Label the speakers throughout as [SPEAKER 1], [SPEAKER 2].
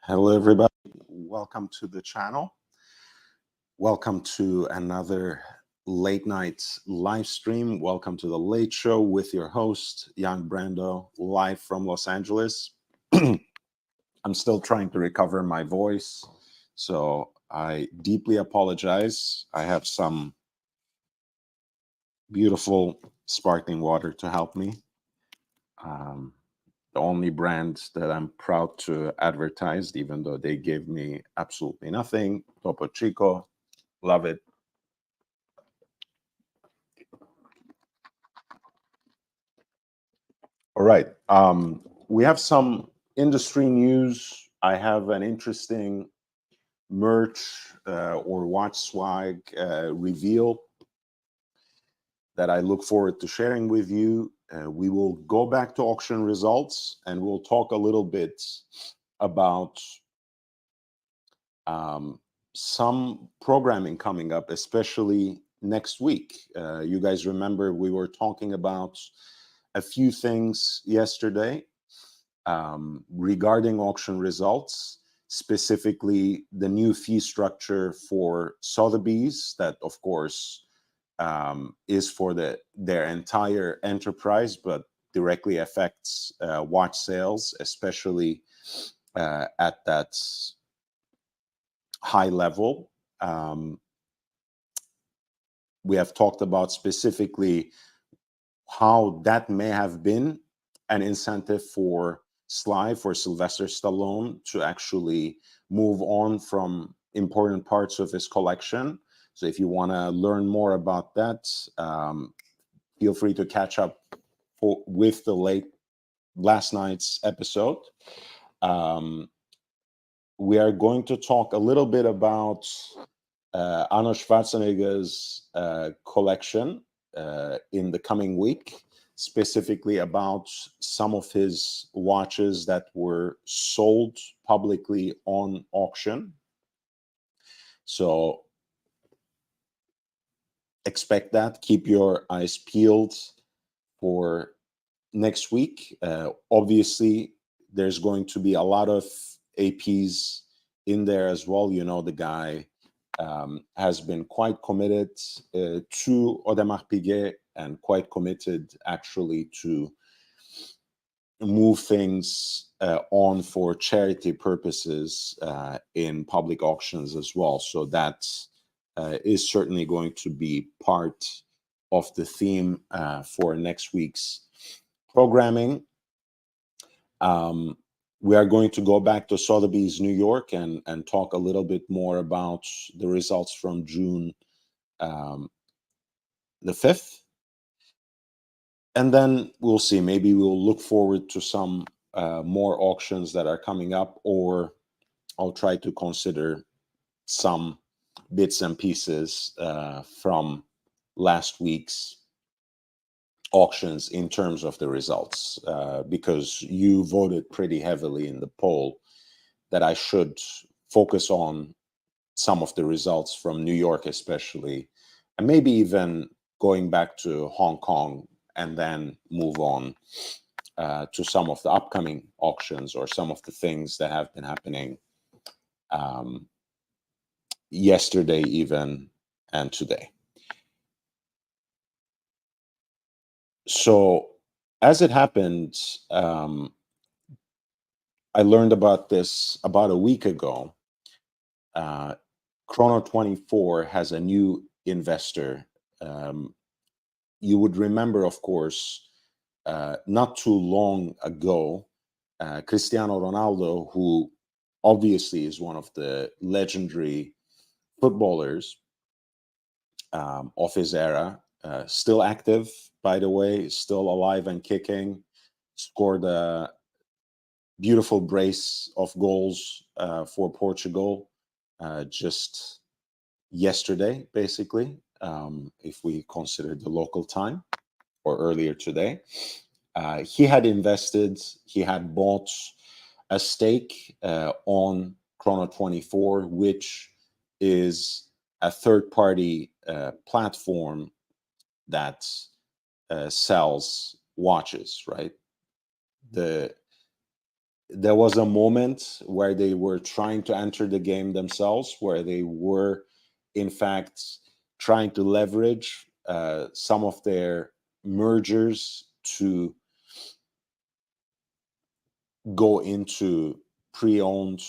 [SPEAKER 1] Hello, everybody. Welcome to the channel. Welcome to another late night live stream. Welcome to the Late Show with your host, Young Brando, live from Los Angeles. I'm still trying to recover my voice, so I deeply apologize. I have some beautiful sparkling water to help me. The only brand that I'm proud to advertise, even though they gave me absolutely nothing. Topo Chico, love it. All right. We have some industry news. I have an interesting merch or watch swag reveal that I look forward to sharing with you. We will go back to auction results and we'll talk a little bit about some programming coming up, especially next week. You guys remember we were talking about a few things yesterday regarding auction results, specifically the new fee structure for Sotheby's that, of course, is for their entire enterprise, but directly affects watch sales, especially at that high level. We have talked about specifically how that may have been an incentive for Sly, for Sylvester Stallone, to actually move on from important parts of his collection. So if you want to learn more about that, feel free to catch up with the last night's episode. We are going to talk a little bit about Arnold Schwarzenegger's collection in the coming week, specifically about some of his watches that were sold publicly on auction. So expect that. Keep your eyes peeled for next week. Obviously, there's going to be a lot of APs in there as well. You know, the guy has been quite committed to Audemars Piguet and quite committed actually to move things on for charity purposes in public auctions as well. So that is certainly going to be part of the theme for next week's programming. We are going to go back to Sotheby's New York and talk a little bit more about the results from June the 5th. And then we'll see. Maybe we'll look forward to some more auctions that are coming up, or I'll try to consider some bits and pieces from last week's auctions in terms of the results, because you voted pretty heavily in the poll that I should focus on some of the results from New York especially, and maybe even going back to Hong Kong and then move on to some of the upcoming auctions or some of the things that have been happening yesterday even and today. So as it happened, I learned about this about a week ago. Chrono24 has a new investor. You would remember, of course, not too long ago, Cristiano Ronaldo, who obviously is one of the legendary footballers of his era, still active, by the way, still alive and kicking, scored a beautiful brace of goals for Portugal just yesterday, basically, if we consider the local time, or earlier today. He had invested, he had bought a stake on Chrono24, which is a third-party platform that sells watches, right? there was a moment where they were trying to enter the game themselves, where they were, in fact, trying to leverage some of their mergers to go into pre-owned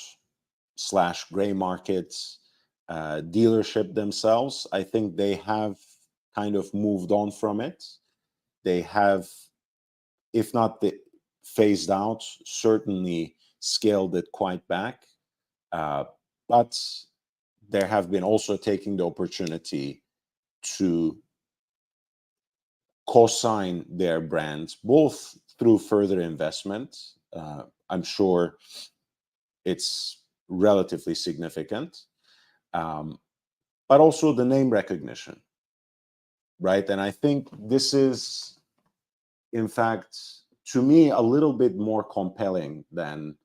[SPEAKER 1] / gray markets dealership themselves. I think they have kind of moved on from it. They have, if not phased out, certainly scaled it quite back. But there have been also taking the opportunity to co-sign their brands, both through further investment. I'm sure it's relatively significant, but also the name recognition, right? And I think this is, in fact, to me, a little bit more compelling than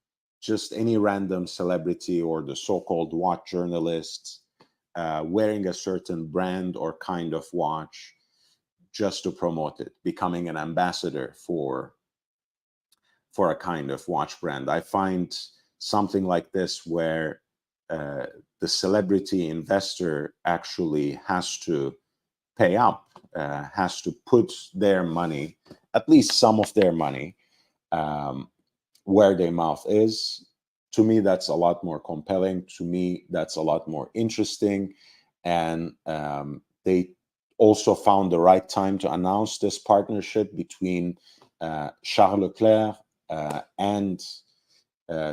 [SPEAKER 1] just any random celebrity or the so-called watch journalists wearing a certain brand or kind of watch just to promote it, becoming an ambassador for a kind of watch brand. I find something like this where the celebrity investor actually has to pay up, has to put their money, at least some of their money, where their mouth is. To me, that's a lot more compelling. To me, that's a lot more interesting. And they also found the right time to announce this partnership between Charles Leclerc and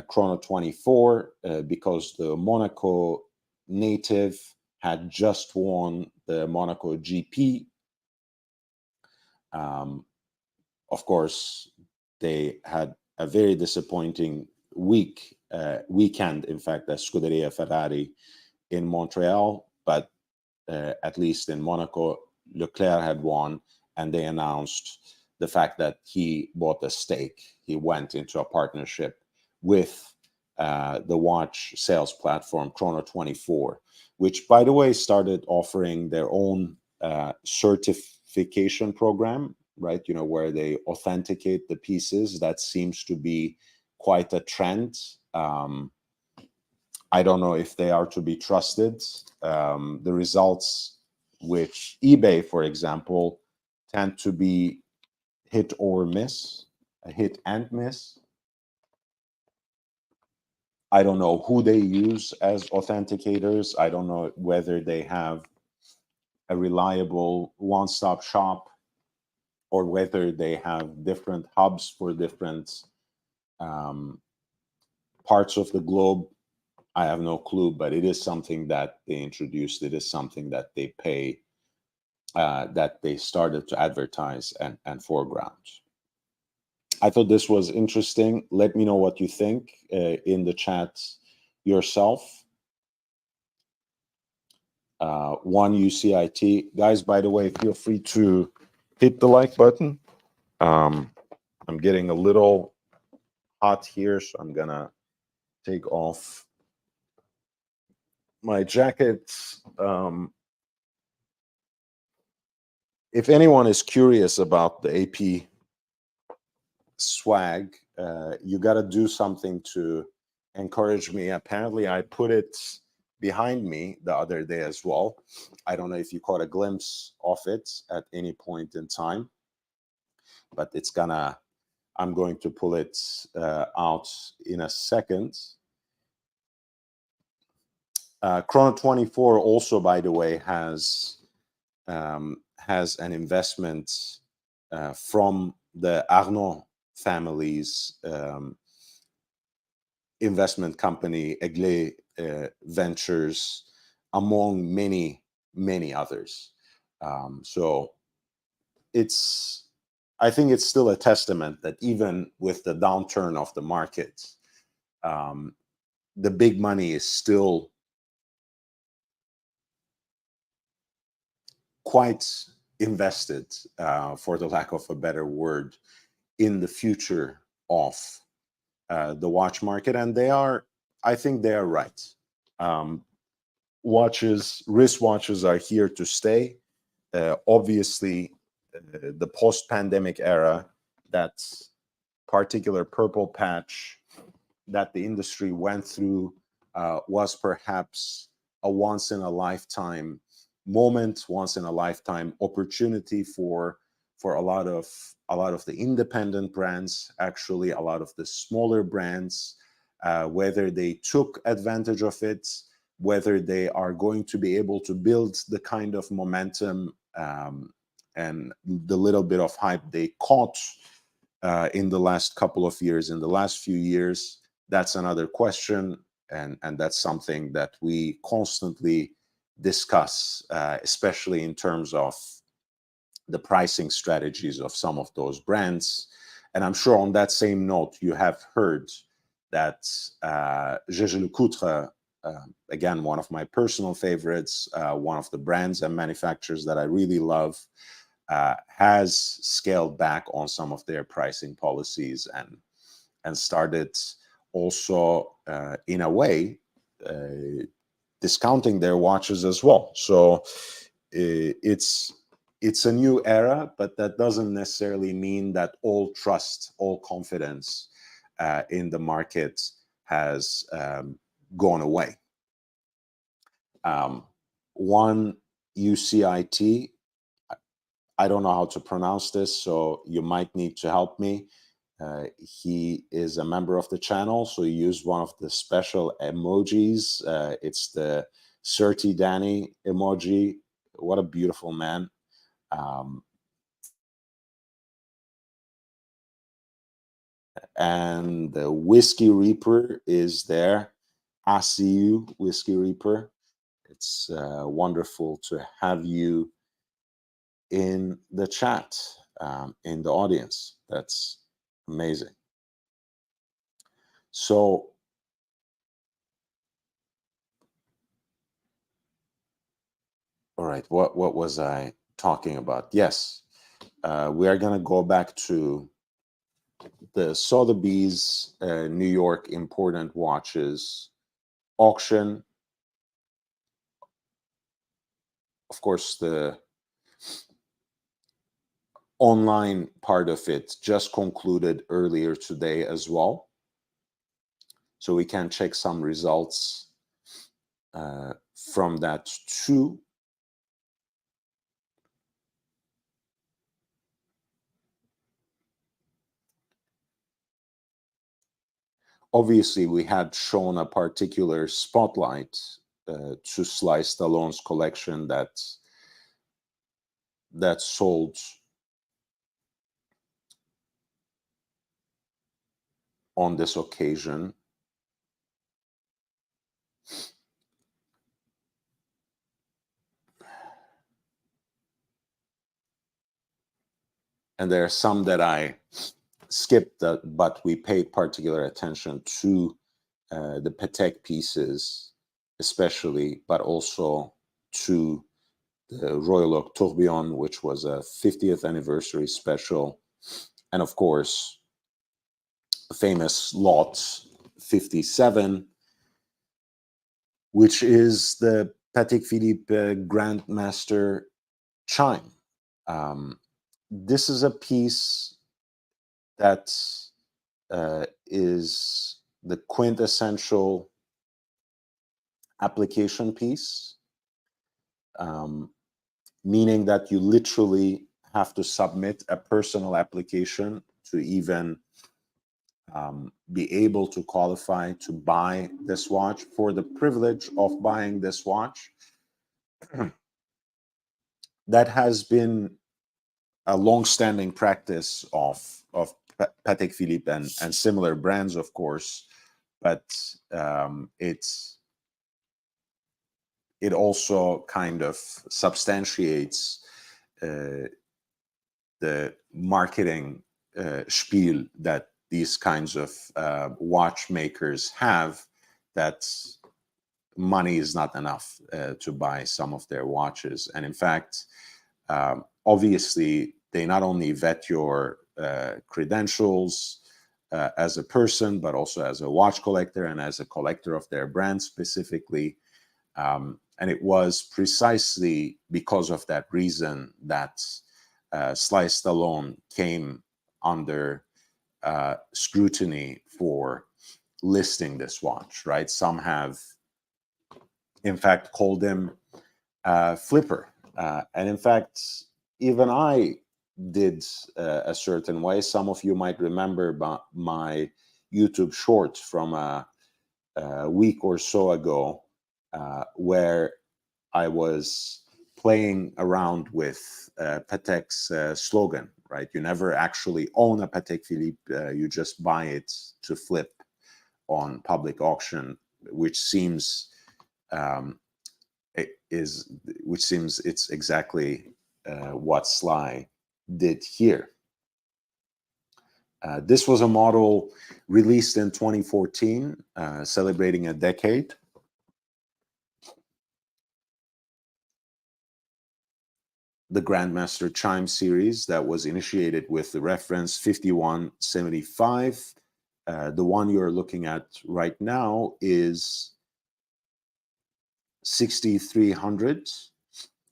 [SPEAKER 1] Chrono 24 because the Monaco native had just won the Monaco GP. Of course, they had a very disappointing weekend, in fact, at Scuderia Ferrari in Montreal, but at least in Monaco, Leclerc had won, and they announced the fact that he bought a stake. He went into a partnership with the watch sales platform Chrono 24, which, by the way, started offering their own certification program, right? You know, where they authenticate the pieces. That seems to be quite a trend. I don't know if they are to be trusted. The results which eBay, for example, tend to be hit or miss, a hit and miss. I don't know who they use as authenticators. I don't know whether they have a reliable one-stop shop or whether they have different hubs for different parts of the globe. I have no clue, but it is something that they introduced. It is something that they pay, that they started to advertise and foreground. I thought this was interesting. Let me know what you think in the chat yourself. One UCIT. Guys, by the way, feel free to hit the like button. I'm getting a little hot here, so I'm gonna take off my jacket. If anyone is curious about the AP swag, you got to do something to encourage me. Apparently, I put it behind me the other day as well. I don't know if you caught a glimpse of it at any point in time, but I'm going to pull it out in a second. Chrono 24 also, by the way, has an investment from the Arnault family's investment company, Aigle Ventures, among many, many others. So I think it's still a testament that even with the downturn of the market, the big money is still quite invested, for the lack of a better word, in the future of the watch market. And I think they are right. Wristwatches are here to stay. Obviously, the post-pandemic era, that particular purple patch that the industry went through was perhaps a once in a lifetime moment, once in a lifetime opportunity for a lot of the independent brands, actually a lot of the smaller brands, whether they took advantage of it, whether they are going to be able to build the kind of momentum and the little bit of hype they caught in the last couple of years, in the last few years. That's another question, and that's something that we constantly discuss, especially in terms of the pricing strategies of some of those brands. And I'm sure on that same note, you have heard that Jaeger-LeCoultre, again, one of my personal favorites, one of the brands and manufacturers that I really love, has scaled back on some of their pricing policies and started also, in a way, discounting their watches as well. So it's a new era, but that doesn't necessarily mean that all trust, all confidence in the market has gone away. One UCIT, I don't know how to pronounce this, so you might need to help me. He is a member of the channel, so he used one of the special emojis. It's the Surti Danny emoji. What a beautiful man. And the Whiskey Reaper is there. I see you, Whiskey Reaper. It's wonderful to have you in the chat, in the audience. That's amazing. So, all right, what was I talking about? Yes, we are going to go back to the Sotheby's New York Important Watches auction. Of course, the online part of it just concluded earlier today as well. So we can check some results from that too. Obviously, we had shown a particular spotlight to Sly Stallone's collection that sold on this occasion. And there are some that I skipped, but we paid particular attention to the Patek pieces, especially, but also to the Royal Oak Tourbillon, which was a 50th anniversary special, and of course, the famous Lot 57, which is the Patek Philippe Grandmaster chime. This is a piece that is the quintessential application piece, meaning that you literally have to submit a personal application to even be able to qualify to buy this watch, for the privilege of buying this watch. That has been a long-standing practice of Patek Philippe and similar brands, of course, but it also kind of substantiates the marketing spiel that these kinds of watchmakers have, that money is not enough to buy some of their watches. And in fact, obviously, they not only vet your credentials as a person, but also as a watch collector and as a collector of their brand specifically. And it was precisely because of that reason that Sly Stallone came under scrutiny for listing this watch, right? Some have, in fact, called him Flipper. And in fact, even I did a certain way. Some of you might remember my YouTube short from a week or so ago, where I was playing around with Patek's slogan, right? You never actually own a Patek Philippe, you just buy it to flip on public auction, which seems it's exactly what Sly did here. This was a model released in 2014, celebrating a decade. The Grandmaster Chime series that was initiated with the reference 5175. The one you're looking at right now is 6300,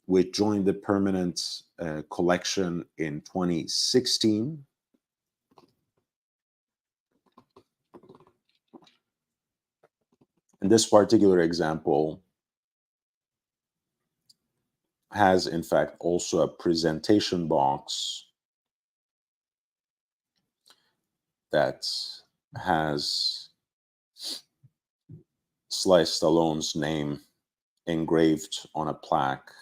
[SPEAKER 1] which joined the permanent collection in 2016. And this particular example has, in fact, also a presentation box that has Sly Stallone's name engraved on a plaque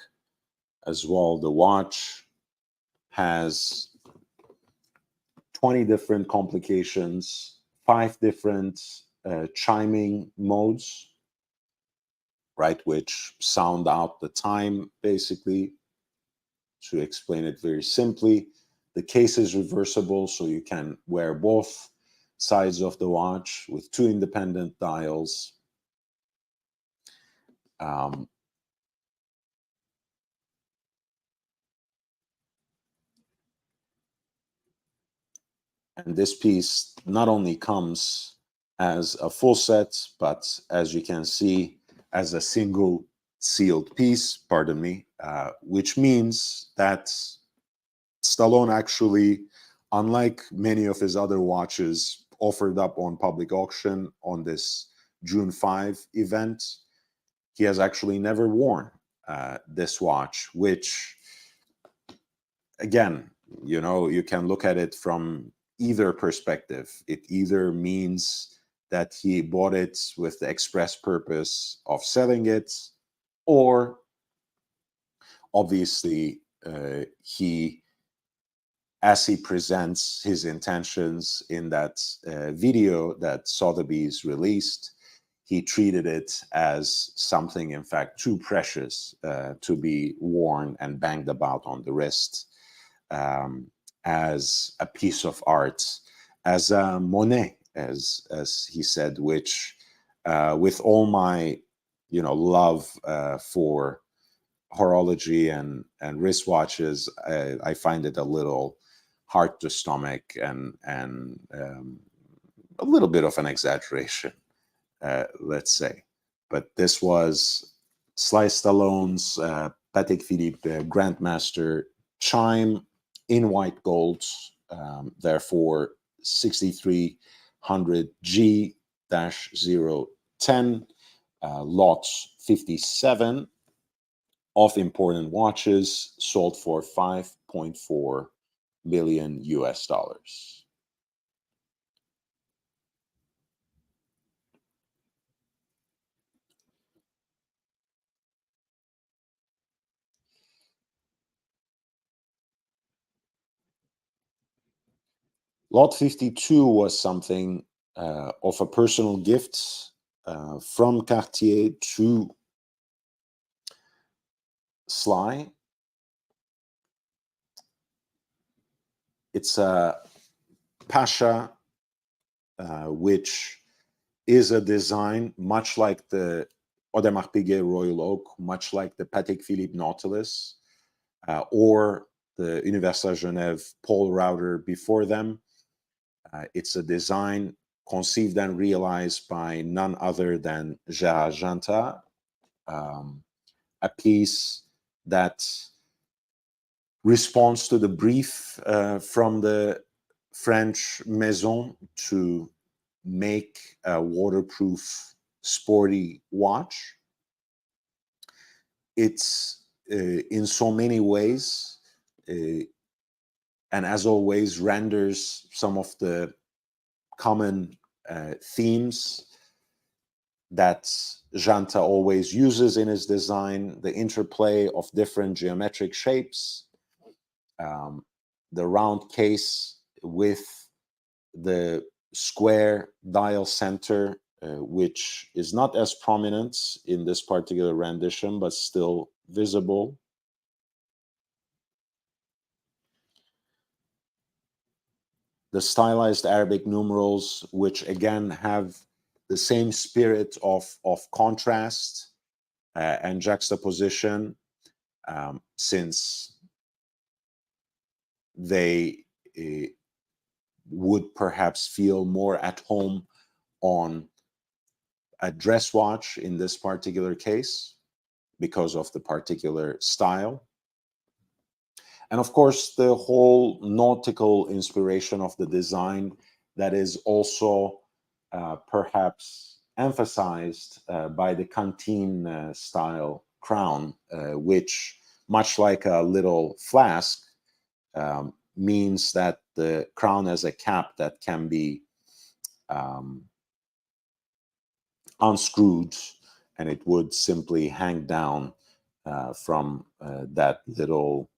[SPEAKER 1] as well. The watch has 20 different complications, 5 different chiming modes, right, which sound out the time, basically. To explain it very simply, the case is reversible, so you can wear both sides of the watch with 2 independent dials. And this piece not only comes as a full set, but as you can see, as a single sealed piece, pardon me, which means that Stallone actually, unlike many of his other watches offered up on public auction on this June 5 event, he has actually never worn this watch, which, again, you know, you can look at it from either perspective. It either means that he bought it with the express purpose of selling it, or obviously as he presents his intentions in that video that Sotheby's released, he treated it as something, in fact, too precious to be worn and banged about on the wrist, as a piece of art, as a Monet, as he said, which, with all my, you know, love for horology and wristwatches, I find it a little hard to stomach and a little bit of an exaggeration, let's say. But this was Sly Stallone's Patek Philippe Grandmaster Chime in white gold, therefore 6300 G-010, lot 57 of important watches, sold for 5.4 million US dollars. Lot 52 was something of a personal gift from Cartier to Sly. It's a Pasha, which is a design much like the Audemars Piguet Royal Oak, much like the Patek Philippe Nautilus, or the Universal Genève Paul Router before them. It's a design conceived and realized by none other than Gérard Junta, a piece that responds to the brief from the French Maison to make a waterproof, sporty watch. It's in so many ways, and as always, renders some of the common themes that Janta always uses in his design: the interplay of different geometric shapes, the round case with the square dial center, which is not as prominent in this particular rendition, but still visible. The stylized Arabic numerals, which again have the same spirit of contrast and juxtaposition, since they would perhaps feel more at home on a dress watch in this particular case because of the particular style. And of course, the whole nautical inspiration of the design that is also perhaps emphasized by the canteen style crown, which, much like a little flask, means that the crown has a cap that can be unscrewed, and it would simply hang down from that little,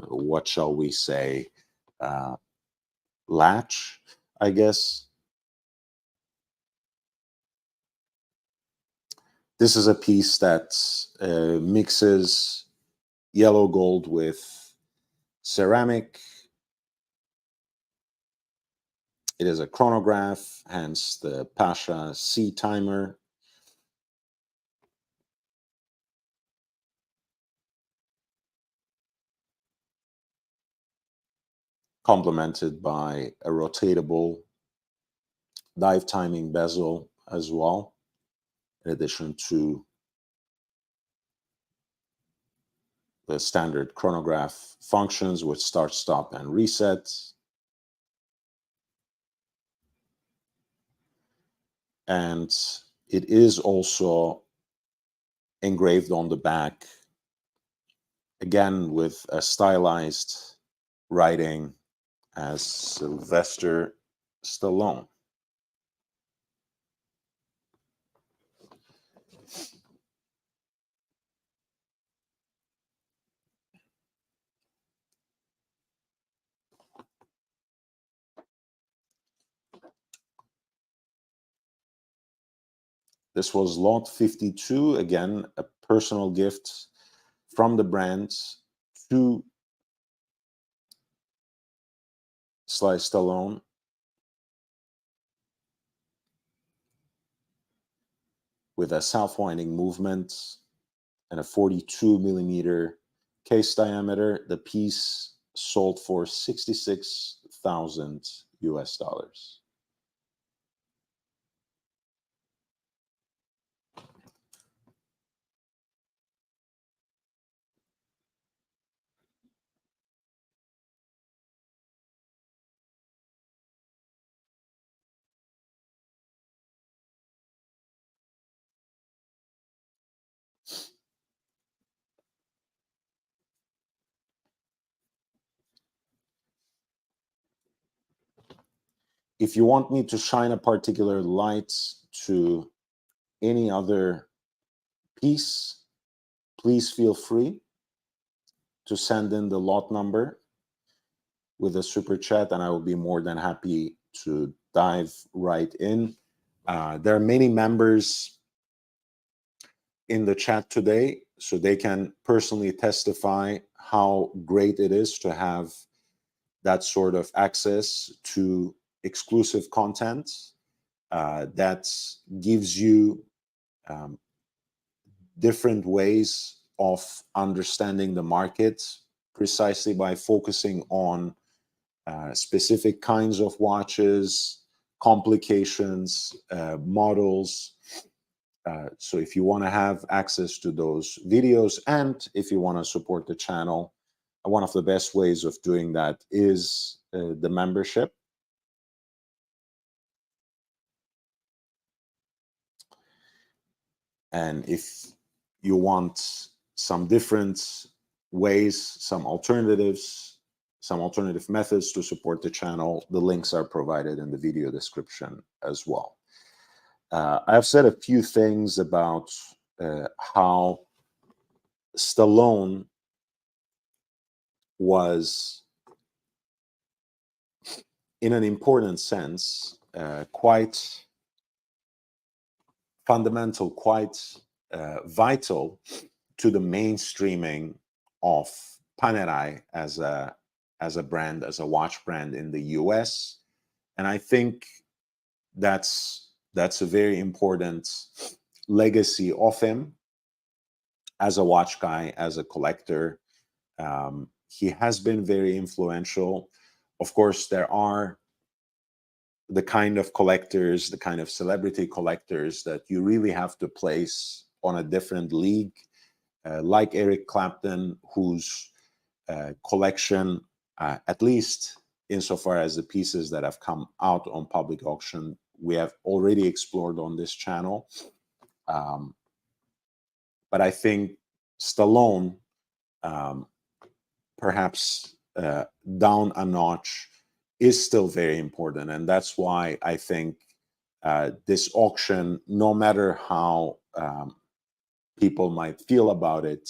[SPEAKER 1] what shall we say, latch, I guess. This is a piece that mixes yellow gold with ceramic. It is a chronograph, hence the Pasha C timer. Complemented by a rotatable dive timing bezel as well, in addition to the standard chronograph functions with start, stop, and reset. And it is also engraved on the back, again with a stylized writing as Sylvester Stallone. This was lot 52, again, a personal gift from the brand to Sly Stallone. With a self-winding movement and a 42mm case diameter, the piece sold for $66,000 US. If you want me to shine a particular light to any other piece, please feel free to send in the lot number with a super chat, and I will be more than happy to dive right in. There are many members in the chat today, so they can personally testify how great it is to have that sort of access to exclusive content that gives you different ways of understanding the market precisely by focusing on specific kinds of watches, complications, models. So if you want to have access to those videos, and if you want to support the channel, one of the best ways of doing that is the membership. And if you want some different ways, some alternatives, some alternative methods to support the channel, the links are provided in the video description as well. I've said a few things about how Stallone was, in an important sense, quite fundamental, quite vital to the mainstreaming of Panerai as a brand, as a watch brand in the US. And I think that's a very important legacy of him as a watch guy, as a collector. He has been very influential. Of course, there are the kind of collectors, the kind of celebrity collectors that you really have to place on a different league, like Eric Clapton, whose collection, at least insofar as the pieces that have come out on public auction, we have already explored on this channel. But I think Stallone, perhaps down a notch, is still very important. And that's why I think this auction, no matter how people might feel about it,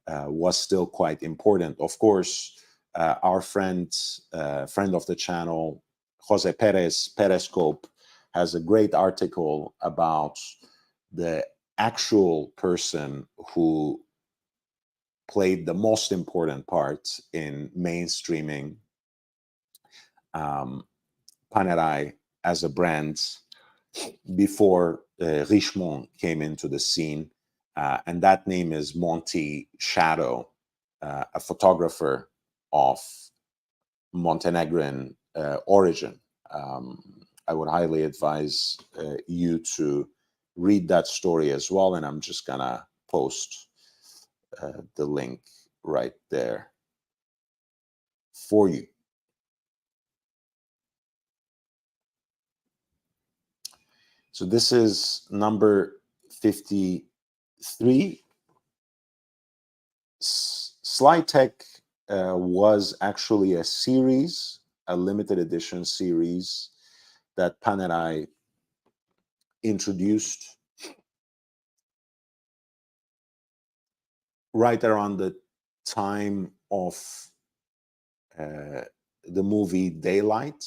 [SPEAKER 1] was still quite important. Of course, our friend of the channel, Jose Perez, Periscope, has a great article about the actual person who played the most important part in mainstreaming Panerai as a brand before Richemont came into the scene. And that name is Monty Shadow, a photographer of Montenegrin origin. I would highly advise you to read that story as well, and I'm just gonna post the link right there for you. So this is number 53. Slytech was actually a series, a limited edition series that Panerai introduced right around the time of the movie Daylight.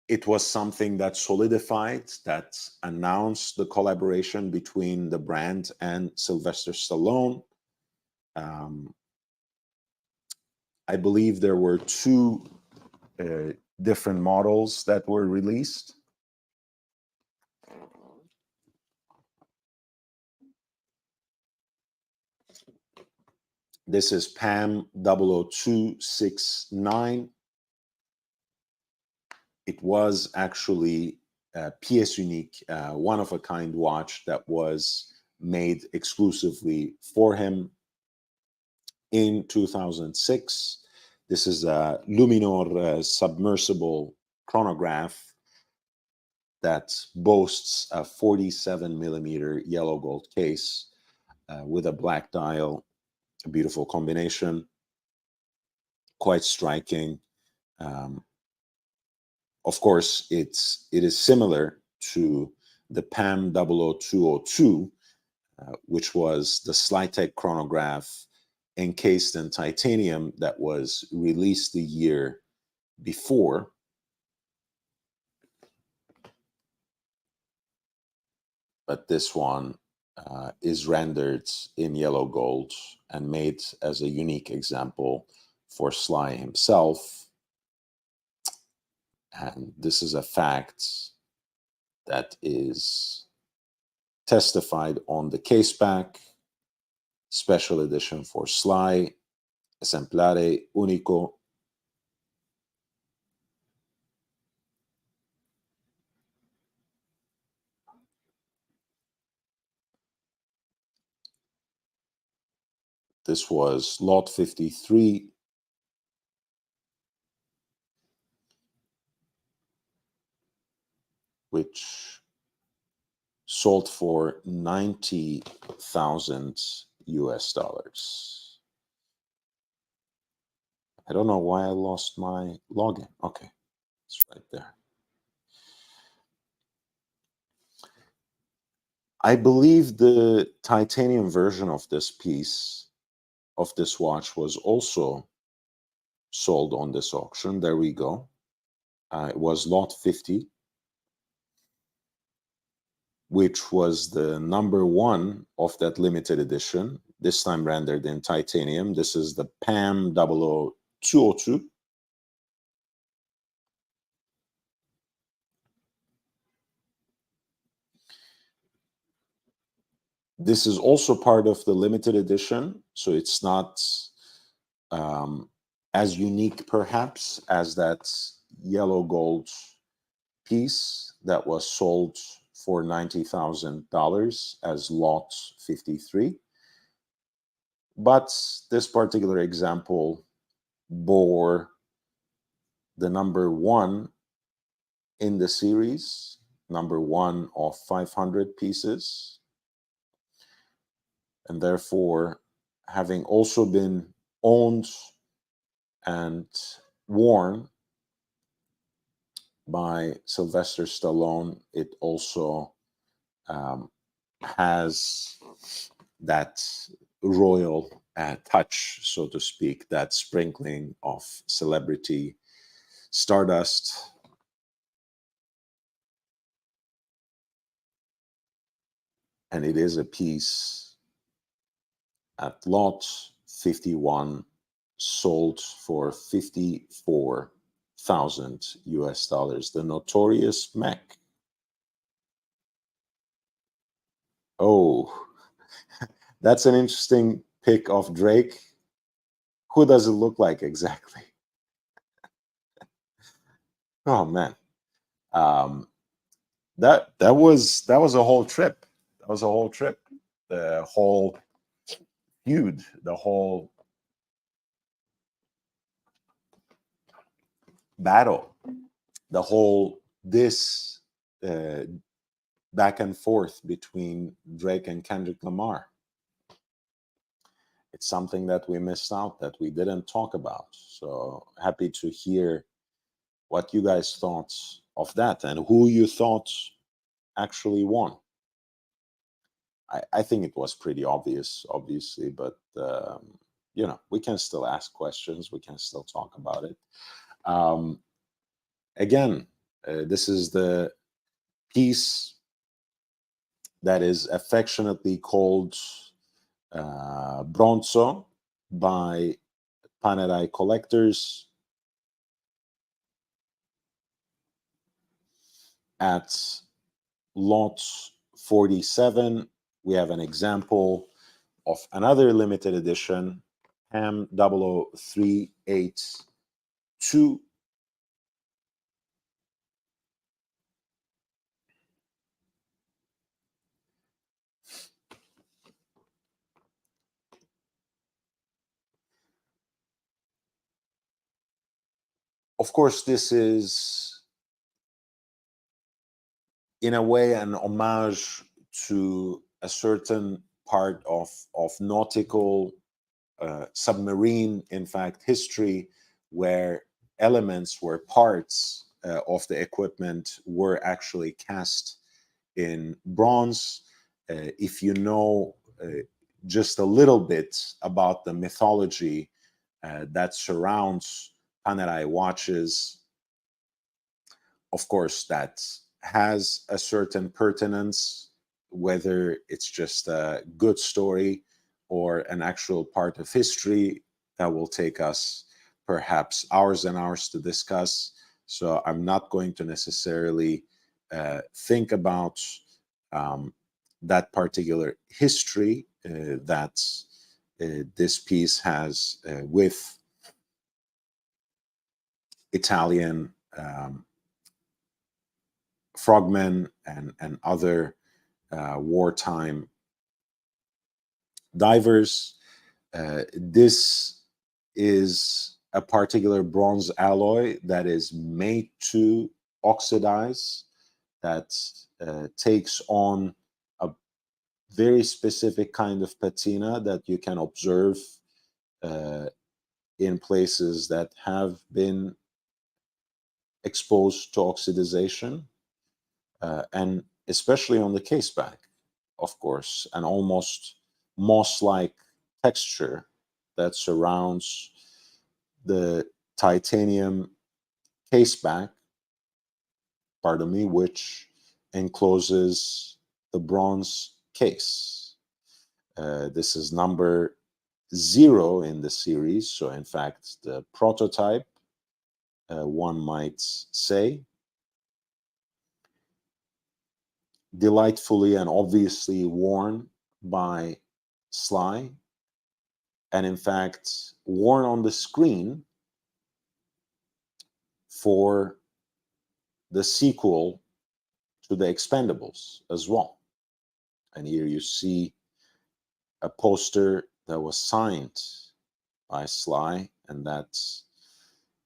[SPEAKER 1] It was something that solidified, that announced the collaboration between the brand and Sylvester Stallone. I believe there were two different models that were released. This is PAM 00269. It was actually a pièce unique, one-of-a-kind watch that was made exclusively for him in 2006. This is a Luminor submersible chronograph that boasts a 47 millimeter yellow gold case with a black dial, a beautiful combination, quite striking. Of course, it is similar to the PAM 00202, which was the Slytech chronograph encased in titanium that was released the year before. But this one is rendered in yellow gold and made as a unique example for Sly himself. And this is a fact that is testified on the case back, special edition for Sly, Esemplare Unico. This was lot 53. Which sold for 90,000 US dollars. I don't know why I lost my login. Okay, it's right there. I believe the titanium version of this piece, of this watch, was also sold on this auction. There we go. It was lot 50, which was the number one of that limited edition, this time rendered in titanium. This is the PAM 00202. This is also part of the limited edition, so it's not as unique perhaps as that yellow gold piece that was sold for $90,000 as lot 53. But this particular example bore the number one in the series, number one of 500 pieces. And therefore, having also been owned and worn by Sylvester Stallone, it also has that royal touch, so to speak, that sprinkling of celebrity stardust. And it is a piece at lot 51, sold for 54,000 US dollars. The Notorious Mac. Oh, that's an interesting pick of Drake. Who does it look like exactly? Oh man, that was a whole trip. That was a whole trip. The whole feud, the whole battle, the whole back and forth between Drake and Kendrick Lamar. It's something that we missed out, that we didn't talk about. So happy to hear what you guys thought of that and who you thought actually won. I think it was pretty obvious, obviously, but you know, we can still ask questions. We can still talk about it. Again, this is the piece that is affectionately called Bronzo by Panerai Collectors. At lot 47, we have an example of another limited edition, PAM 00382. Of course, this is in a way an homage to a certain part of nautical submarine, in fact, history, where elements, where parts of the equipment were actually cast in bronze. If you know just a little bit about the mythology that surrounds Panerai watches, of course, that has a certain pertinence, whether it's just a good story or an actual part of history that will take us perhaps hours and hours to discuss. So I'm not going to necessarily think about that particular history that this piece has with Italian frogmen and other wartime divers. This is a particular bronze alloy that is made to oxidize, that takes on very specific kind of patina that you can observe in places that have been exposed to oxidization, and especially on the case back, of course, an almost moss-like texture that surrounds the titanium case back, pardon me, which encloses the bronze case. This is number 0 in the series, so in fact the prototype, one might say. Delightfully and obviously worn by Sly, and in fact worn on the screen for the sequel to the Expendables as well. And here you see a poster that was signed by Sly, and that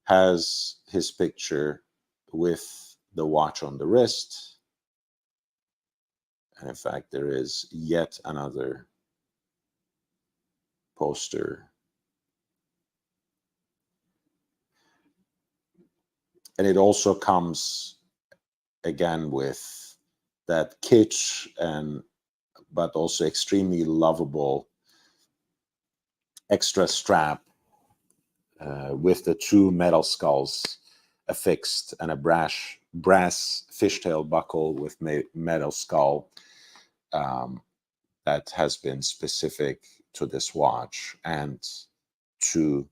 [SPEAKER 1] has his picture with the watch on the wrist. And in fact, there is yet another poster. And it also comes again with that kitsch but also extremely lovable extra strap with the 2 metal skulls affixed and a brass fishtail buckle with metal skull that has been specific to this watch and to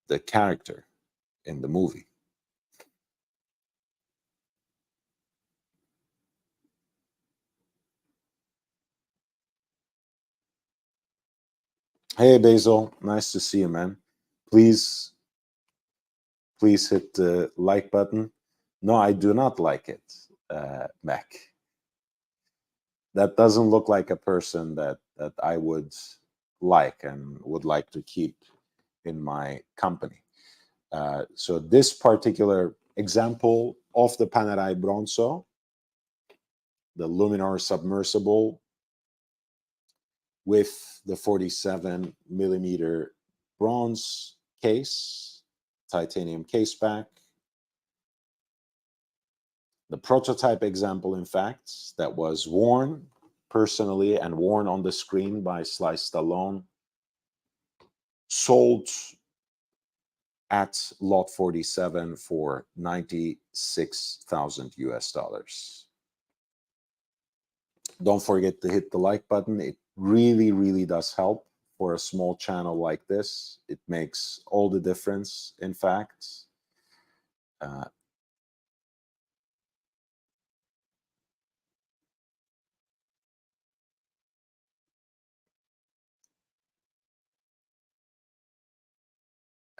[SPEAKER 1] the character in the movie. Hey Basil, nice to see you, man. Please hit the like button. No, I do not like it, Mac. That doesn't look like a person that I would like and would like to keep in my company. So this particular example of the Panerai Bronzo, the Luminor submersible with the 47 millimeter bronze case, titanium case back. The prototype example, in fact, that was worn personally and worn on the screen by Sly Stallone, sold at lot 47 for 96,000 US dollars. Don't forget to hit the like button. It really, really does help for a small channel like this. It makes all the difference, in fact. A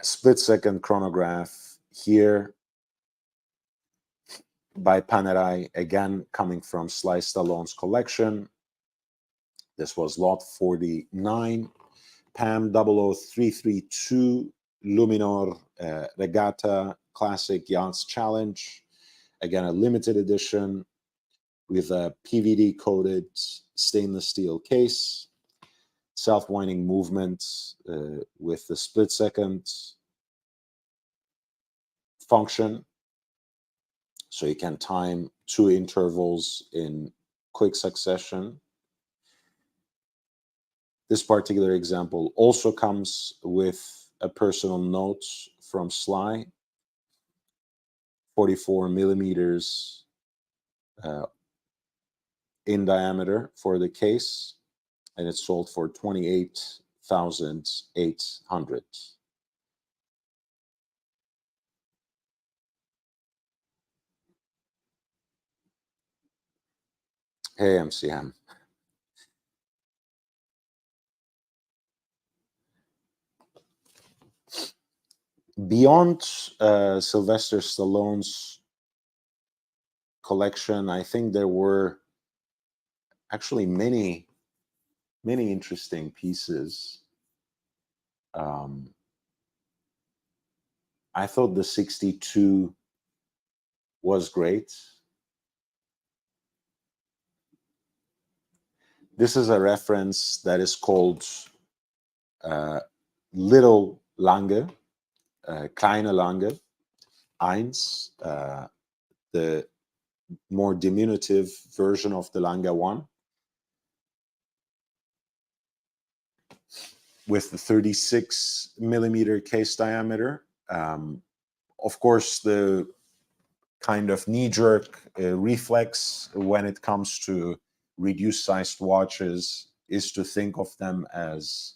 [SPEAKER 1] split-second chronograph here by Panerai, again coming from Sly Stallone's collection. This was lot 49, PAM 00332 Luminor Regatta Classic Yachts Challenge. Again, a limited edition with a PVD coated stainless steel case, self-winding movement with the split-second function, so you can time 2 intervals in quick succession. This particular example also comes with a personal note from Sly, 44 millimeters in diameter for the case, and it's sold for 28,800. Hey, MCM. Beyond Sylvester Stallone's collection, I think there were actually many interesting pieces. I thought the 62 was great. This is a reference that is called Little Lange, Kleine Lange, Eins, the more diminutive version of the Lange 1, with the 36 millimeter case diameter. Of course, the kind of knee-jerk reflex when it comes to reduced-sized watches is to think of them as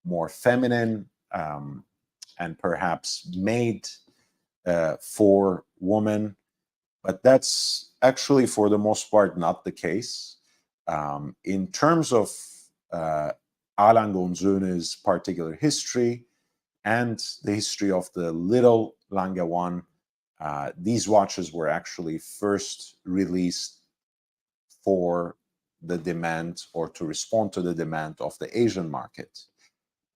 [SPEAKER 1] more feminine and perhaps made for women. But that's actually, for the most part, not the case. In terms of A. Lange & Söhne's particular history and the history of the Little Lange 1, these watches were actually first released for the demand, or to respond to the demand of the Asian market.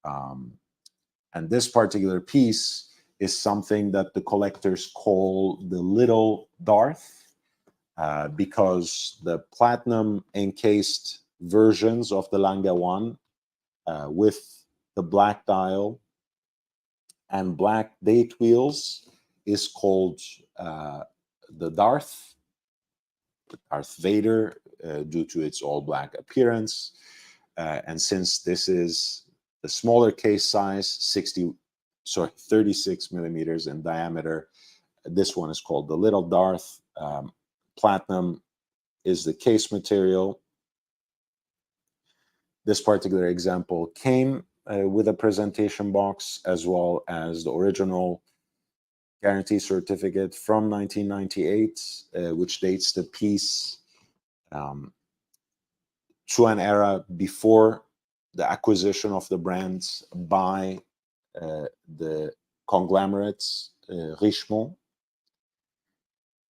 [SPEAKER 1] And this particular piece is something that the collectors call the Little Darth, because the platinum encased versions of the Lange 1 with the black dial and black date wheels is called the Darth Vader, due to its all black appearance. And since this is the smaller case size, 36 millimeters in diameter, this one is called the Little Darth. Platinum is the case material. This particular example came with a presentation box, as well as the original guarantee certificate from 1998, which dates the piece to an era before the acquisition of the brands by the conglomerates, Richemont.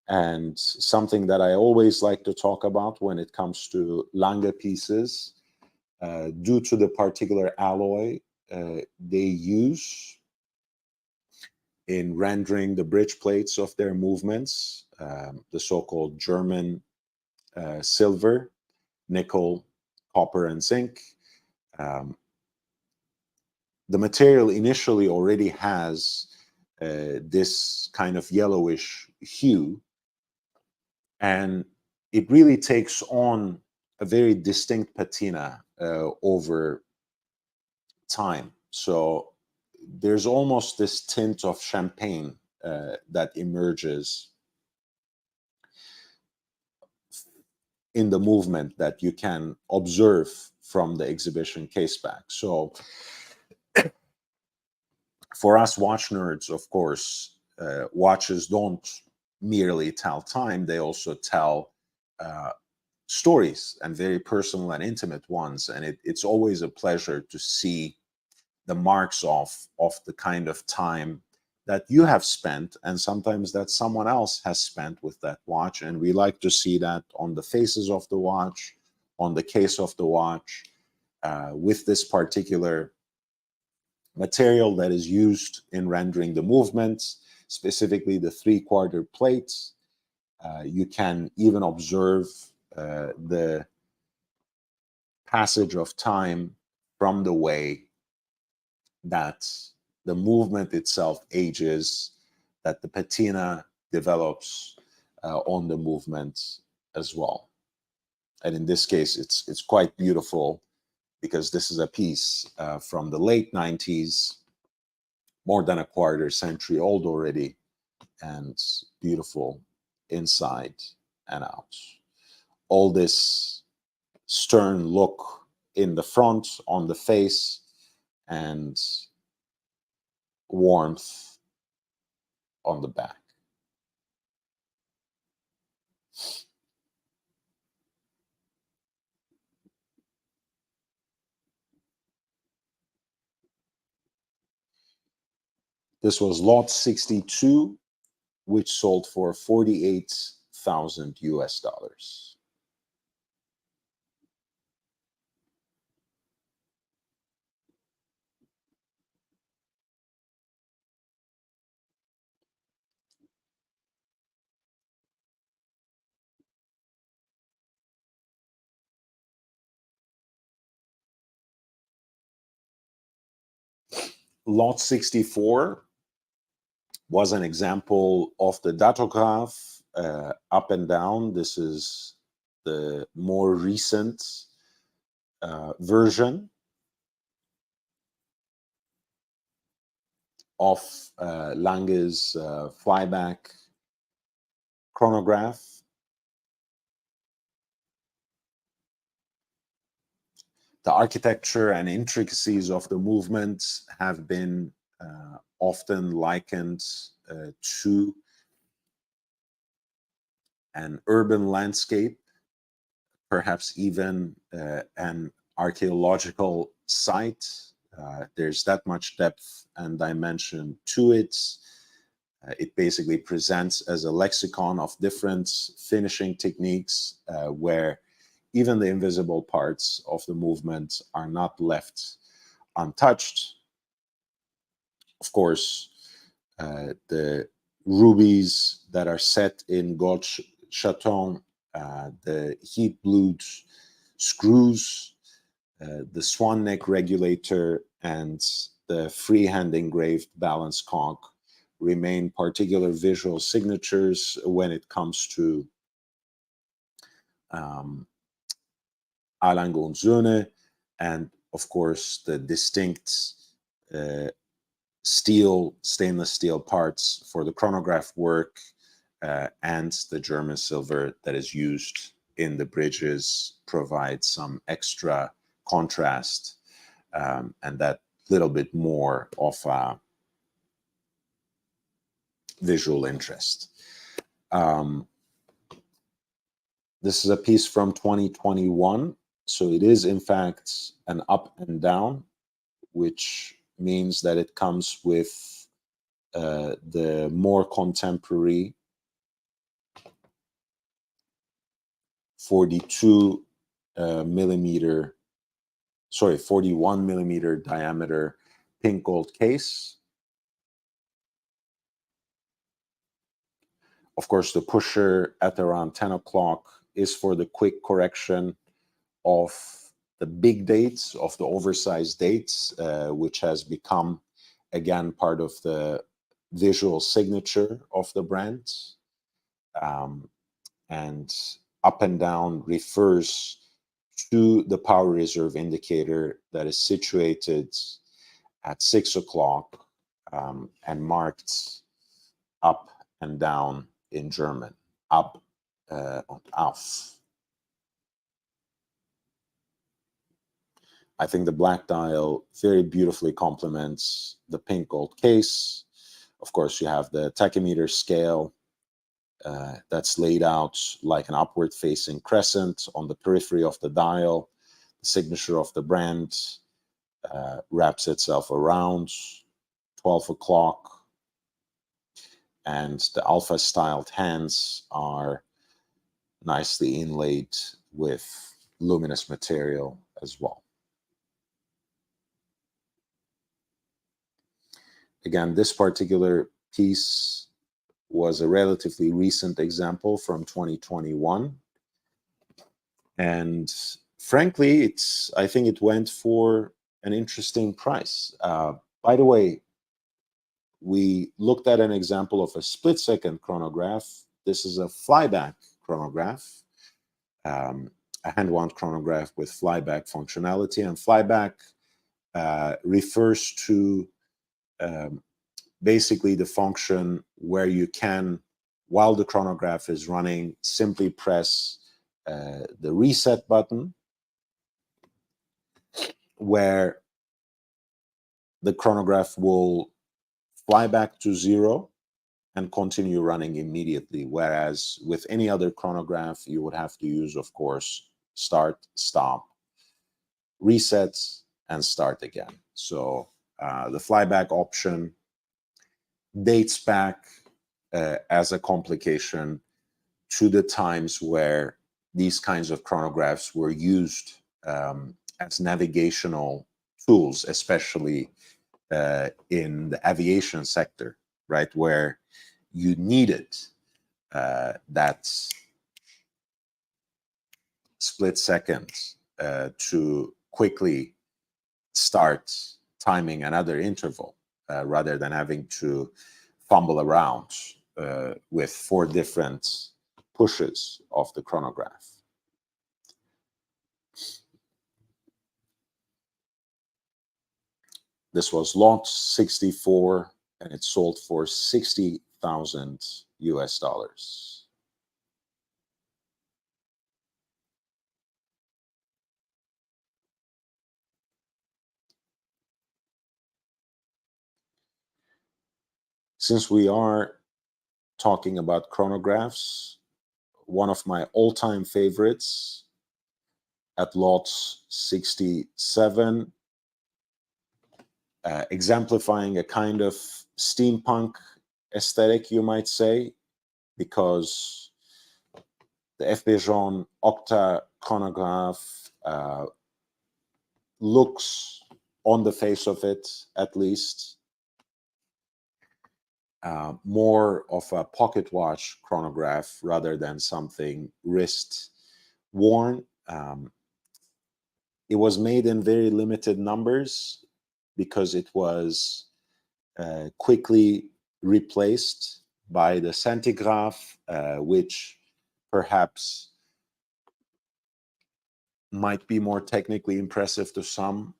[SPEAKER 1] And something that I always like to talk about when it comes to Lange pieces, due to the particular alloy they use in rendering the bridge plates of their movements, the so-called German silver, nickel, copper, and zinc. The material initially already has this kind of yellowish hue, and it really takes on a very distinct patina over time. So there's almost this tint of champagne that emerges in the movement that you can observe from the exhibition caseback. So for us watch nerds, of course, watches don't merely tell time, they also tell stories, and very personal and intimate ones. And it's always a pleasure to see the marks of the kind of time that you have spent, and sometimes that someone else has spent with that watch. And we like to see that on the faces of the watch, on the case of the watch, with this particular material that is used in rendering the movements, specifically the 3/4 plates. You can even observe the passage of time from the way that the movement itself ages, that the patina develops on the movement as well. And in this case, it's quite beautiful, because this is a piece from the late 90s, more than a quarter century old already, and beautiful inside and out. All this stern look in the front, on the face, and warmth on the back. This was lot 62, which sold for 48,000 US dollars. Lot 64 was an example of the datograph up and down. This is the more recent version of Lange's flyback chronograph. The architecture and intricacies of the movement have been often likened to an urban landscape, perhaps even an archaeological site. There's that much depth and dimension to it. It basically presents as a lexicon of different finishing techniques where even the invisible parts of the movement are not left untouched. Of course, the rubies that are set in gold chaton, the heat-blued screws, the swan neck regulator, and the freehand engraved balance conch remain particular visual signatures when it comes to A. Lange und Söhne, and of course the distinct stainless steel parts for the chronograph work and the German silver that is used in the bridges provide some extra contrast and that little bit more of a visual interest. This is a piece from 2021, so it is in fact an up and down, which means that it comes with the more contemporary 41 millimeter diameter pink gold case. Of course, the pusher at around 10 o'clock is for the quick correction of the big dates, of the oversized dates, which has become, again, part of the visual signature of the brand. And up and down refers to the power reserve indicator that is situated at 6 o'clock and marked up and down in German, up und auf. I think the black dial very beautifully complements the pink gold case. Of course, you have the tachymeter scale that's laid out like an upward facing crescent on the periphery of the dial. The signature of the brand wraps itself around 12 o'clock. And the alpha styled hands are nicely inlaid with luminous material as well. Again, this particular piece was a relatively recent example from 2021. And frankly, I think it went for an interesting price. By the way, we looked at an example of a split-second chronograph. This is a flyback chronograph, a hand-wound chronograph with flyback functionality. And flyback refers to basically the function where you can, while the chronograph is running, simply press the reset button, where the chronograph will fly back to 0 and continue running immediately. Whereas with any other chronograph, you would have to use, of course, start, stop, reset, and start again. So the flyback option dates back as a complication to the times where these kinds of chronographs were used as navigational tools, especially in the aviation sector, right, where you needed that split second to quickly start timing another interval rather than having to fumble around with 4 different pushes of the chronograph. This was lot 64, and it sold for $60,000 US. Since we are talking about chronographs, one of my all-time favorites at lot 67, exemplifying a kind of steampunk aesthetic, you might say, because the FP Journe Octa chronograph looks, on the face of it at least, more of a pocket watch chronograph rather than something wrist worn. It was made in very limited numbers because it was quickly replaced by the Centigraph, which perhaps might be more technically impressive to some,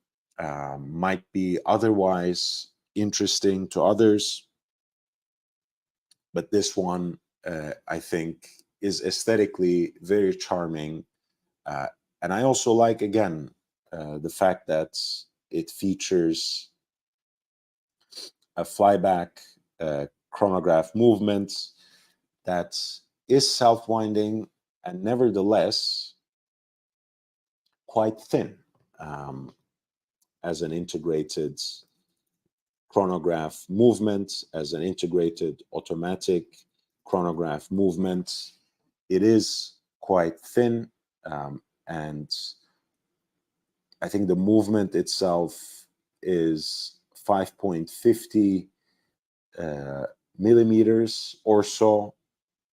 [SPEAKER 1] might be otherwise interesting to others. But this one, I think, is aesthetically very charming. And I also like, again, the fact that it features a flyback chronograph movement that is self-winding and nevertheless quite thin as an integrated chronograph movement, as an integrated automatic chronograph movement. It is quite thin, and I think the movement itself is 5.50 millimeters or so,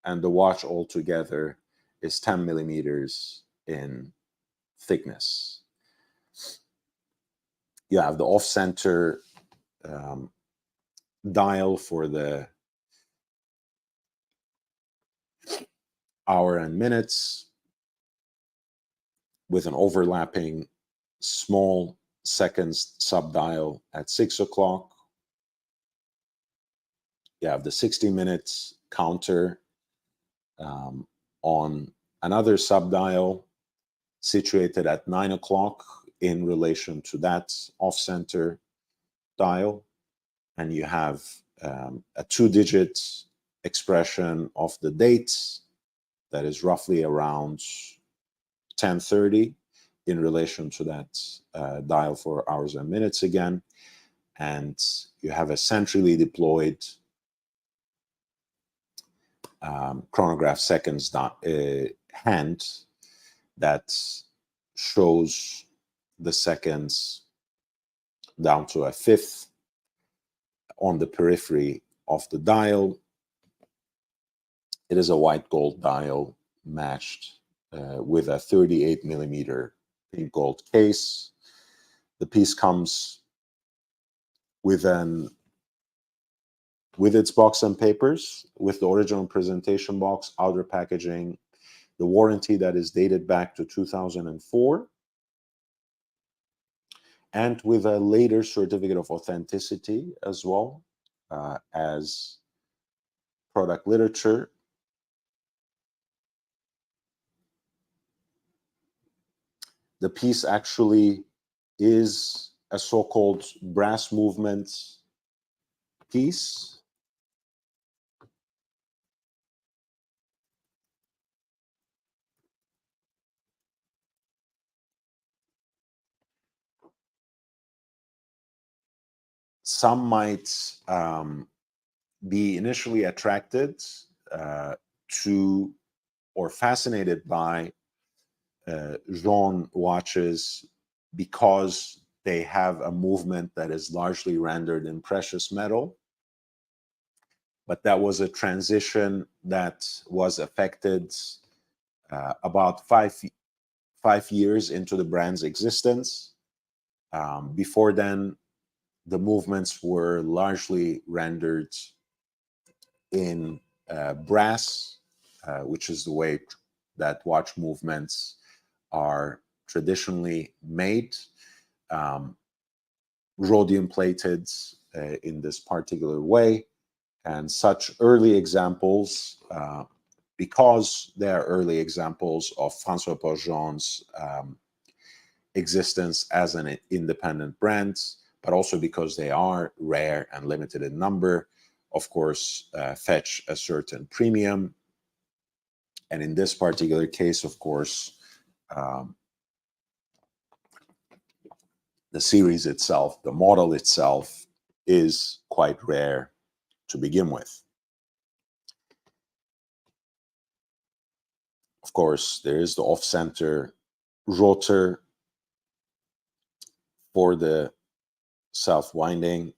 [SPEAKER 1] and the watch altogether is 10 millimeters in thickness. You have the off-center dial for the hour and minutes with an overlapping small seconds sub-dial at 6 o'clock. You have the 60 minutes counter on another sub-dial situated at 9 o'clock in relation to that off-center dial. And you have a 2-digit expression of the dates that is roughly around 10:30 in relation to that dial for hours and minutes again. And you have a centrally deployed chronograph seconds hand that shows the seconds down to a fifth on the periphery of the dial. It is a white gold dial matched with a 38 millimeter pink gold case. The piece comes with its box and papers, with the original presentation box, outer packaging, the warranty that is dated back to 2004, and with a later certificate of authenticity as well as product literature. The piece actually is a so-called brass movement piece. Some might be initially attracted to or fascinated by Journe watches because they have a movement that is largely rendered in precious metal. But that was a transition that was affected about five years into the brand's existence. Before then, the movements were largely rendered in brass, which is the way that watch movements are traditionally made, rhodium plated in this particular way. And such early examples, because they are early examples of François Pourjon's existence as an independent brand, but also because they are rare and limited in number, of course, fetch a certain premium. And in this particular case, of course, the series itself, the model itself, is quite rare to begin with. Of course, there is the off-center rotor for the self-winding,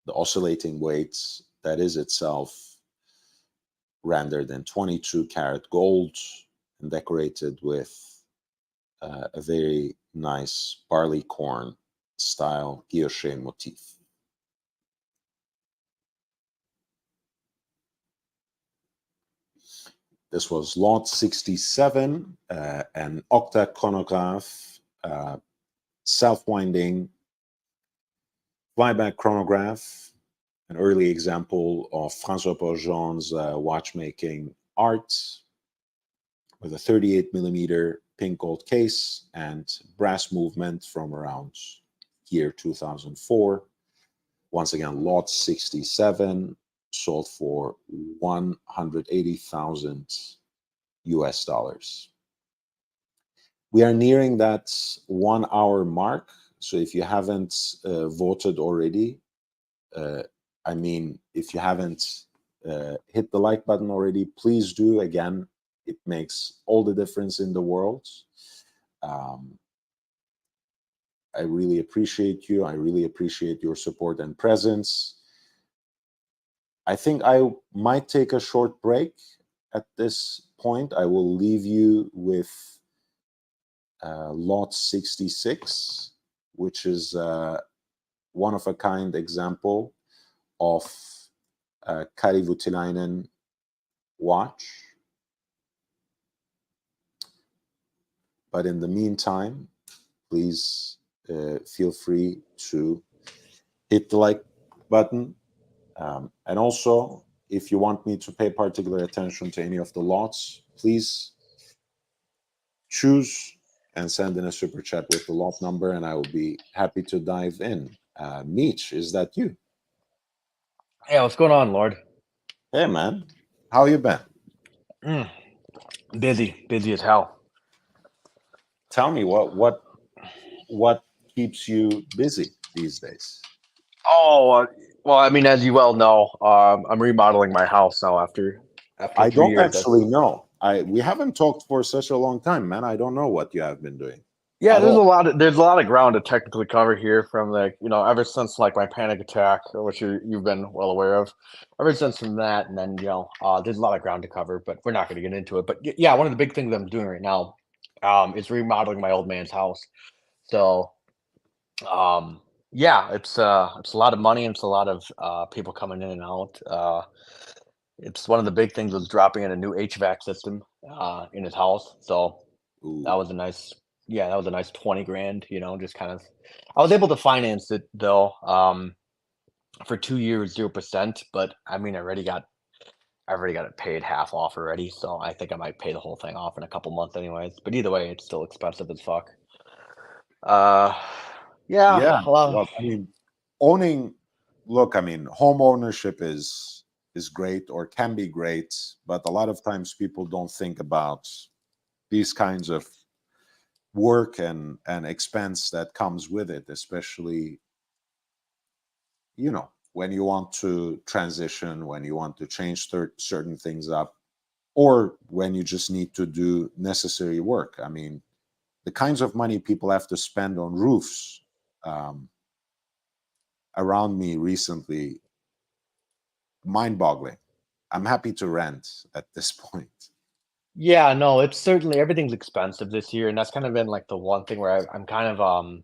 [SPEAKER 1] the oscillating weights that is itself rendered in 22 karat gold and decorated with a very nice barley corn style guilloche motif. This was lot 67, an octa chronograph, self-winding flyback chronograph, an early example of François Pourjon's watchmaking art, with a 38 millimeter pink gold case and brass movement from around year 2004. Once again, lot 67, sold for 180,000 US dollars. We are nearing that 1 hour mark. So if you haven't voted already, I mean, if you haven't hit the like button already, please do. Again, it makes all the difference in the world. I really appreciate you. I really appreciate your support and presence. I think I might take a short break at this point. I will leave you with lot 66, which is one-of-a-kind example of Kari Voutilainen watch. But in the meantime, please feel free to hit the like button. And also, if you want me to pay particular attention to any of the lots, please choose and send in a super chat with the lot number, and I will be happy to dive in. Meech, is that you?
[SPEAKER 2] Yeah, what's going on, Lord?
[SPEAKER 1] Hey, man. How you been?
[SPEAKER 2] Busy as hell.
[SPEAKER 1] Tell me what keeps you busy these days?
[SPEAKER 2] Oh, well, I mean, as you well know, I'm remodeling my house now after
[SPEAKER 1] I
[SPEAKER 2] 3
[SPEAKER 1] don't
[SPEAKER 2] years.
[SPEAKER 1] actually know. We haven't talked for such a long time, man. I don't know what you have been doing
[SPEAKER 2] Yeah,
[SPEAKER 1] at all.
[SPEAKER 2] there's a lot of ground to technically cover here from ever since like my panic attack, which you've been well aware of. Ever since from that, and then there's a lot of ground to cover, but we're not going to get into it. But yeah, one of the big things I'm doing right now, is remodeling my old man's house. So, yeah, it's a lot of money and it's a lot of people coming in and out. It's one of the big things was dropping in a new HVAC system in his house. So that
[SPEAKER 1] Ooh.
[SPEAKER 2] was that was a nice 20 grand, just kind of, I was able to finance it though, for 2 years, 0%. But I mean, I already got it paid half off already. So I think I might pay the whole thing off in a couple months anyways. But either way, it's still expensive as fuck. Uh, yeah,
[SPEAKER 1] Yeah.
[SPEAKER 2] well,
[SPEAKER 1] Well, I mean, home ownership is great or can be great, but a lot of times people don't think about these kinds of work and expense that comes with it, especially when you want to transition, when you want to change certain things up, or when you just need to do necessary work. I mean, the kinds of money people have to spend on roofs around me recently, mind-boggling. I'm happy to rent at this point.
[SPEAKER 2] yeah, no, it's certainly everything's expensive this year, and that's kind of been like the one thing where I'm kind of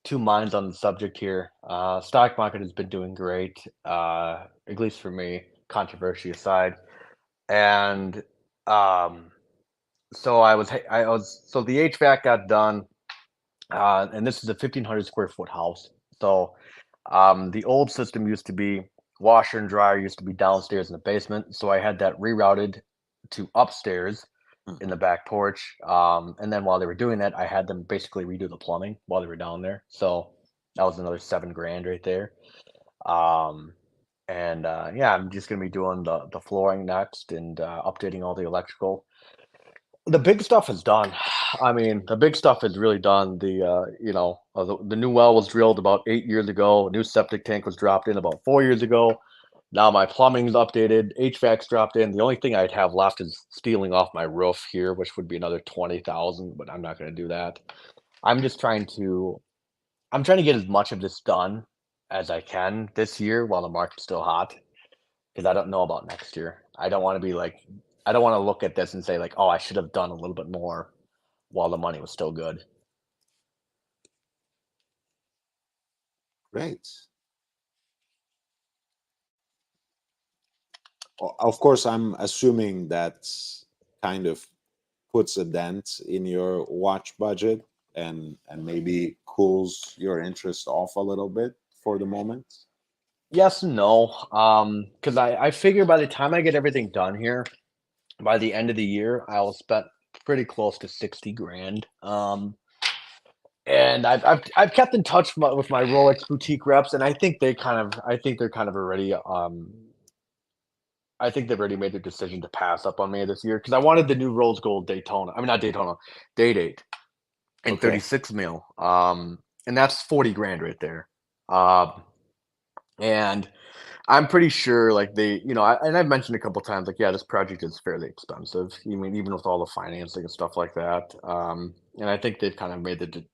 [SPEAKER 2] two minds on the subject here. Stock market has been doing great, at least for me, controversy aside. And um, so so the HVAC got done, and this is a 1,500 square foot house. So the old system used to be washer and dryer used to be downstairs in the basement. So I had that rerouted to upstairs in the back porch. And then while they were doing that, I had them basically redo the plumbing while they were down there. So that was another 7 grand right there. Um, and yeah, I'm just gonna be doing the flooring next and updating all the electrical. The big stuff is done. I mean, the big stuff is really done. The new well was drilled about 8 years ago. A new septic tank was dropped in about 4 years ago. Now my plumbing's updated. HVAC's dropped in. The only thing I'd have left is stealing off my roof here, which would be another 20,000. But I'm not going to do that. I'm just trying to. I'm trying to get as much of this done as I can this year while the market's still hot, because I don't know about next year. I don't want to be like. I don't want to look at this and say like, oh, I should have done a little bit more while the money was still good.
[SPEAKER 1] Great. Of course, I'm assuming that kind of puts a dent in your watch budget and maybe cools your interest off a little bit for the moment.
[SPEAKER 2] Yes and no. Because I figure by the time I get everything done here, by the end of the year, I will spend pretty close to 60 grand. And I've kept in touch with my Rolex boutique reps, and I think they're kind of already I think they've already made their decision to pass up on me this year because I wanted the new rose gold Daytona. I mean not Daytona, Day Date in
[SPEAKER 1] Okay.
[SPEAKER 2] 36 mil. And that's 40 grand right there. And I'm pretty sure, like and I've mentioned a couple times, like, yeah, this project is fairly expensive. I mean, even with all the financing and stuff like that. And I think they've kind of made the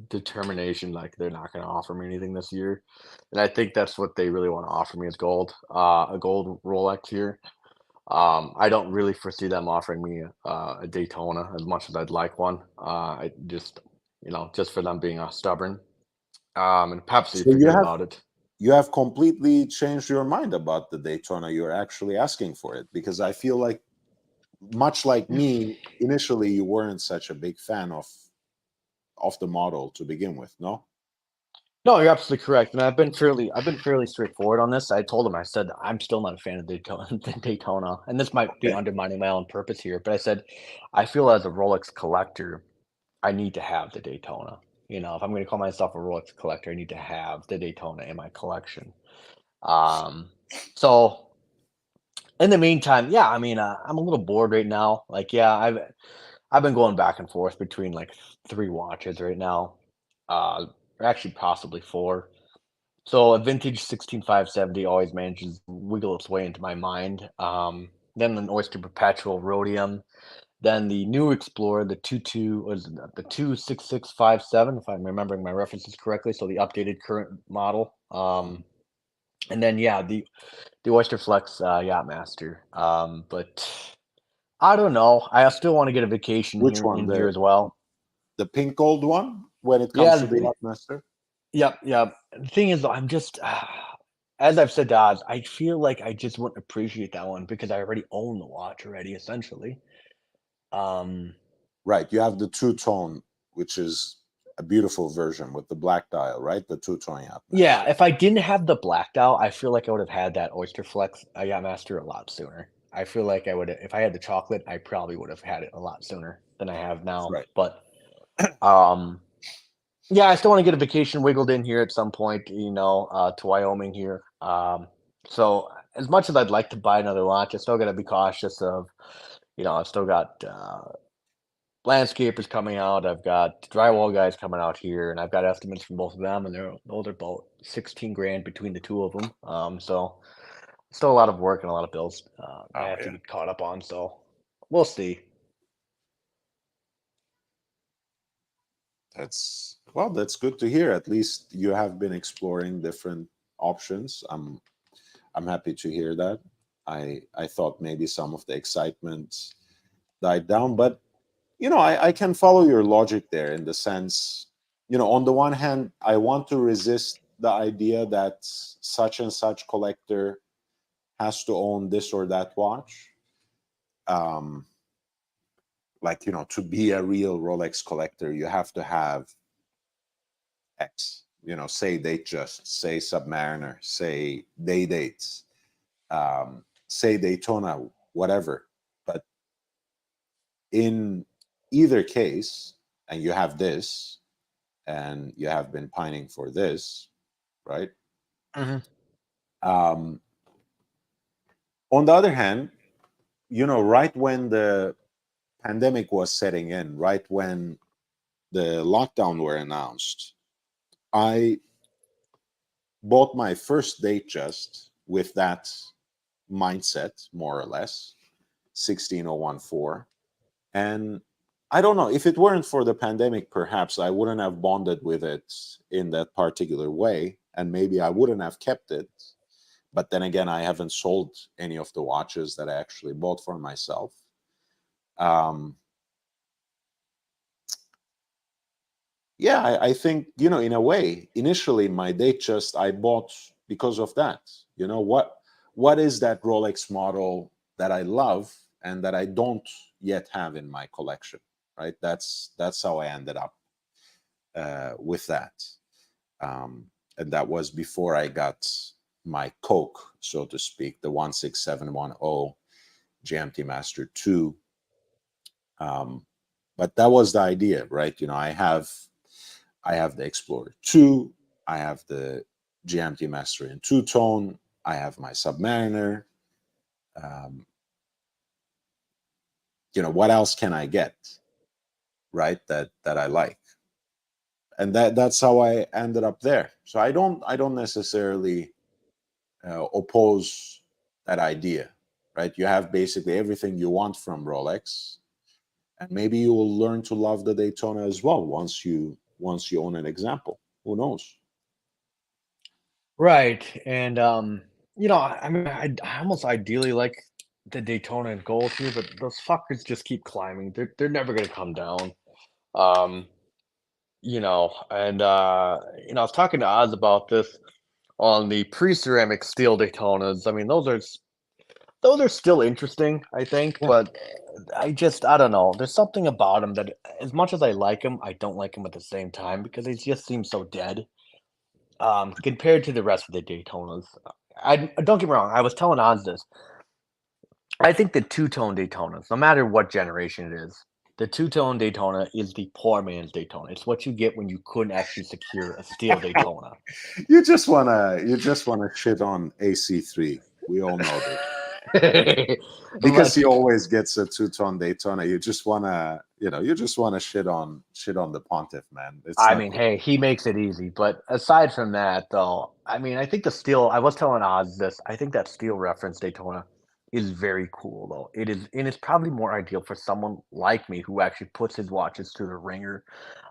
[SPEAKER 2] determination, like they're not going to offer me anything this year. And I think that's what they really want to offer me is gold, a gold Rolex here. I don't really foresee them offering me a Daytona as much as I'd like one. I just, just for them being stubborn. And Pepsi,
[SPEAKER 1] So
[SPEAKER 2] forget about it.
[SPEAKER 1] you have completely changed your mind about the Daytona. You're actually asking for it because I feel like, much like me, initially you weren't such a big fan of the model to begin with. No.
[SPEAKER 2] No, you're absolutely correct, and I've been fairly straightforward on this. I told him, I said, I'm still not a fan of Daytona, and this might be
[SPEAKER 1] Okay.
[SPEAKER 2] undermining my own purpose here, but I said, I feel as a Rolex collector, I need to have the Daytona. If I'm going to call myself a Rolex collector, I need to have the Daytona in my collection. So in the meantime, yeah, I mean, I'm a little bored right now. Like, yeah, I've been going back and forth between like 3 watches right now, or actually possibly 4. So a vintage 16570 always manages to wiggle its way into my mind. Then an Oyster Perpetual Rhodium, then the new Explorer, the 26657, if I'm remembering my references correctly. So the updated current model. And then yeah, the Oyster Flex Yachtmaster. But I don't know. I still want to get a vacation
[SPEAKER 1] Which
[SPEAKER 2] here
[SPEAKER 1] one?
[SPEAKER 2] in here as well.
[SPEAKER 1] The pink gold one when it comes
[SPEAKER 2] Yeah,
[SPEAKER 1] to the Yachtmaster?
[SPEAKER 2] yep, yep. The thing is, I'm just, as I've said to Oz, I feel like I just wouldn't appreciate that one because I already own the watch already, essentially. Um,
[SPEAKER 1] Right. You have the two-tone, which is a beautiful version with the black dial, right? The two-tone Yachtmaster.
[SPEAKER 2] yeah, if I didn't have the black dial, I feel like I would have had that Oyster Flex Yachtmaster a lot sooner. I feel like I would, if I had the chocolate, I probably would have had it a lot sooner than I have now.
[SPEAKER 1] Right.
[SPEAKER 2] But, yeah, I still want to get a vacation wiggled in here at some point, to Wyoming here. So as much as I'd like to buy another watch, I still got to be cautious of, I've still got landscapers coming out. I've got drywall guys coming out here, and I've got estimates from both of them, and those are about 16 grand between the two of them. So still a lot of work and a lot of bills I have to get caught up on. So we'll see.
[SPEAKER 1] That's good to hear. At least you have been exploring different options. I'm happy to hear that. I thought maybe some of the excitement died down, but I can follow your logic there in the sense on the one hand, I want to resist the idea that such and such collector has to own this or that watch. Like, to be a real Rolex collector, you have to have X, say Datejust, say Submariner, say Day Dates, say Daytona, whatever. But in either case, and you have this, and you have been pining for this, right?
[SPEAKER 2] Mhm.
[SPEAKER 1] On the other hand, right when the pandemic was setting in, right when the lockdown were announced, I bought my first Datejust with that mindset, more or less, 16014. And I don't know, if it weren't for the pandemic, perhaps I wouldn't have bonded with it in that particular way, and maybe I wouldn't have kept it. But then again, I haven't sold any of the watches that I actually bought for myself. Yeah, I think, in a way, initially my Datejust I bought because of that. What is that Rolex model that I love and that I don't yet have in my collection, right? That's how I ended up with that. And that was before I got my Coke, so to speak, the 16710 GMT Master 2. But that was the idea, right? I have the Explorer 2, I have the GMT Master in two-tone, I have my Submariner. What else can I get, right? That I like, and that's how I ended up there. So I don't necessarily oppose that idea, right? You have basically everything you want from Rolex, and maybe you will learn to love the Daytona as well once you own an example. Who knows?
[SPEAKER 2] Right. And I mean, I almost ideally like the Daytona and Gold here, but those fuckers just keep climbing. They're never gonna come down. Um, and I was talking to Oz about this on the pre-ceramic steel Daytonas. I mean, those are still interesting, I think,
[SPEAKER 1] Yeah.
[SPEAKER 2] but I don't know. There's something about them that, as much as I like them, I don't like them at the same time because they just seem so dead. Compared to the rest of the Daytonas. I don't get me wrong, I was telling Oz this. I think the two-tone Daytonas, no matter what generation it is, the two-tone Daytona is the poor man's Daytona. It's what you get when you couldn't actually secure a steel Daytona.
[SPEAKER 1] You just wanna shit on AC3. We all know this. Because
[SPEAKER 2] But
[SPEAKER 1] he always gets a two-tone Daytona. You just wanna shit on the Pontiff, man. It's
[SPEAKER 2] I
[SPEAKER 1] not
[SPEAKER 2] mean,
[SPEAKER 1] good.
[SPEAKER 2] hey, he makes it easy. But aside from that, though, I mean, I think the steel. I was telling Oz this. I think that steel reference Daytona is very cool, though. It is, and it's probably more ideal for someone like me who actually puts his watches through the ringer.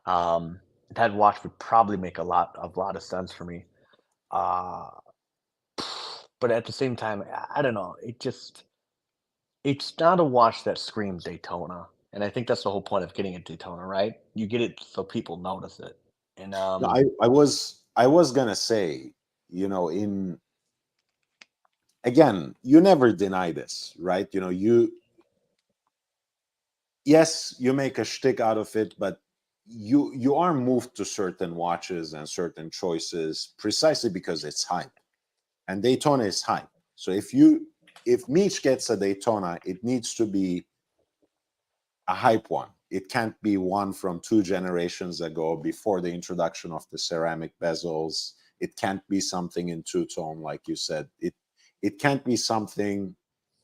[SPEAKER 2] Um, that watch would probably make a lot of sense for me. Uh, but at the same time, I don't know. It's not a watch that screams Daytona, and I think that's the whole point of getting a Daytona, right? You get it so people notice it, and
[SPEAKER 1] No, I was gonna say, in again, you never deny this, right? Yes, you make a shtick out of it, but you are moved to certain watches and certain choices precisely because it's hype, and Daytona is hype. So if Meech gets a Daytona, it needs to be a hype one. It can't be one from 2 generations ago before the introduction of the ceramic bezels. It can't be something in two-tone, like you said. It can't be something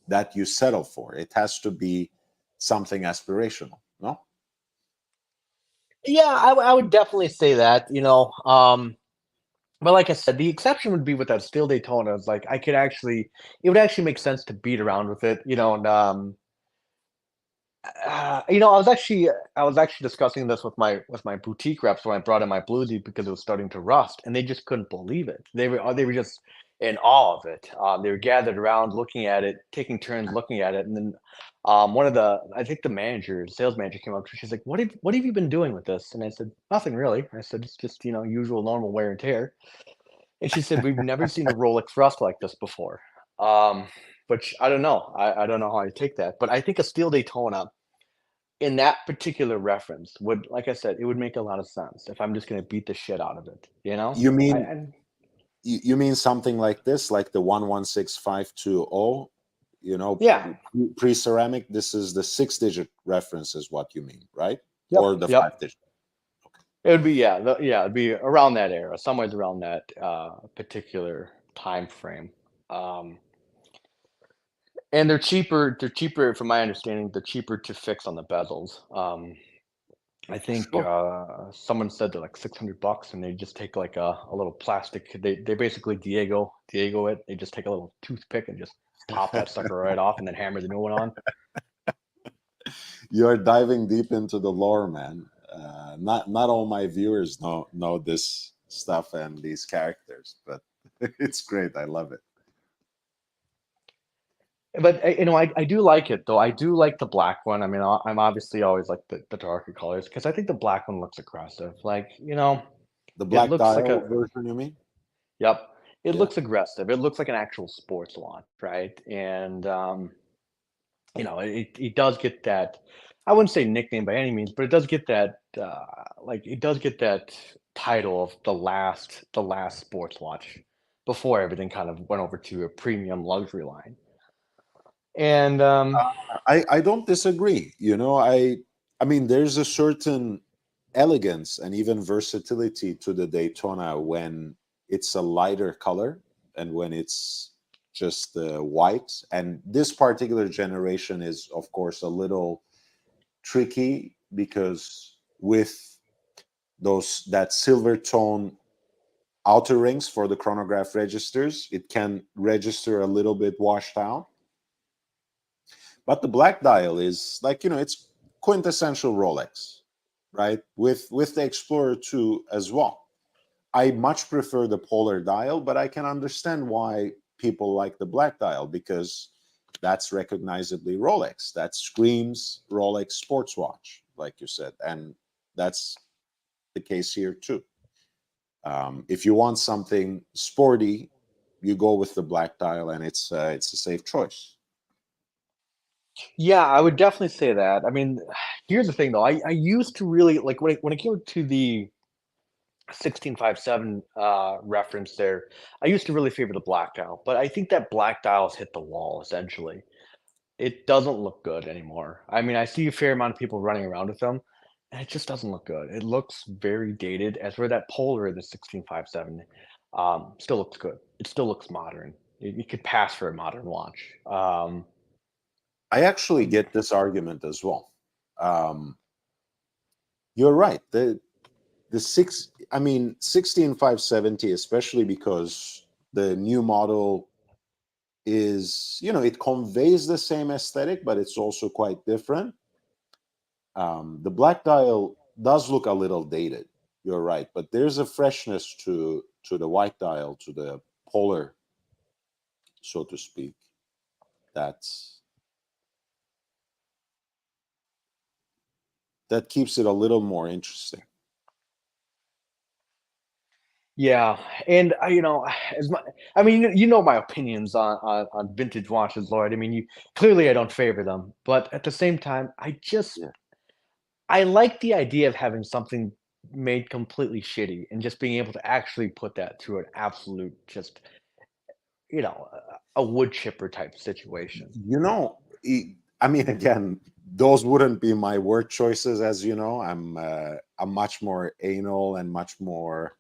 [SPEAKER 1] that you settle for. It has to be something aspirational. No.
[SPEAKER 2] yeah, I would definitely say that. But like I said, the exception would be with that steel Daytona. It's like it would actually make sense to beat around with it, and I was actually discussing this with my boutique reps when I brought in my bluesy because it was starting to rust, and they just couldn't believe it. They were just in awe of it. They were gathered around looking at it, taking turns looking at it, and then I think the sales manager came up to her. She's like, what have you been doing with this? And I said, nothing really. I said, it's just, usual normal wear and tear. And she said, we've never seen a Rolex rust like this before. Which I don't know. I don't know how I take that, but I think a steel Daytona in that particular reference would, like I said, it would make a lot of sense if I'm just going to beat the shit out of it.
[SPEAKER 1] You mean
[SPEAKER 2] I
[SPEAKER 1] you mean something like this, like the 116520?
[SPEAKER 2] yeah.
[SPEAKER 1] Pre-ceramic. This is the 6-digit reference, is what you mean, right?
[SPEAKER 2] Yep.
[SPEAKER 1] Or the
[SPEAKER 2] Yep.
[SPEAKER 1] 5-digit?
[SPEAKER 2] It would be it'd be around that era, somewhere around that particular time frame. Um, and they're cheaper. They're cheaper, from my understanding. They're cheaper to fix on the bezels. I think
[SPEAKER 1] Sure.
[SPEAKER 2] someone said they're like $600, and they just take like a little plastic. They basically Diego it. They just take a little toothpick and just pop that sucker right off, and then hammer the new one on.
[SPEAKER 1] You're diving deep into the lore, man. Not all my viewers know this stuff and these characters, but it's great. I love it.
[SPEAKER 2] But I do like it though. I do like the black one. I mean, I'm obviously always like the darker colors because I think the black one looks aggressive. Like,
[SPEAKER 1] The
[SPEAKER 2] it
[SPEAKER 1] black
[SPEAKER 2] looks like
[SPEAKER 1] dial
[SPEAKER 2] a
[SPEAKER 1] version, you mean?
[SPEAKER 2] yep. It
[SPEAKER 1] Yeah.
[SPEAKER 2] looks aggressive. It looks like an actual sports launch, right? And it does get that. I wouldn't say nickname by any means, but it does get that. It does get that title of the last sports watch before everything kind of went over to a premium luxury line. And
[SPEAKER 1] I don't disagree. I mean, there's a certain elegance and even versatility to the Daytona when it's a lighter color and when it's just white. And this particular generation is, of course, a little tricky because with that silver tone outer rings for the chronograph registers, it can register a little bit washed out. But the black dial is like, it's quintessential Rolex, right? With the Explorer 2 as well. I much prefer the polar dial, but I can understand why people like the black dial because that's recognizably Rolex. That screams Rolex sports watch, like you said. And that's the case here too. If you want something sporty, you go with the black dial, and it's a safe choice.
[SPEAKER 2] yeah, I would definitely say that. I mean, here's the thing though. I used to really like when it came to the 1657 reference there. I used to really favor the black dial, but I think that black dial has hit the wall essentially. It doesn't look good anymore. I mean, I see a fair amount of people running around with them, and it just doesn't look good. It looks very dated. As for that Polar, the 1657, still looks good. It still looks modern. It could pass for a modern watch.
[SPEAKER 1] I actually get this argument as well. You're right. The 16570, especially because the new model is, it conveys the same aesthetic, but it's also quite different. The black dial does look a little dated. You're right, but there's a freshness to the white dial, to the polar, so to speak. That keeps it a little more interesting.
[SPEAKER 2] Yeah, and as my, I mean, you know my opinions on vintage watches, Lloyd. I mean, clearly I don't favor them, but at the same time,
[SPEAKER 1] Yeah.
[SPEAKER 2] I like the idea of having something made completely shitty and just being able to actually put that to an absolute just a wood chipper type situation.
[SPEAKER 1] I mean, again, those wouldn't be my word choices, as you know. I'm much more anal and much more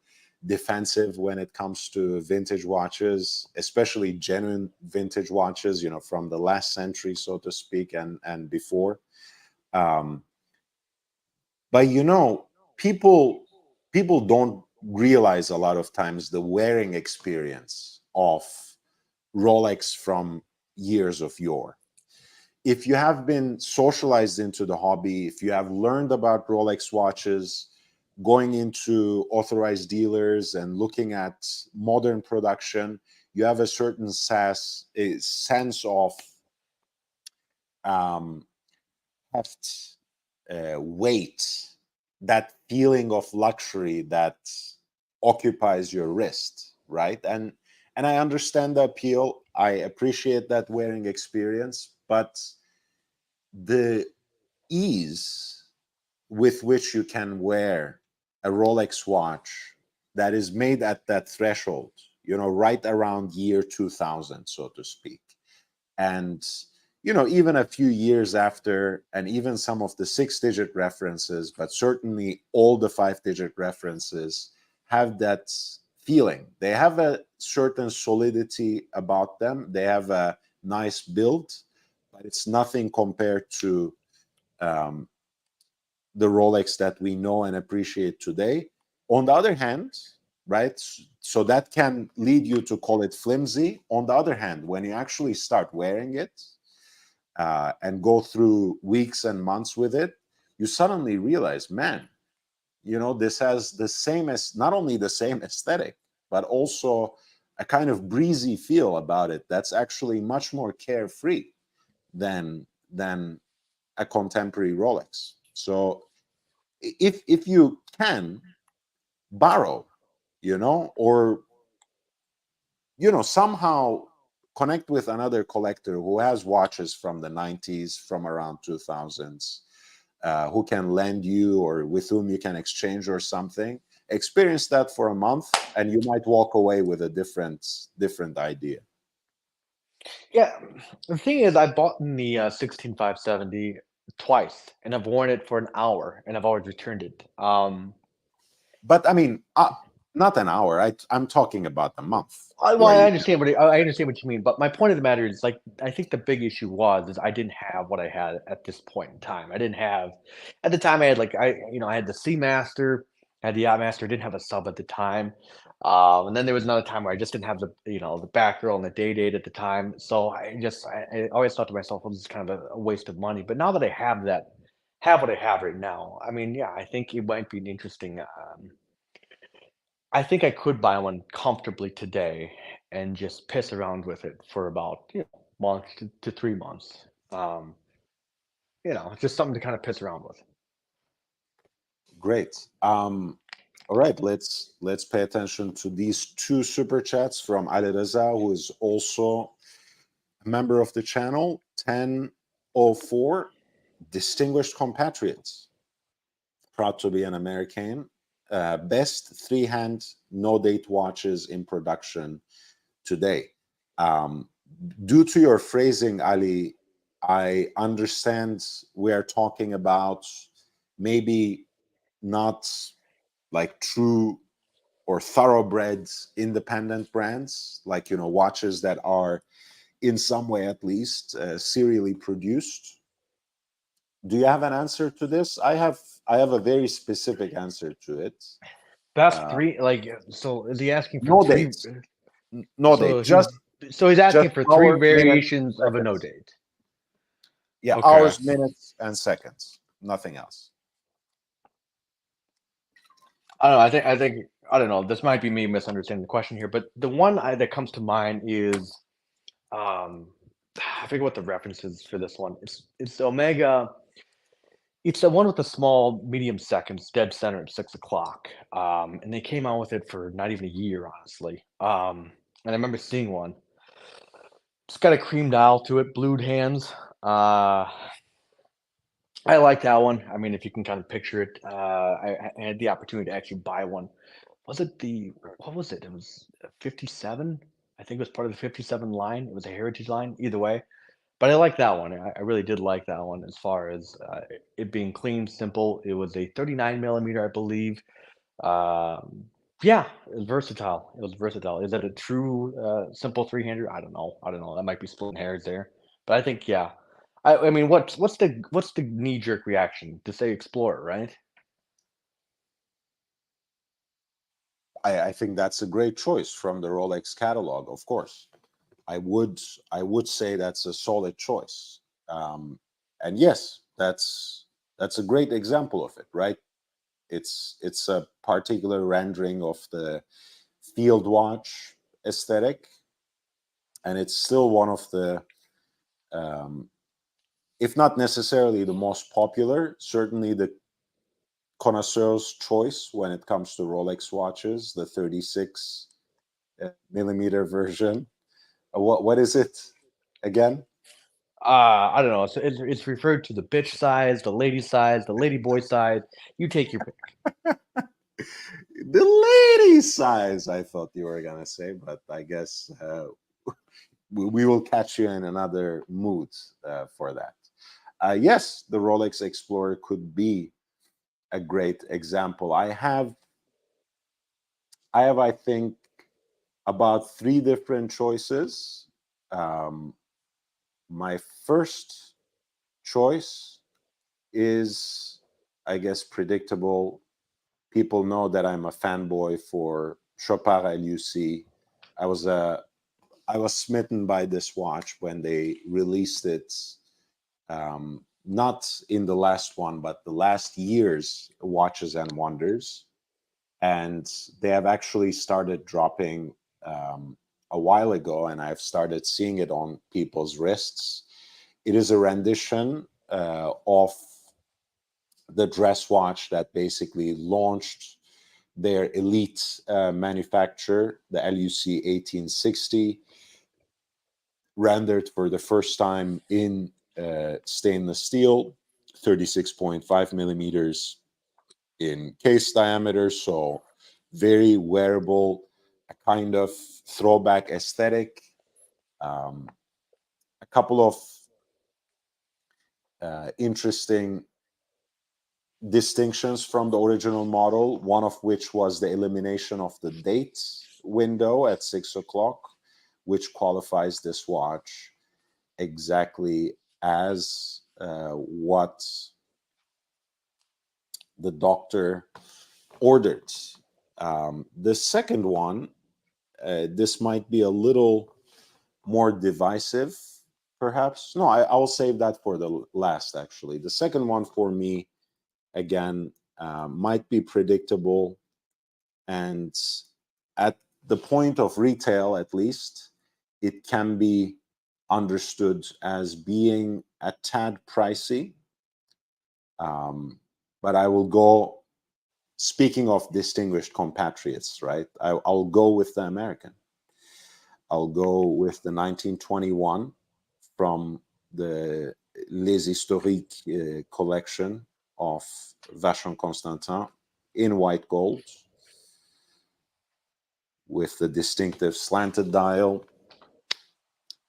[SPEAKER 1] defensive when it comes to vintage watches, especially genuine vintage watches, from the last century, so to speak, and before. Um, but people don't realize a lot of times the wearing experience of Rolex from years of yore. If you have been socialized into the hobby, if you have learned about Rolex watches, going into authorized dealers and looking at modern production, you have a certain sense of heft, weight, that feeling of luxury that occupies your wrist, right? And I understand the appeal. I appreciate that wearing experience, but the ease with which you can wear a Rolex watch that is made at that threshold, right around year 2000, so to speak. And, even a few years after, and even some of the 6-digit references, but certainly all the 5-digit references have that feeling. They have a certain solidity about them. They have a nice build, but it's nothing compared to the Rolex that we know and appreciate today. On the other hand, right, so that can lead you to call it flimsy. On the other hand, when you actually start wearing it and go through weeks and months with it, you suddenly realize, man, this has the same, as not only the same aesthetic, but also a kind of breezy feel about it that's actually much more carefree than a contemporary Rolex. So if you can borrow, or somehow connect with another collector who has watches from the 90s, from around 2000s, who can lend you or with whom you can exchange or something, experience that for a month and you might walk away with a different idea.
[SPEAKER 2] Yeah, the thing is, I bought in the 16570 twice, and I've worn it for an hour, and I've always returned it.
[SPEAKER 1] But I mean, not an hour. I'm talking about a month.
[SPEAKER 2] Well, I understand I understand what you mean, but my point of the matter is, like, I think the big issue is I didn't have what I had at this point in time. I didn't have at the time I had I had the Seamaster, I had the Yachtmaster, didn't have a sub at the time. And then there was another time where I just didn't have the Batgirl and the Day Date at the time. So I always thought to myself, well, this is kind of a waste of money. But now that I have what I have right now, I mean, yeah, I think it might be an interesting I think I could buy one comfortably today and just piss around with it for about, month to 3 months. Just something to kind of piss around with.
[SPEAKER 1] Great. All right, let's pay attention to these 2 super chats from Ali Reza, who is also a member of the channel. 1004, distinguished compatriots, proud to be an American. Best 3-hand no-date watches in production today. Due to your phrasing, Ali, I understand we are talking about maybe not like true or thoroughbred independent brands, like watches that are in some way at least serially produced. Do you have an answer to this? I have a very specific answer to it.
[SPEAKER 2] Best 3, so is he asking for
[SPEAKER 1] No
[SPEAKER 2] 3?
[SPEAKER 1] dates, no date,
[SPEAKER 2] So he's asking for 3
[SPEAKER 1] hours, minutes,
[SPEAKER 2] variations of a no
[SPEAKER 1] seconds.
[SPEAKER 2] date.
[SPEAKER 1] Yeah,
[SPEAKER 2] Okay.
[SPEAKER 1] hours, minutes, and seconds. Nothing else.
[SPEAKER 2] I don't know. I don't know. This might be me misunderstanding the question here, but the one that comes to mind is, I forget what the reference is for this one. It's Omega. It's the one with the small medium seconds, dead center at 6 o'clock. And they came out with it for not even a year, honestly. And I remember seeing one. It's got a cream dial to it, blued hands. I like that one. I mean, if you can kind of picture it, I had the opportunity to actually buy one. Was it what was it? It was 57. I think it was part of the 57 line. It was a heritage line, either way. But I like that one. I really did like that one as far as it being clean, simple. It was a 39 millimeter, I believe. Um, yeah, it was versatile. It was versatile. Is it a true simple 300? I don't know. I don't know. That might be splitting hairs there. But I think, yeah. I mean, what's the knee jerk reaction to say Explorer, right?
[SPEAKER 1] I think that's a great choice from the Rolex catalog, of course. I would say that's a solid choice. And yes, that's a great example of it, right? It's a particular rendering of the field watch aesthetic, and it's still one of the if not necessarily the most popular, certainly the connoisseur's choice when it comes to Rolex watches, the 36 millimeter version. What is it again?
[SPEAKER 2] I don't know. So it's referred to the bitch size, the lady boy size. You take your pick.
[SPEAKER 1] The lady size, I thought you were gonna say, but I guess we will catch you in another mood for that. Yes, the Rolex Explorer could be a great example. I have, I think, about 3 different choices. Um, my first choice is, I guess, predictable. People know that I'm a fanboy for Chopard LUC. I was smitten by this watch when they released it. Not in the last one, but the last year's Watches and Wonders, and they have actually started dropping a while ago, and I've started seeing it on people's wrists. It is a rendition of the dress watch that basically launched their elite manufacturer, the LUC 1860, rendered for the first time in stainless steel, 36.5 millimeters in case diameter, so very wearable, a kind of throwback aesthetic. A couple of interesting distinctions from the original model, one of which was the elimination of the date window at 6 o'clock, which qualifies this watch exactly as what the doctor ordered. The second one, this might be a little more divisive, perhaps. No, I will save that for the last, actually. The second one for me, again, might be predictable. And at the point of retail, at least, it can be understood as being a tad pricey. But I will go, speaking of distinguished compatriots, right? I'll go with the American. I'll go with the 1921 from the Les Historiques collection of Vacheron Constantin in white gold with the distinctive slanted dial,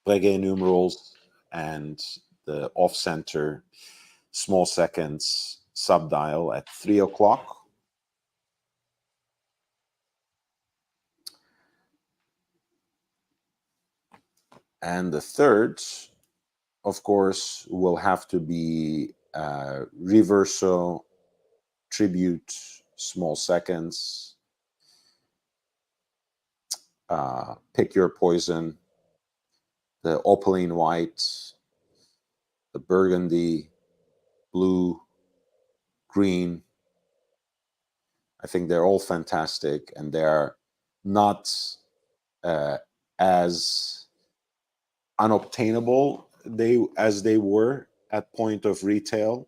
[SPEAKER 1] Breguet numerals, and the off-center small seconds subdial at 3 o'clock. And the third, of course, will have to be Reverso Tribute small seconds. Pick your poison. The opaline white, the burgundy, blue, green. I think they're all fantastic, and they're not as unobtainable as they were at point of retail,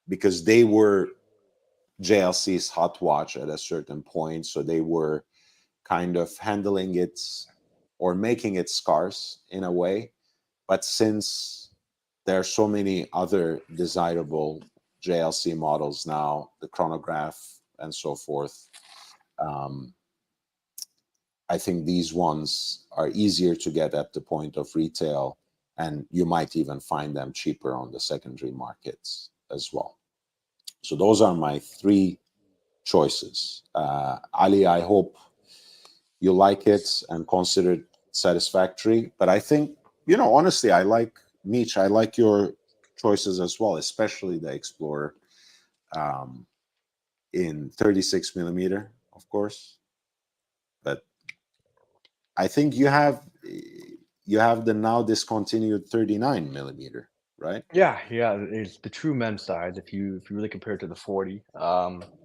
[SPEAKER 1] because they were JLC's hot watch at a certain point, so they were kind of handling it or making it scarce in a way. But since there are so many other desirable JLC models now, the chronograph and so forth, I think these ones are easier to get at the point of retail, and you might even find them cheaper on the secondary markets as well. So those are my 3 choices. Ali, I hope you like it and consider it satisfactory. But I think, honestly, I like Mitch. I like your choices as well, especially the Explorer in 36 millimeter, of course. But I think you have the now discontinued 39 millimeter, right?
[SPEAKER 2] Yeah, it's the true men's size. If you really compare it to the 40,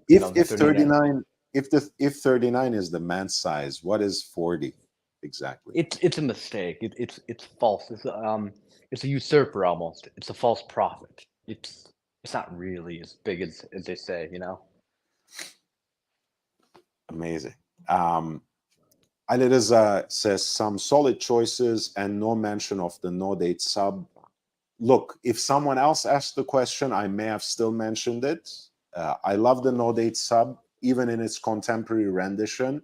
[SPEAKER 1] If
[SPEAKER 2] the 39.
[SPEAKER 1] 39 if 39 is the man's size, what is 40? exactly.
[SPEAKER 2] It's a mistake. It's false. It's a usurper almost. It's a false prophet. It's not really as big as they say, you know?
[SPEAKER 1] Amazing. Alireza says some solid choices and no mention of the no date sub. Look, if someone else asked the question, I may have still mentioned it. I love the no date sub, even in its contemporary rendition.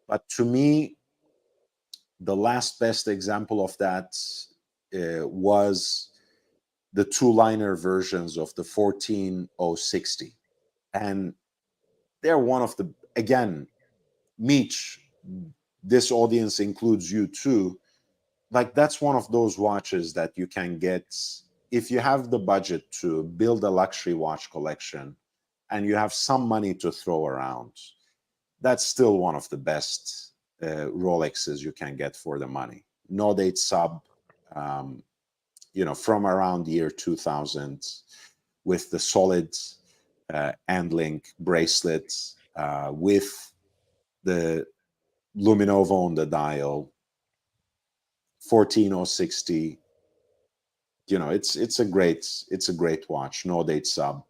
[SPEAKER 1] But to me, the last best example of that was the two-liner versions of the 14060. And they're one of the, again, Meech, this audience includes you too. Like, that's one of those watches that you can get if you have the budget to build a luxury watch collection and you have some money to throw around. That's still one of the best Rolexes you can get for the money. No date sub, from around year 2000, with the solid end link bracelets, with the Luminova on the dial, 14060. It's a great watch. No date sub.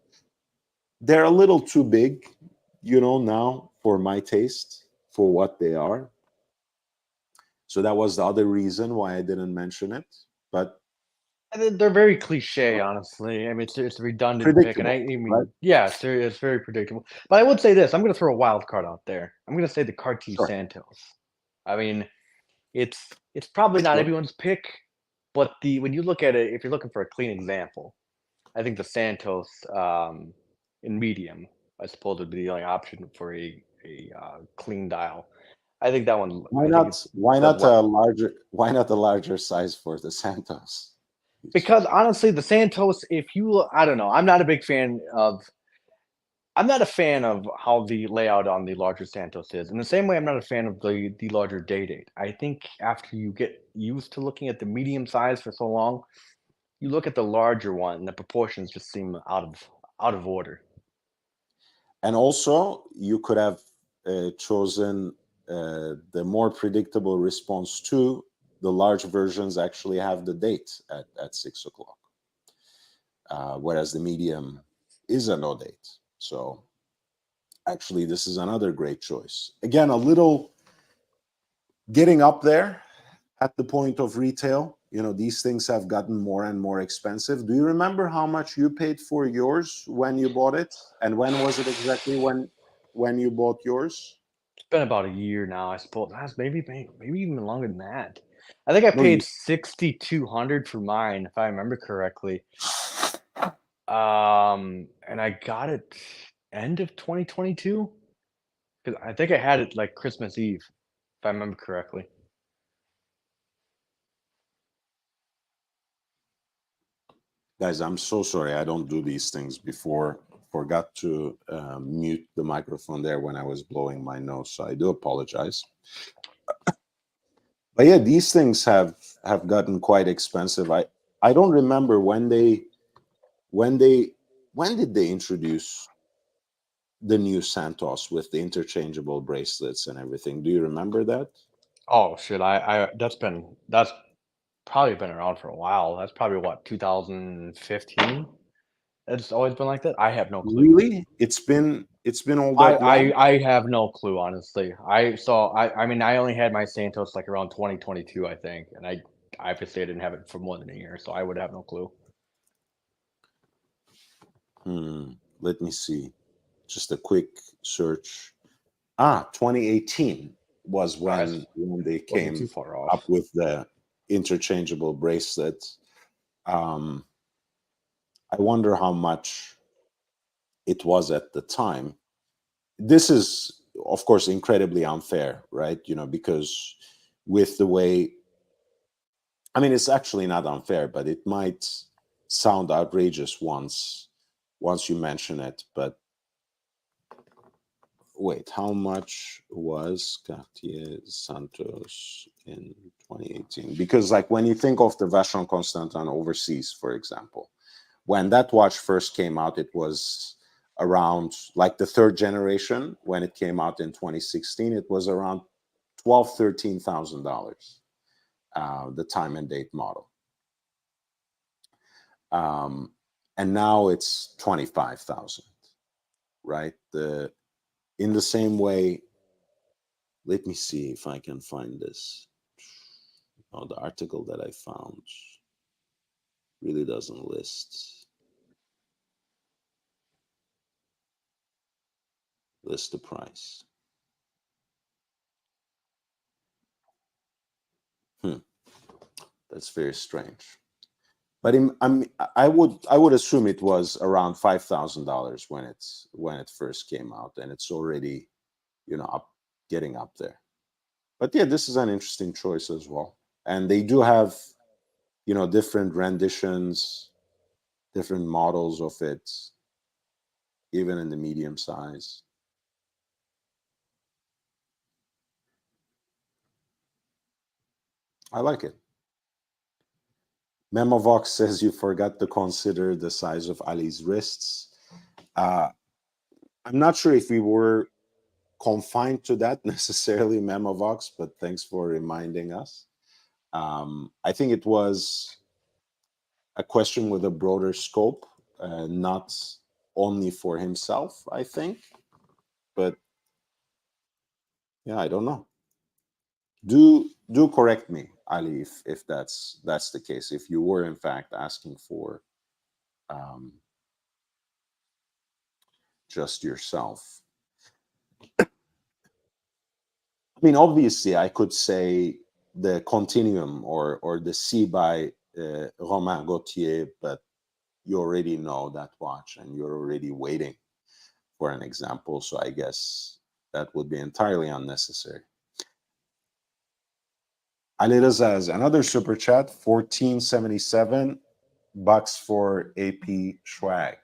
[SPEAKER 1] They're a little too big, now for my taste, for what they are. So that was the other reason why I didn't mention it. But
[SPEAKER 2] They're very cliche, honestly. I mean, it's a redundant pick, and
[SPEAKER 1] predictable,
[SPEAKER 2] I
[SPEAKER 1] right?
[SPEAKER 2] mean, yeah, it's very predictable. But I would say this: I'm going to throw a wild card out there. I'm going to say the Cartier
[SPEAKER 1] Sure.
[SPEAKER 2] Santos. I mean, it's probably not
[SPEAKER 1] Sure.
[SPEAKER 2] everyone's pick, but when you look at it, if you're looking for a clean example, I think the Santos in medium, I suppose, would be the only option for a clean dial. I think that one.
[SPEAKER 1] Why
[SPEAKER 2] I think
[SPEAKER 1] not?
[SPEAKER 2] it's
[SPEAKER 1] Why
[SPEAKER 2] the
[SPEAKER 1] not a larger? Why not a larger size for the Santos?
[SPEAKER 2] because honestly, the Santos. If you, I don't know, I'm not a fan of how the layout on the larger Santos is. In the same way, I'm not a fan of the larger Day-Date. I think after you get used to looking at the medium size for so long, you look at the larger one, and the proportions just seem out of order.
[SPEAKER 1] And also, you could have chosen the more predictable response to the large versions actually have the date at 6 o'clock, whereas the medium is a no date. So actually, this is another great choice. Again, a little getting up there at the point of retail. These things have gotten more and more expensive. Do you remember how much you paid for yours when you bought it? And when was it exactly when you bought yours?
[SPEAKER 2] It's been about a year now, I suppose. That's maybe even longer than that. I think I
[SPEAKER 1] No, you
[SPEAKER 2] paid 6,200 for mine, if I remember correctly. And I got it end of 2022 because I think I had it like Christmas Eve, if I remember correctly.
[SPEAKER 1] guys, I'm so sorry. I don't do these things before. Forgot to mute the microphone there when I was blowing my nose, so I do apologize. But yeah, these things have gotten quite expensive. I don't remember when did they introduce the new Santos with the interchangeable bracelets and everything. Do you remember that?
[SPEAKER 2] Oh shit, that's probably been around for a while. That's probably what 2015. It's always been like that. I have no clue.
[SPEAKER 1] Really? It's been all that long?
[SPEAKER 2] I have no clue, honestly. I mean, I only had my Santos like around 2022, I think, and I obviously I didn't have it for more than a year, so I would have no clue.
[SPEAKER 1] Let me see. Just a quick search. 2018 was when they
[SPEAKER 2] Wasn't too
[SPEAKER 1] came
[SPEAKER 2] far
[SPEAKER 1] up
[SPEAKER 2] off.
[SPEAKER 1] with the interchangeable bracelet. Um, I wonder how much it was at the time. This is, of course, incredibly unfair, right? Because with the way, I mean, it's actually not unfair, but it might sound outrageous once you mention it. But wait, how much was Cartier Santos in 2018? Because like when you think of the Vacheron Constantin overseas, for example, when that watch first came out, it was around like the third generation. When it came out in 2016, it was around $13,000, the time and date model. And now it's 25,000, right? In the same way, let me see if I can find this. Oh, the article that I found really doesn't list the price. That's very strange. But I would assume it was around $5,000 when it first came out, and it's already, getting up there. But yeah, this is an interesting choice as well. And they do have, different renditions, different models of it, even in the medium size. I like it. Memovox says you forgot to consider the size of Ali's wrists. I'm not sure if we were confined to that necessarily, Memovox, but thanks for reminding us. I think it was a question with a broader scope, not only for himself, I think. But yeah, I don't know. Do correct me, Ali, if that's the case. If you were in fact asking for just yourself. I mean, obviously, I could say the Continuum or the C by Romain Gauthier, but you already know that watch and you're already waiting for an example. So I guess that would be entirely unnecessary. Ali Reza has another super chat, 1477 bucks for AP Schwag.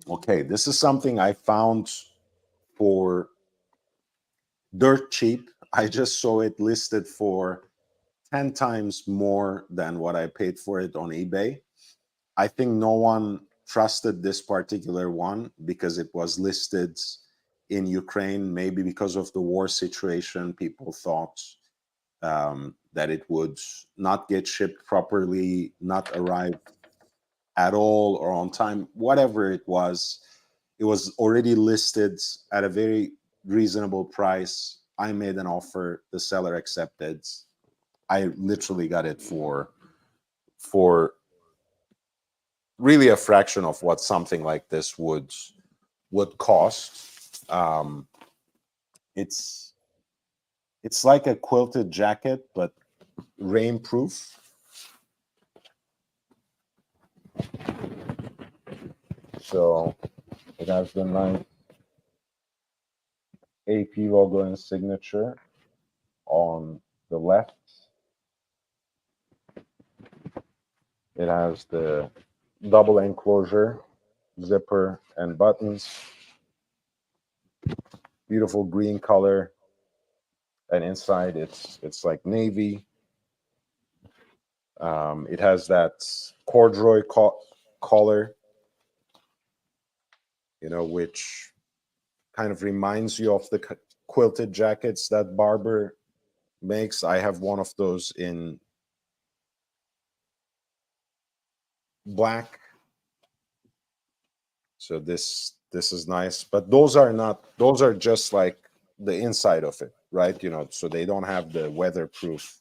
[SPEAKER 1] Okay, this is something I found for dirt cheap. I just saw it listed for 10 times more than what I paid for it on eBay. I think no one trusted this particular one because it was listed in Ukraine. Maybe because of the war situation, people thought that it would not get shipped properly, not arrive at all or on time, whatever it was already listed at a very reasonable price. I made an offer, the seller accepted. I literally got it for really a fraction of what something like this would cost. It's like a quilted jacket, but rainproof. So it has the nice AP logo and signature on the left. It has the double enclosure, zipper, and buttons. Beautiful green color. And inside it's like navy. It has that corduroy collar, which kind of reminds you of the quilted jackets that Barber makes. I have one of those in black. So this is nice, but those are just like the inside of it, right? So they don't have the weatherproof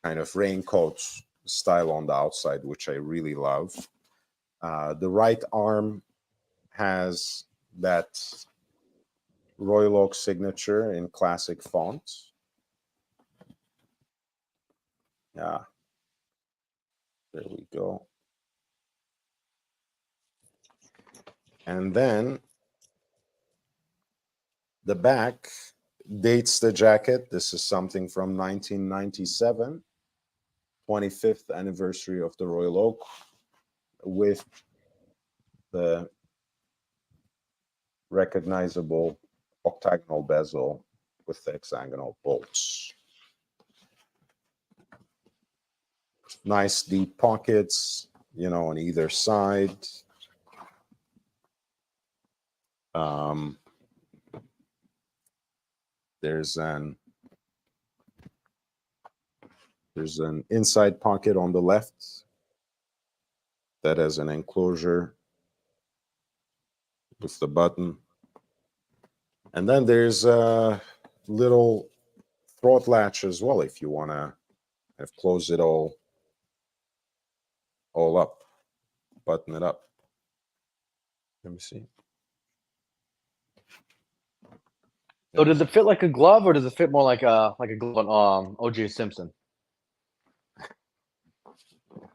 [SPEAKER 1] kind of raincoat style on the outside, which I really love. The right arm has that Royal Oak signature in classic font. Yeah, there we go. And then the back dates the jacket. This is something from 1997, 25th anniversary of the Royal Oak, with the recognizable octagonal bezel with the hexagonal bolts. Nice deep pockets, on either side. There's an inside pocket on the left that has an enclosure with the button. And then there's a little throat latch as well if you want to close it all up, button it up. Let me see.
[SPEAKER 2] So does it fit like a glove, or does it fit more like a glove on O.J. Simpson?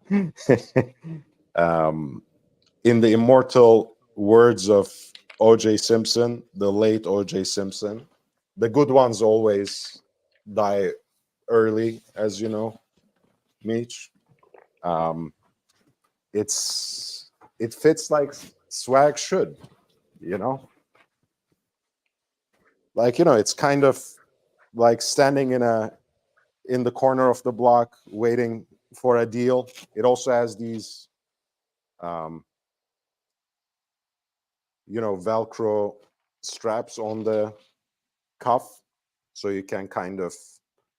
[SPEAKER 1] In the immortal words of O.J. Simpson, the late O.J. Simpson, the good ones always die early, as you know, Mitch. It fits like swag should, you know. Like, you know, it's kind of like standing in the corner of the block waiting for a deal. It also has these Velcro straps on the cuff, so you can kind of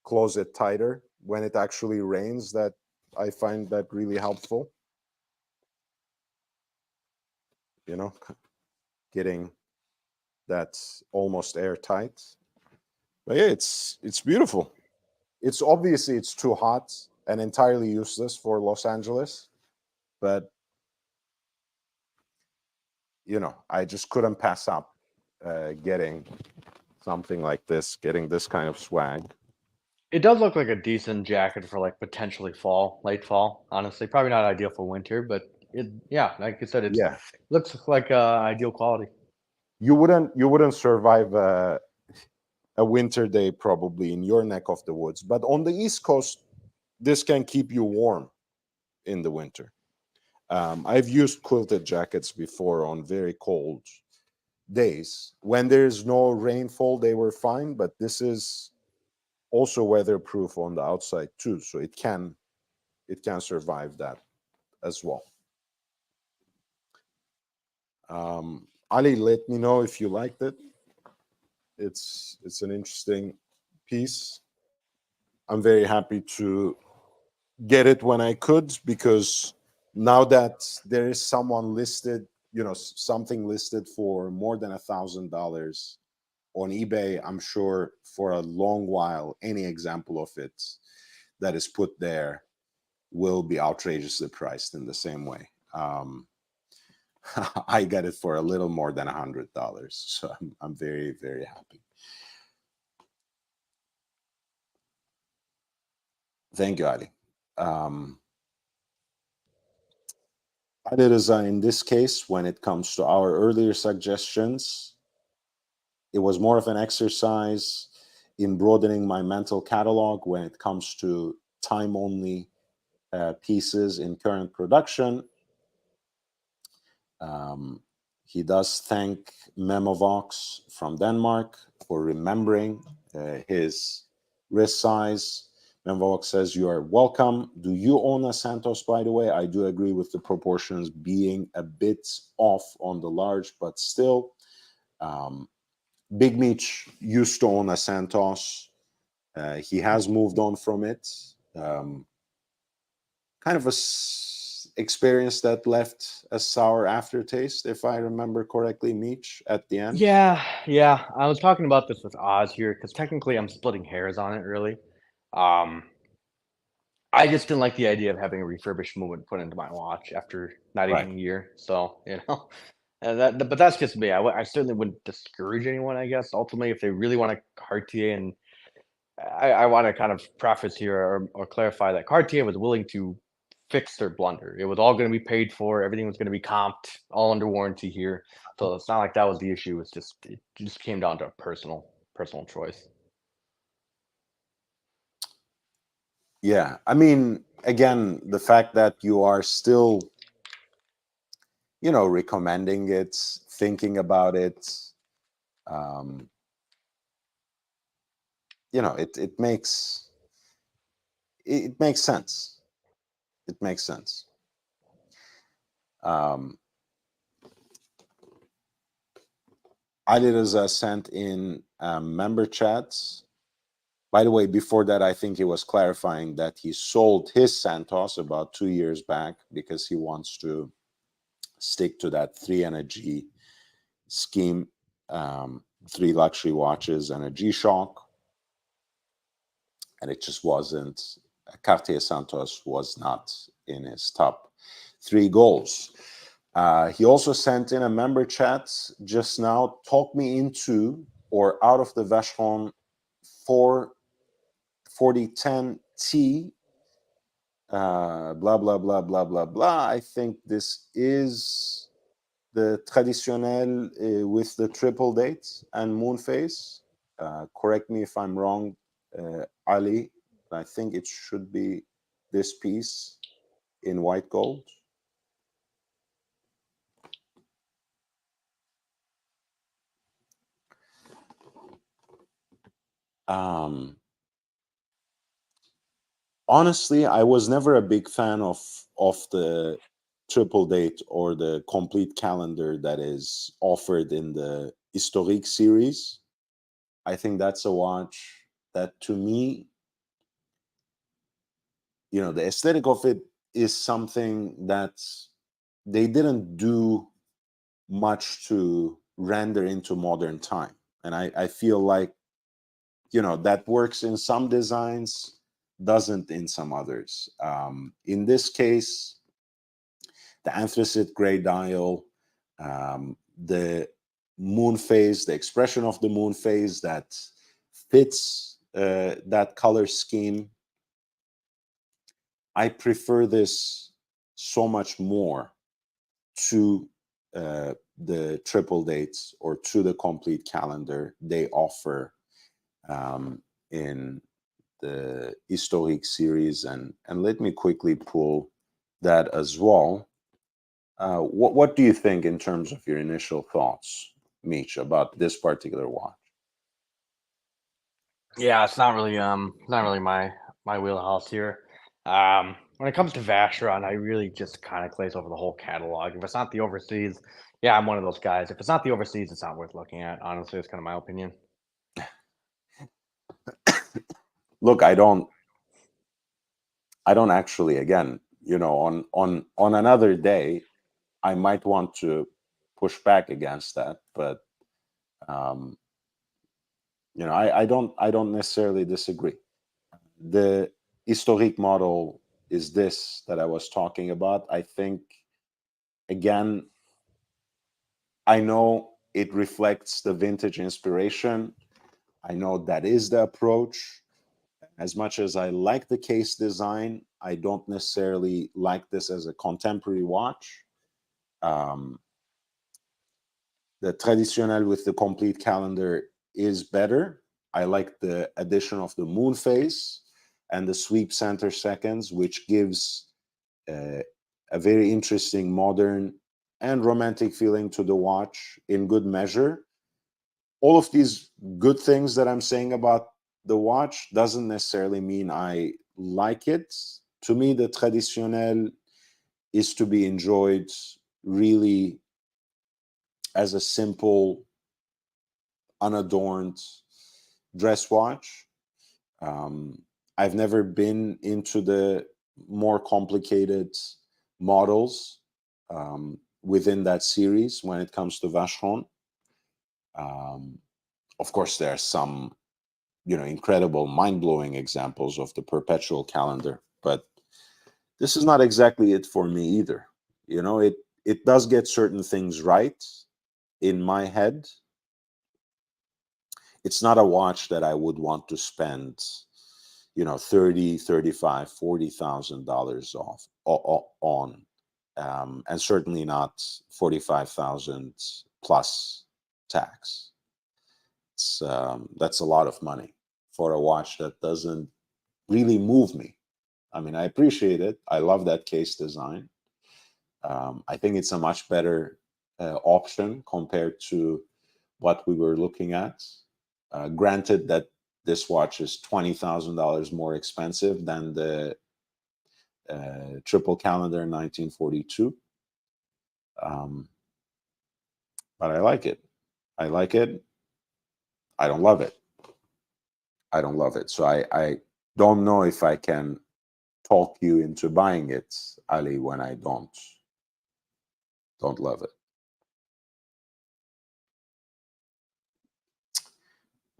[SPEAKER 1] close it tighter when it actually rains. That I find that really helpful, getting that almost airtight. But yeah, it's beautiful. It's obviously it's too hot and entirely useless for Los Angeles, but I just couldn't pass up getting something like this, getting this kind of swag.
[SPEAKER 2] It does look like a decent jacket for like potentially late fall. Honestly, probably not ideal for winter, but yeah, like you said, it looks like ideal quality.
[SPEAKER 1] You wouldn't survive a winter day probably in your neck of the woods, but on the East Coast, this can keep you warm in the winter. I've used quilted jackets before on very cold days. When there's no rainfall, they were fine, but this is also weatherproof on the outside too, so it can survive that as well. Ali, let me know if you liked it. It's an interesting piece. I'm very happy to get it when I could, because now that there is someone listed, something listed for more than $1,000 on eBay, I'm sure for a long while, any example of it that is put there will be outrageously priced in the same way. I got it for a little more than $100, so I'm very, very happy. Thank you, Ali. In this case, when it comes to our earlier suggestions, it was more of an exercise in broadening my mental catalog when it comes to time-only pieces in current production. He does thank Memovox from Denmark for remembering his wrist size. Memovox says, "You are welcome. Do you own a Santos, by the way?" I do agree with the proportions being a bit off on the large, but still. Big Meech used to own a Santos. He has moved on from it. Kind of experience that left a sour aftertaste, if I remember correctly, Meech, at the end.
[SPEAKER 2] Yeah. I was talking about this with Oz here because technically I'm splitting hairs on it, really. I just didn't like the idea of having a refurbished movement put into my watch after not even a year. So, and but that's just me. I certainly wouldn't discourage anyone, I guess, ultimately, if they really want a Cartier. And I want to kind of preface here or clarify that Cartier was willing to fix their blunder. It was all going to be paid for. Everything was going to be comped, all under warranty here. So it's not like that was the issue. It just came down to a personal choice.
[SPEAKER 1] Yeah. I mean, again, the fact that you are still, recommending it, thinking about it, it makes sense. It makes sense. Ali Reza sent in member chats. By the way, before that, I think he was clarifying that he sold his Santos about 2 years back because he wants to stick to that 3 energy scheme, 3 luxury watches and a G-Shock. And it just wasn't, Cartier Santos was not in his top 3 goals. He also sent in a member chat just now, talk me into or out of the Vacheron 4010T, blah, blah, blah, blah, blah, blah. I think this is the Traditionnel with the triple date and moon phase. Correct me if I'm wrong, Ali. I think it should be this piece in white gold. Honestly, I was never a big fan of the triple date or the complete calendar that is offered in the Historique series. I think that's a watch that, to me, you know, the aesthetic of it is something that they didn't do much to render into modern time. And I feel like, you know, that works in some designs, doesn't in some others. In this case, the anthracite gray dial, the moon phase, the expression of the moon phase that fits that color scheme. I prefer this so much more to the triple dates or to the complete calendar they offer in the Historique series. And let me quickly pull that as well. What do you think in terms of your initial thoughts, Mitch, about this particular watch?
[SPEAKER 2] Yeah, it's not really my wheelhouse here. When it comes to Vacheron, I really just kind of glaze over the whole catalog. If it's not the overseas, yeah, I'm one of those guys. If it's not the overseas, it's not worth looking at. Honestly, it's kind of my opinion.
[SPEAKER 1] Look, I don't actually, again, you know, on another day, I might want to push back against that, but you know, I don't necessarily disagree. The Historique model is this that I was talking about. I think, again, I know it reflects the vintage inspiration. I know that is the approach. As much as I like the case design, I don't necessarily like this as a contemporary watch. The Traditionnel with the complete calendar is better. I like the addition of the moon phase and the sweep center seconds, which gives a very interesting modern and romantic feeling to the watch in good measure. All of these good things that I'm saying about the watch doesn't necessarily mean I like it. To me, the Traditionnel is to be enjoyed really as a simple, unadorned dress watch. I've never been into the more complicated models within that series when it comes to Vacheron. Of course, there are some, you know, incredible, mind-blowing examples of the perpetual calendar, but this is not exactly it for me either. You know, it does get certain things right in my head. It's not a watch that I would want to spend, you know, 30, 35, $40,000 on, and certainly not 45,000 plus tax. That's a lot of money for a watch that doesn't really move me. I mean, I appreciate it. I love that case design. I think it's a much better option compared to what we were looking at. Granted that this watch is $20,000 more expensive than the triple calendar 1942. But I like it. I like it. I don't love it. I don't love it. So I don't know if I can talk you into buying it, Ali, when I don't love it.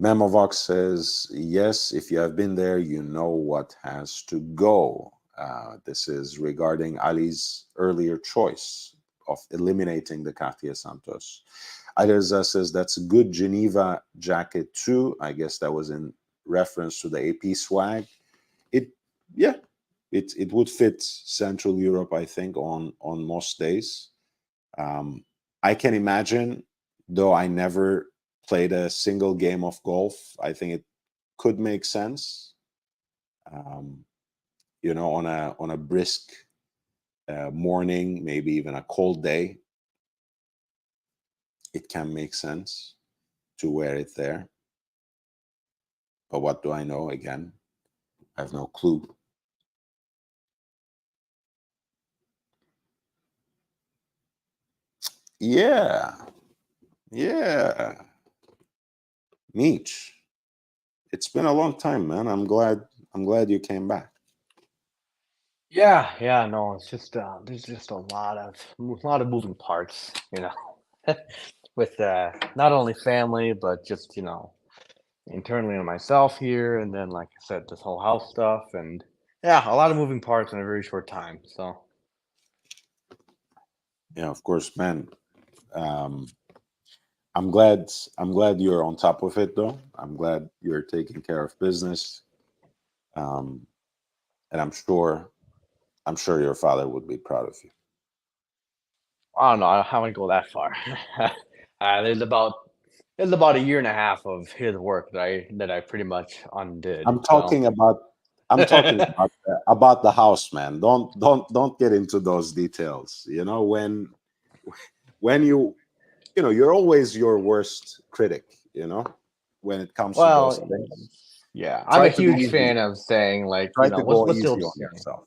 [SPEAKER 1] Memovox says, yes, if you have been there, you know what has to go. This is regarding Ali's earlier choice of eliminating the Cartier Santos. Alerza says, that's a good Geneva jacket too. I guess that was in reference to the AP swag. It would fit Central Europe, I think, on most days. I can imagine, though I never played a single game of golf, I think it could make sense. You know, on a brisk morning, maybe even a cold day, it can make sense to wear it there. But what do I know? Again, I have no clue. Yeah. Meech. It's been a long time, man. I'm glad you came back.
[SPEAKER 2] Yeah, no, it's just there's just a lot of moving parts, with not only family but just internally on myself here, and then like I said, this whole house stuff, and yeah, a lot of moving parts in a very short time. So
[SPEAKER 1] Yeah, of course, man. I'm glad you're on top of it, though. I'm glad you're taking care of business, and I'm sure your father would be proud of you.
[SPEAKER 2] I don't know. I wouldn't go that far. There's about a year and a half of his work that I pretty much undid.
[SPEAKER 1] I'm talking about about the house, man. Don't get into those details. You know, when you're always your worst critic, when it comes to those
[SPEAKER 2] Well,
[SPEAKER 1] things.
[SPEAKER 2] yeah, I'm a
[SPEAKER 1] Try to go
[SPEAKER 2] huge
[SPEAKER 1] easy.
[SPEAKER 2] fan of saying like,
[SPEAKER 1] Try to go
[SPEAKER 2] what's
[SPEAKER 1] easy
[SPEAKER 2] still
[SPEAKER 1] on yourself.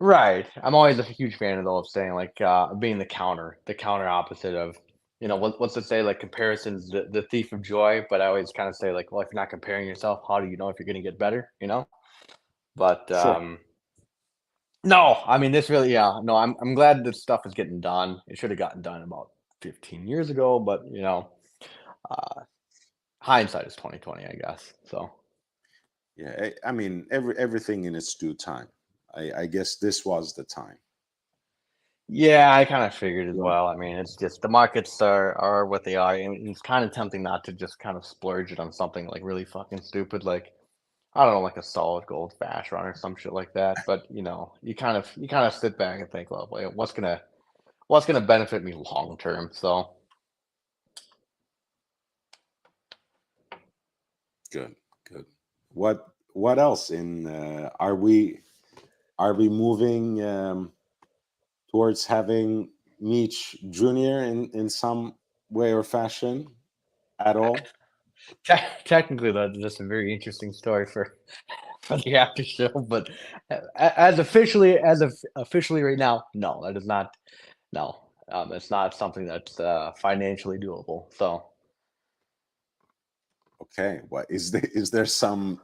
[SPEAKER 2] right. I'm always a huge fan of saying like being the counter opposite of what's it say, like comparison's the thief of joy, but I always kind of say like, well, if you're not comparing yourself, how do you know if you're going to get better, But
[SPEAKER 1] Sure.
[SPEAKER 2] no, I mean this really, yeah, no, I'm glad this stuff is getting done. It should have gotten done about 15 years ago, but uh hindsight is 2020, I guess. So
[SPEAKER 1] Yeah, I mean everything in its due time. I guess this was the time.
[SPEAKER 2] yeah, I kind of figured as
[SPEAKER 1] Yeah.
[SPEAKER 2] well. I mean, it's just the markets are what they are, and it's kind of tempting not to just kind of splurge it on something like really fucking stupid, like I don't know, like a solid gold flash run or some shit like that. But you kind of sit back and think, well, wait, what's gonna benefit me long term? So
[SPEAKER 1] Good, good. What else in are we moving towards having Meech Jr. in some way or fashion at all?
[SPEAKER 2] technically, that's a very interesting story for the after show. But as officially right now, no, that is not. No, it's not something that's financially doable. So
[SPEAKER 1] Okay, what is there some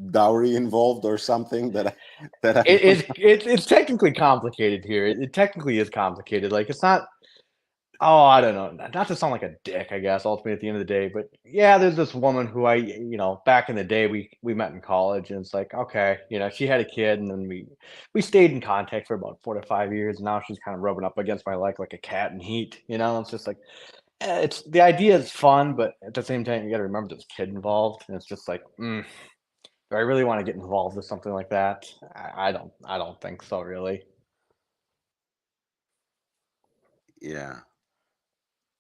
[SPEAKER 1] dowry involved or something that I don't
[SPEAKER 2] it's technically complicated here. It technically is complicated. Like it's not. Oh, I don't know. Not to sound like a dick, I guess. Ultimately, at the end of the day, but yeah, there's this woman who back in the day we met in college, and it's like, okay, she had a kid, and then we stayed in contact for about 4 to 5 years. And now she's kind of rubbing up against my like a cat in heat. It's just like, it's the idea is fun, but at the same time, you got to remember there's a kid involved, and it's just like, do I really want to get involved with something like that? I don't think so, really.
[SPEAKER 1] Yeah.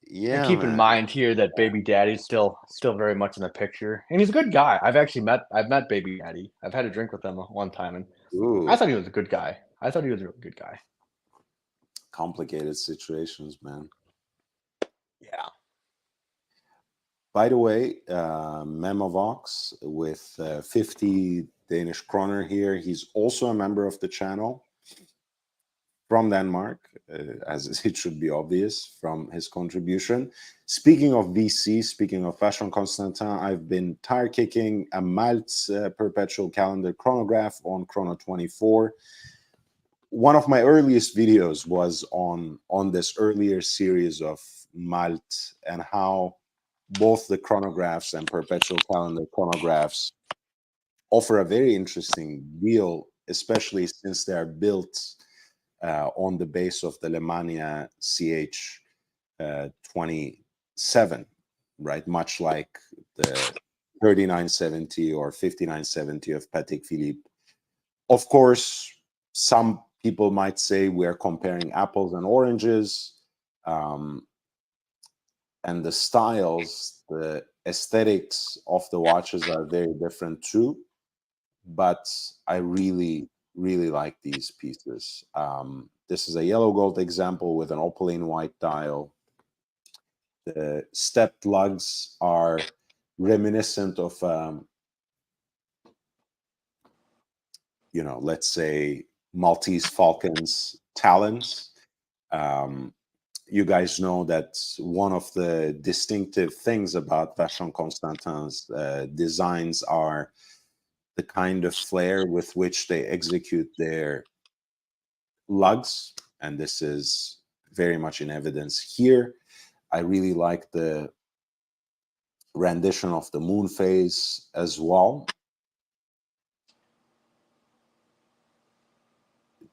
[SPEAKER 2] And
[SPEAKER 1] Yeah,
[SPEAKER 2] keep in
[SPEAKER 1] man.
[SPEAKER 2] mind here that baby daddy's still very much in the picture, and he's a good guy. I've met baby daddy. I've had a drink with him one time, and I
[SPEAKER 1] Ooh,
[SPEAKER 2] thought he was a good guy. I thought he was a really good guy.
[SPEAKER 1] complicated situations, man.
[SPEAKER 2] Yeah.
[SPEAKER 1] By the way, Memovox with 50 Danish kroner here. He's also a member of the channel. from Denmark, as it should be obvious from his contribution. Speaking of VC, speaking of Vacheron Constantin, I've been tire kicking a Maltz perpetual calendar chronograph on Chrono 24. One of my earliest videos was on this earlier series of Malt and how both the chronographs and perpetual calendar chronographs offer a very interesting deal, especially since they are built on the base of the Lemania CH 27, right? Much like the 3970 or 5970 of Patek Philippe. Of course, some people might say we're comparing apples and oranges, and the styles, the aesthetics of the watches are very different too. But I really, really like these pieces. This is a yellow gold example with an opaline white dial. The stepped lugs are reminiscent of, let's say Maltese Falcon's talons. You guys know that one of the distinctive things about Vacheron Constantin's designs are the kind of flair with which they execute their lugs, and this is very much in evidence here. I really like the rendition of the moon phase as well.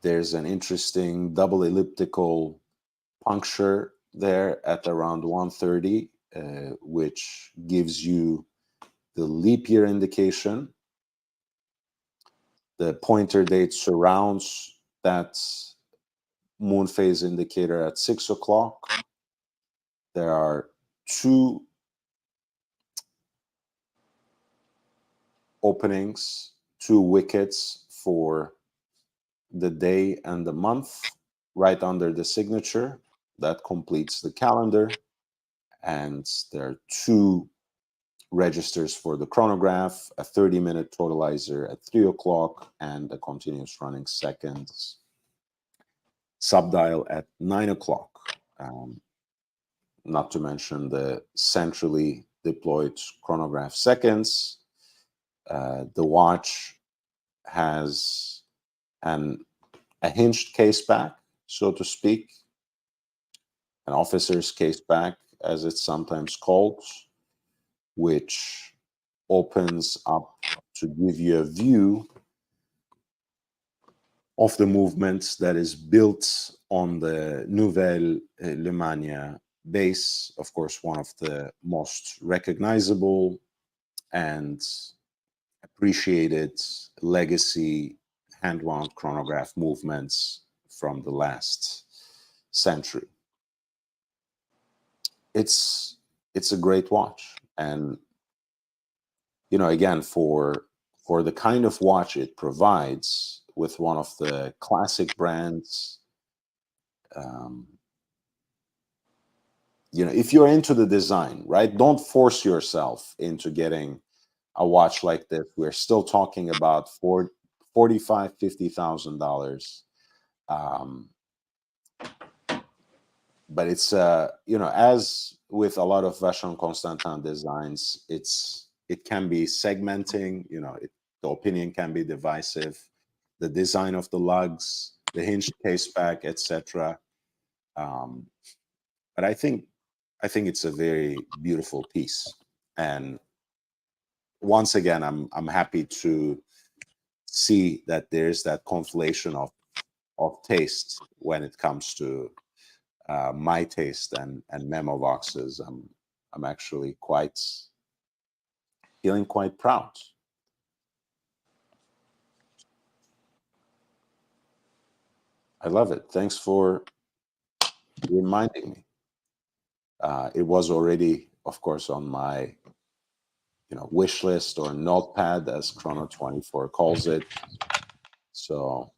[SPEAKER 1] There's an interesting double elliptical puncture there at around 130, which gives you the leap year indication. The pointer date surrounds that moon phase indicator at 6 o'clock. There are two openings, two wickets for the day and the month right under the signature. That completes the calendar. And there are two registers for the chronograph, a 30-minute totalizer at 3 o'clock, and a continuous running seconds subdial at 9 o'clock. Not to mention the centrally deployed chronograph seconds. The watch has a hinged case back, so to speak, an officer's case back, as it's sometimes called, which opens up to give you a view of the movement that is built on the Nouvelle Lemania base. Of course, one of the most recognizable and appreciated legacy hand-wound chronograph movements from the last century. It's a great watch, and again, for the kind of watch it provides with one of the classic brands, if you're into the design, right, don't force yourself into getting a watch like this. We're still talking about $45,000-$50,000. But it's as with a lot of Vacheron Constantin designs, it can be segmenting. The opinion can be divisive. The design of the lugs, the hinged case back, etc. But I think it's a very beautiful piece, and once again, I'm happy to see that there's that conflation of taste when it comes to my taste and memo boxes. I'm actually feeling quite proud. I love it. Thanks for reminding me. It was already, of course, on my wish list or notepad, as Chrono 24 calls it. So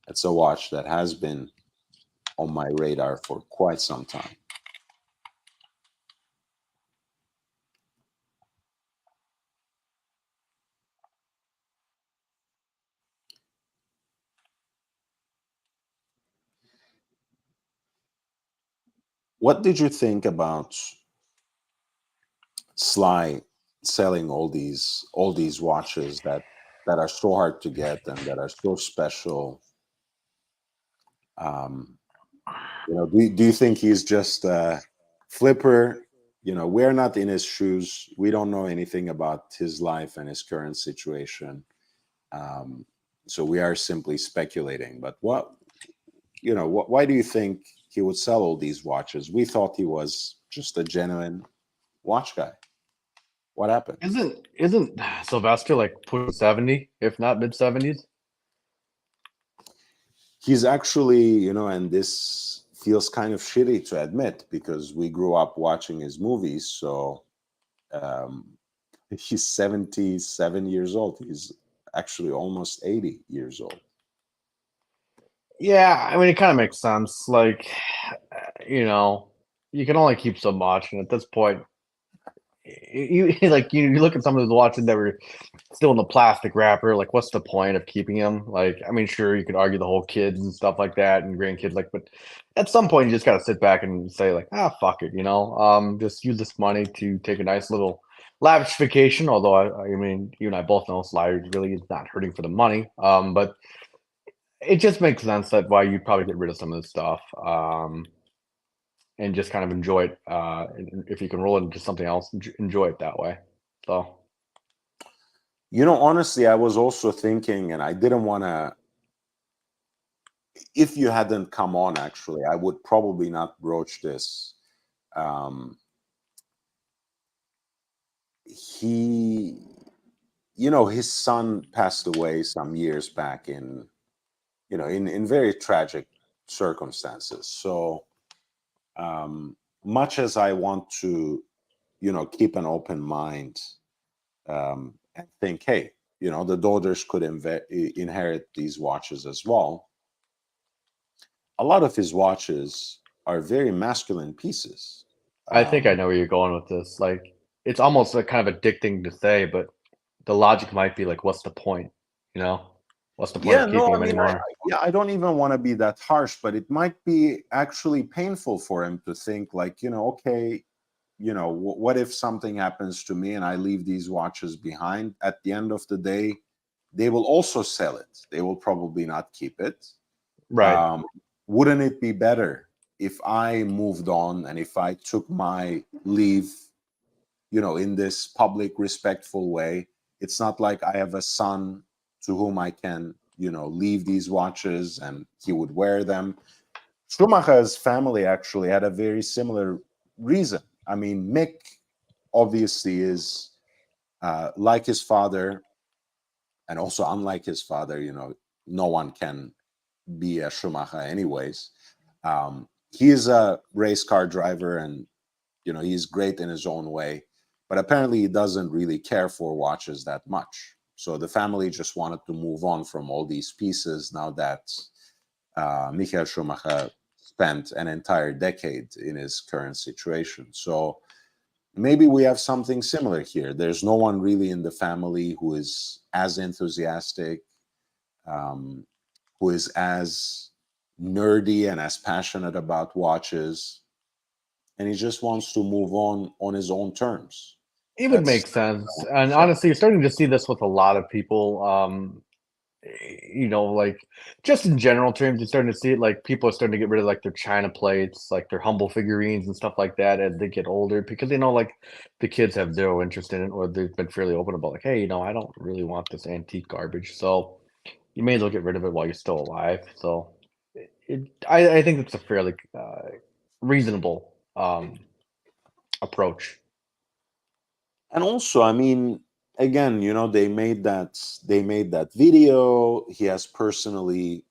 [SPEAKER 1] it's a watch that has been on my radar for quite some time. What did you think about Sly selling all these watches that are so hard to get and that are so special? Um, do you think he's just a flipper? We're not in his shoes. We don't know anything about his life and his current situation. Um, so we are simply speculating. But why do you think he would sell all these watches? We thought he was just a genuine watch guy. What happened?
[SPEAKER 2] Isn't Sylvester like pushing 70, if not mid 70s?
[SPEAKER 1] He's actually, and this feels kind of shitty to admit because we grew up watching his movies. So um, he's 77 years old. He's actually almost 80 years old.
[SPEAKER 2] Yeah, I mean, it kind of makes sense. Like, you know, you can only keep so much, and at this point, like you look at some of those watches that were still in the plastic wrapper. Like, what's the point of keeping them? Like, I mean, sure, you could argue the whole kids and stuff like that, and grandkids, like, but at some point, you just gotta sit back and say, like, ah, fuck it, just use this money to take a nice little lavish vacation. Although, I mean, you and I both know Sly really is not hurting for the money. But it just makes sense that why you'd probably get rid of some of this stuff, and just kind of enjoy it. If you can roll it into something else, enjoy it that way. So
[SPEAKER 1] Honestly, I was also thinking, and I didn't want to, if you hadn't come on, actually, I would probably not broach this. Um, he, his son passed away some years back in very tragic circumstances. So, much as I want to, keep an open mind, and think, hey, the daughters could inherit these watches as well. A lot of his watches are very masculine pieces.
[SPEAKER 2] I think I
[SPEAKER 1] Um,
[SPEAKER 2] know where you're going with this. Like, it's almost like kind of addicting to say, but the logic might be like, what's the point? You know, what's the point
[SPEAKER 1] yeah,
[SPEAKER 2] of
[SPEAKER 1] no,
[SPEAKER 2] keeping
[SPEAKER 1] I
[SPEAKER 2] them
[SPEAKER 1] mean,
[SPEAKER 2] anymore?
[SPEAKER 1] yeah, I don't even want to be that harsh, but it might be actually painful for him to think, like, okay, what if something happens to me and I leave these watches behind? At the end of the day, they will also sell it. They will probably not keep it.
[SPEAKER 2] Right.
[SPEAKER 1] Um, wouldn't it be better if I moved on and if I took my leave, in this public, respectful way? It's not like I have a son to whom I can, leave these watches and he would wear them. Schumacher's family actually had a very similar reason. I mean, Mick obviously is like his father, and also unlike his father. No one can be a Schumacher, anyways. He is a race car driver, and he's great in his own way. But apparently, he doesn't really care for watches that much. So the family just wanted to move on from all these pieces now that Michael Schumacher spent an entire decade in his current situation. So maybe we have something similar here. There's no one really in the family who is as enthusiastic, um, who is as nerdy and as passionate about watches, and he just wants to move on his own terms.
[SPEAKER 2] It would
[SPEAKER 1] That's
[SPEAKER 2] make sense.
[SPEAKER 1] what I
[SPEAKER 2] And
[SPEAKER 1] say.
[SPEAKER 2] honestly, you're starting to see this with a lot of people. Like just in general terms, you're starting to see it. Like people are starting to get rid of like their china plates, like their humble figurines and stuff like that as they get older because they know like the kids have zero interest in it, or they've been fairly open about like, hey, I don't really want this antique garbage. So you may as well get rid of it while you're still alive. So I think it's a fairly reasonable approach.
[SPEAKER 1] And also, I mean, again, they made that video. He has personally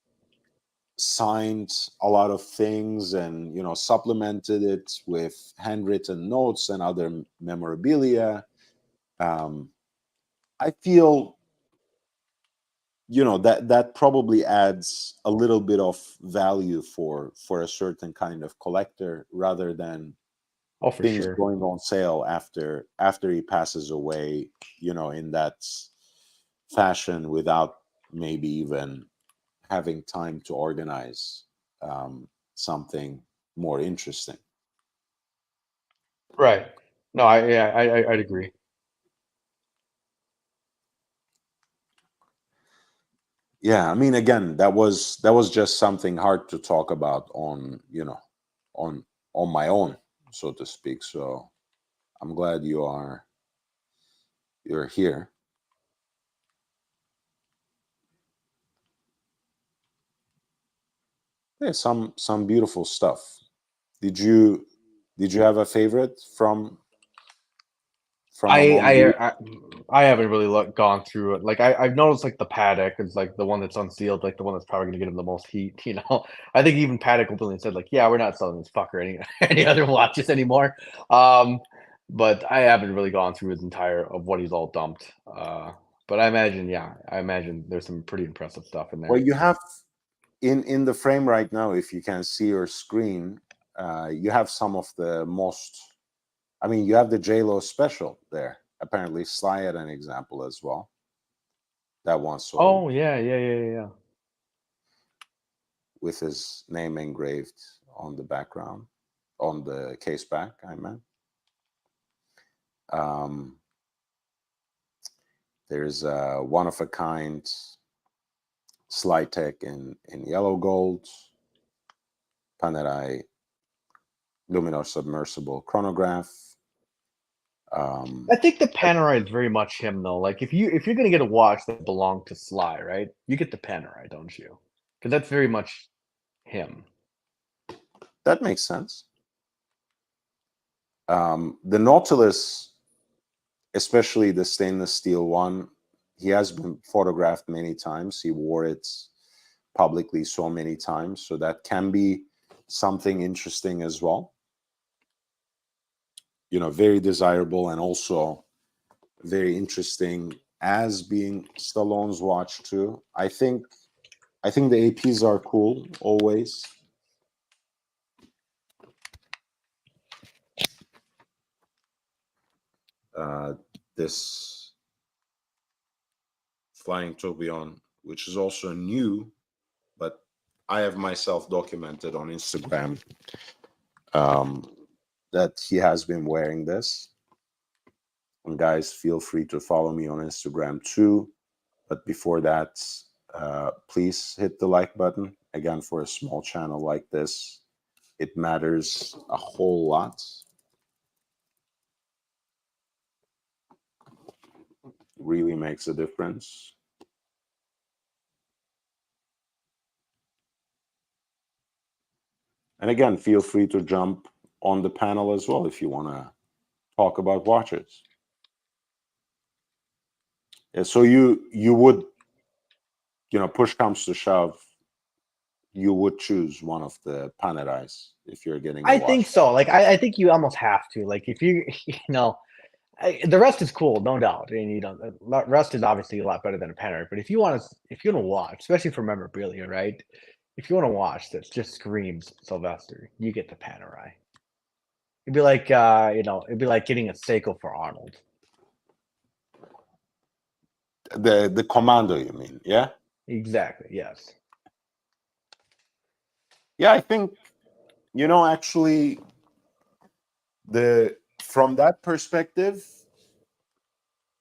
[SPEAKER 1] signed a lot of things and supplemented it with handwritten notes and other memorabilia. um, I feel that probably adds a little bit of value for a certain kind of collector, rather than
[SPEAKER 2] Oh, for
[SPEAKER 1] things
[SPEAKER 2] sure.
[SPEAKER 1] going on sale after he passes away, in that fashion, without maybe even having time to organize something more interesting.
[SPEAKER 2] Right. No, I'd agree.
[SPEAKER 1] Yeah, I mean, again, that was just something hard to talk about on, on my own, so to speak. So I'm glad you're here. Yeah, some beautiful stuff. Did you have a favorite from
[SPEAKER 2] I
[SPEAKER 1] among these?
[SPEAKER 2] I I, I haven't really gone through it. Like I've noticed like the Paddock is like the one that's unsealed, like the one that's probably gonna get him the most heat. I think even Paddock openly said like, yeah, we're not selling this fucker any any other watches anymore. Um, but I haven't really gone through his entire of what he's all dumped. But I imagine there's some pretty impressive stuff in
[SPEAKER 1] Well,
[SPEAKER 2] there.
[SPEAKER 1] you have in the frame right now, if you can see your screen, you have some of the most. I mean, you have the J-Lo special there. Apparently, Sly had an example as well. That one sold
[SPEAKER 2] Oh yeah.
[SPEAKER 1] with his name engraved on the background, on the case back, I meant. Um, there's a one-of-a-kind Slytech in yellow gold, Panerai Luminor submersible chronograph.
[SPEAKER 2] I think the Panerai is very much him though. Like if you're gonna get a watch that belonged to Sly, right? You get the Panerai, don't you? Because that's very much him.
[SPEAKER 1] That makes sense. The Nautilus, especially the stainless steel one, he has been photographed many times. He wore it publicly so many times, so that can be something interesting as well. Very desirable and also very interesting as being Stallone's watch too. I think the APs are cool always. This Flying Tourbillon, which is also new, but I have myself documented on Instagram that he has been wearing this. And guys, feel free to follow me on Instagram too. But before that, please hit the like button. Again, for a small channel like this, it matters a whole lot. Really makes a difference. And again, feel free to jump on the panel as well if you want to talk about watches. Yeah, so you would, push comes to shove, you would choose one of the Panerais if you're getting a
[SPEAKER 2] I
[SPEAKER 1] watch.
[SPEAKER 2] think so. Like I think you almost have to. Like if you the rest is cool, no doubt. And the rest is obviously a lot better than a Panerai. But if you want to watch, especially for memorabilia, right? If you want to watch that just screams Sylvester, you get the Panerai. It'd be like it'd be like getting a Seiko for Arnold.
[SPEAKER 1] The Commando, you mean? Yeah.
[SPEAKER 2] Exactly. Yes.
[SPEAKER 1] Yeah, I think actually from that perspective,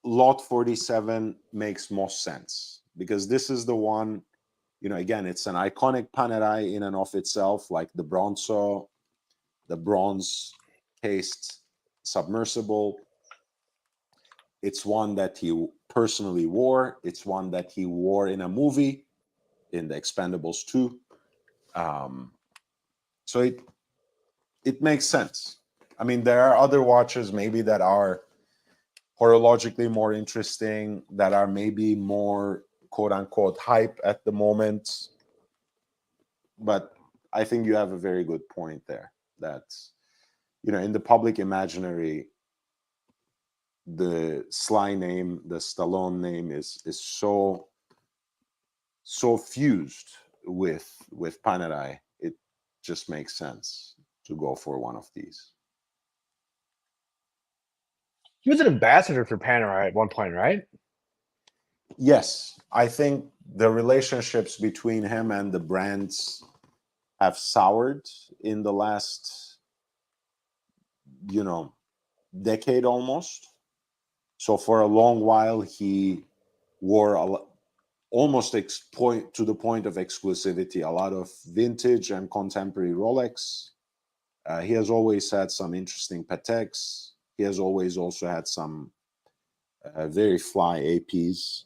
[SPEAKER 1] Lot 47 makes most sense because this is the one. Again, it's an iconic Panerai in and of itself, like the Bronzo, the bronze cased submersible. It's one that he personally wore. It's one that he wore in a movie, in the Expendables 2. So it makes sense. I mean, there are other watches maybe that are horologically more interesting, that are maybe more quote unquote hype at the moment. But I think you have a very good point there that, in the public imaginary, the Sly name, the Stallone name is so fused with Panerai. It just makes sense to go for one of these.
[SPEAKER 2] He was an ambassador for Panerai at one point, right?
[SPEAKER 1] Yes, I think the relationships between him and the brands have soured in the last, decade almost. So for a long while, he wore almost to the point of exclusivity, a lot of vintage and contemporary Rolex. He has always had some interesting Pateks. He has always also had some very fly APs.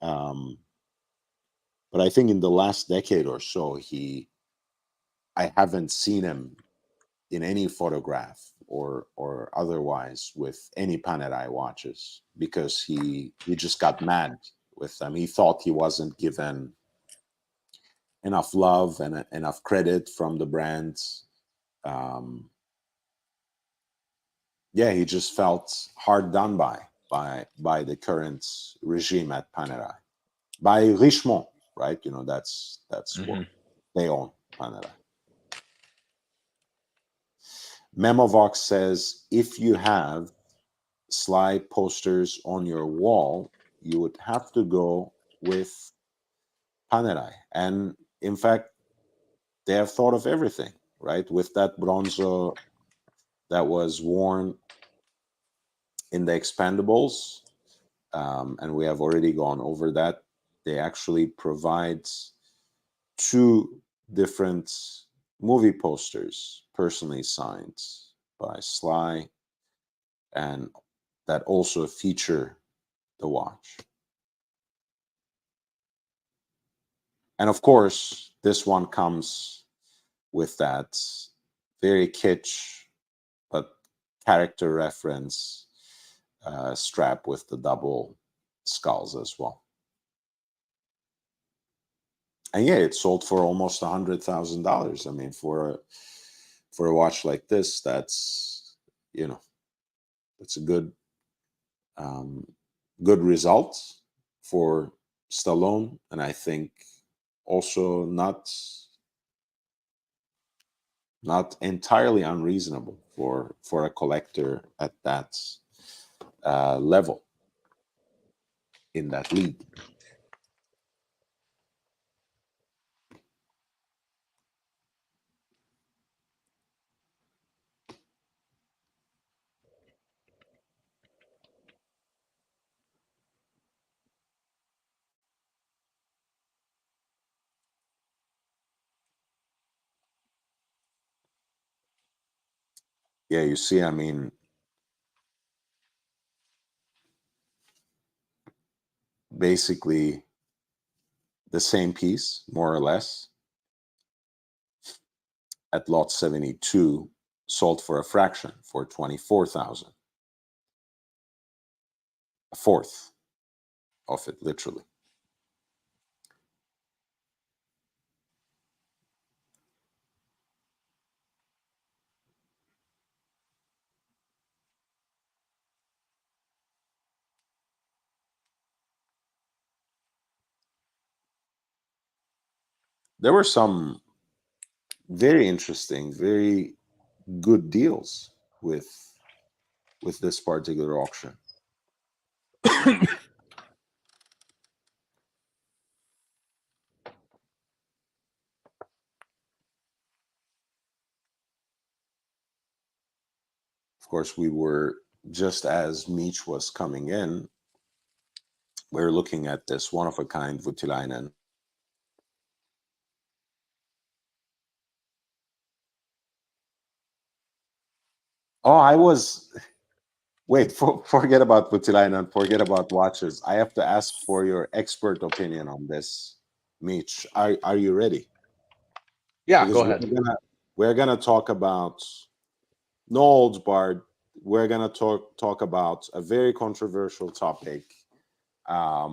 [SPEAKER 1] But I think in the last decade or so, I haven't seen him in any photograph or otherwise with any Panerai watches, because he just got mad with them. He thought he wasn't given enough love and enough credit from the brands. Yeah, he just felt hard done by the current regime at Panerai, by Richemont, right? You know, that's what they own, Panerai. Memovox says, if you have Sly posters on your wall, you would have to go with Panerai. And in fact, they have thought of everything, right? With that bronzo that was worn in the Expendables, and we have already gone over that, they actually provide 2 different movie posters personally signed by Sly, and that also feature the watch. And of course, this one comes with that very kitsch but character reference strap with the double skulls as well. And yeah, it sold for almost $100,000. I mean, for a watch like this, that's, you know, that's a good good result for Stallone, and I think also not entirely unreasonable for a collector at that level, in that league. Yeah, you see, I mean, basically the same piece, more or less, at lot 72, sold for a fraction, for 24,000. A fourth of it, literally. There were some very interesting, very good deals with this particular auction. Of course, we were, just as Meech was coming in, we were looking at this one-of-a-kind Voutilainen. Oh, I was... Wait, forget about Voutilainen, forget about watches. I have to ask for your expert opinion on this, Meech. Are you ready?
[SPEAKER 2] Yeah,
[SPEAKER 1] Because
[SPEAKER 2] go ahead.
[SPEAKER 1] we're gonna talk about, no holds barred, we're gonna talk about a very controversial topic. A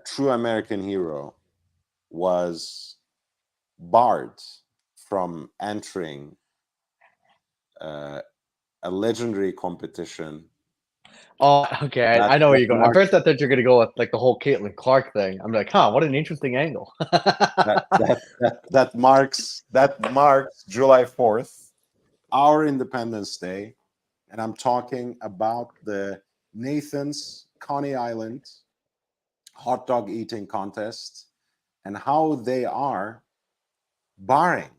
[SPEAKER 1] true American hero was barred from entering a legendary competition.
[SPEAKER 2] Oh, okay. I
[SPEAKER 1] that,
[SPEAKER 2] know where
[SPEAKER 1] that
[SPEAKER 2] you're going. At
[SPEAKER 1] marks
[SPEAKER 2] first, I thought you're going to go with like the whole Caitlin Clark thing. I'm like, huh, what an interesting angle.
[SPEAKER 1] that marks July 4th, our Independence Day, and I'm talking about the Nathan's Coney Island hot dog eating contest, and how they are barring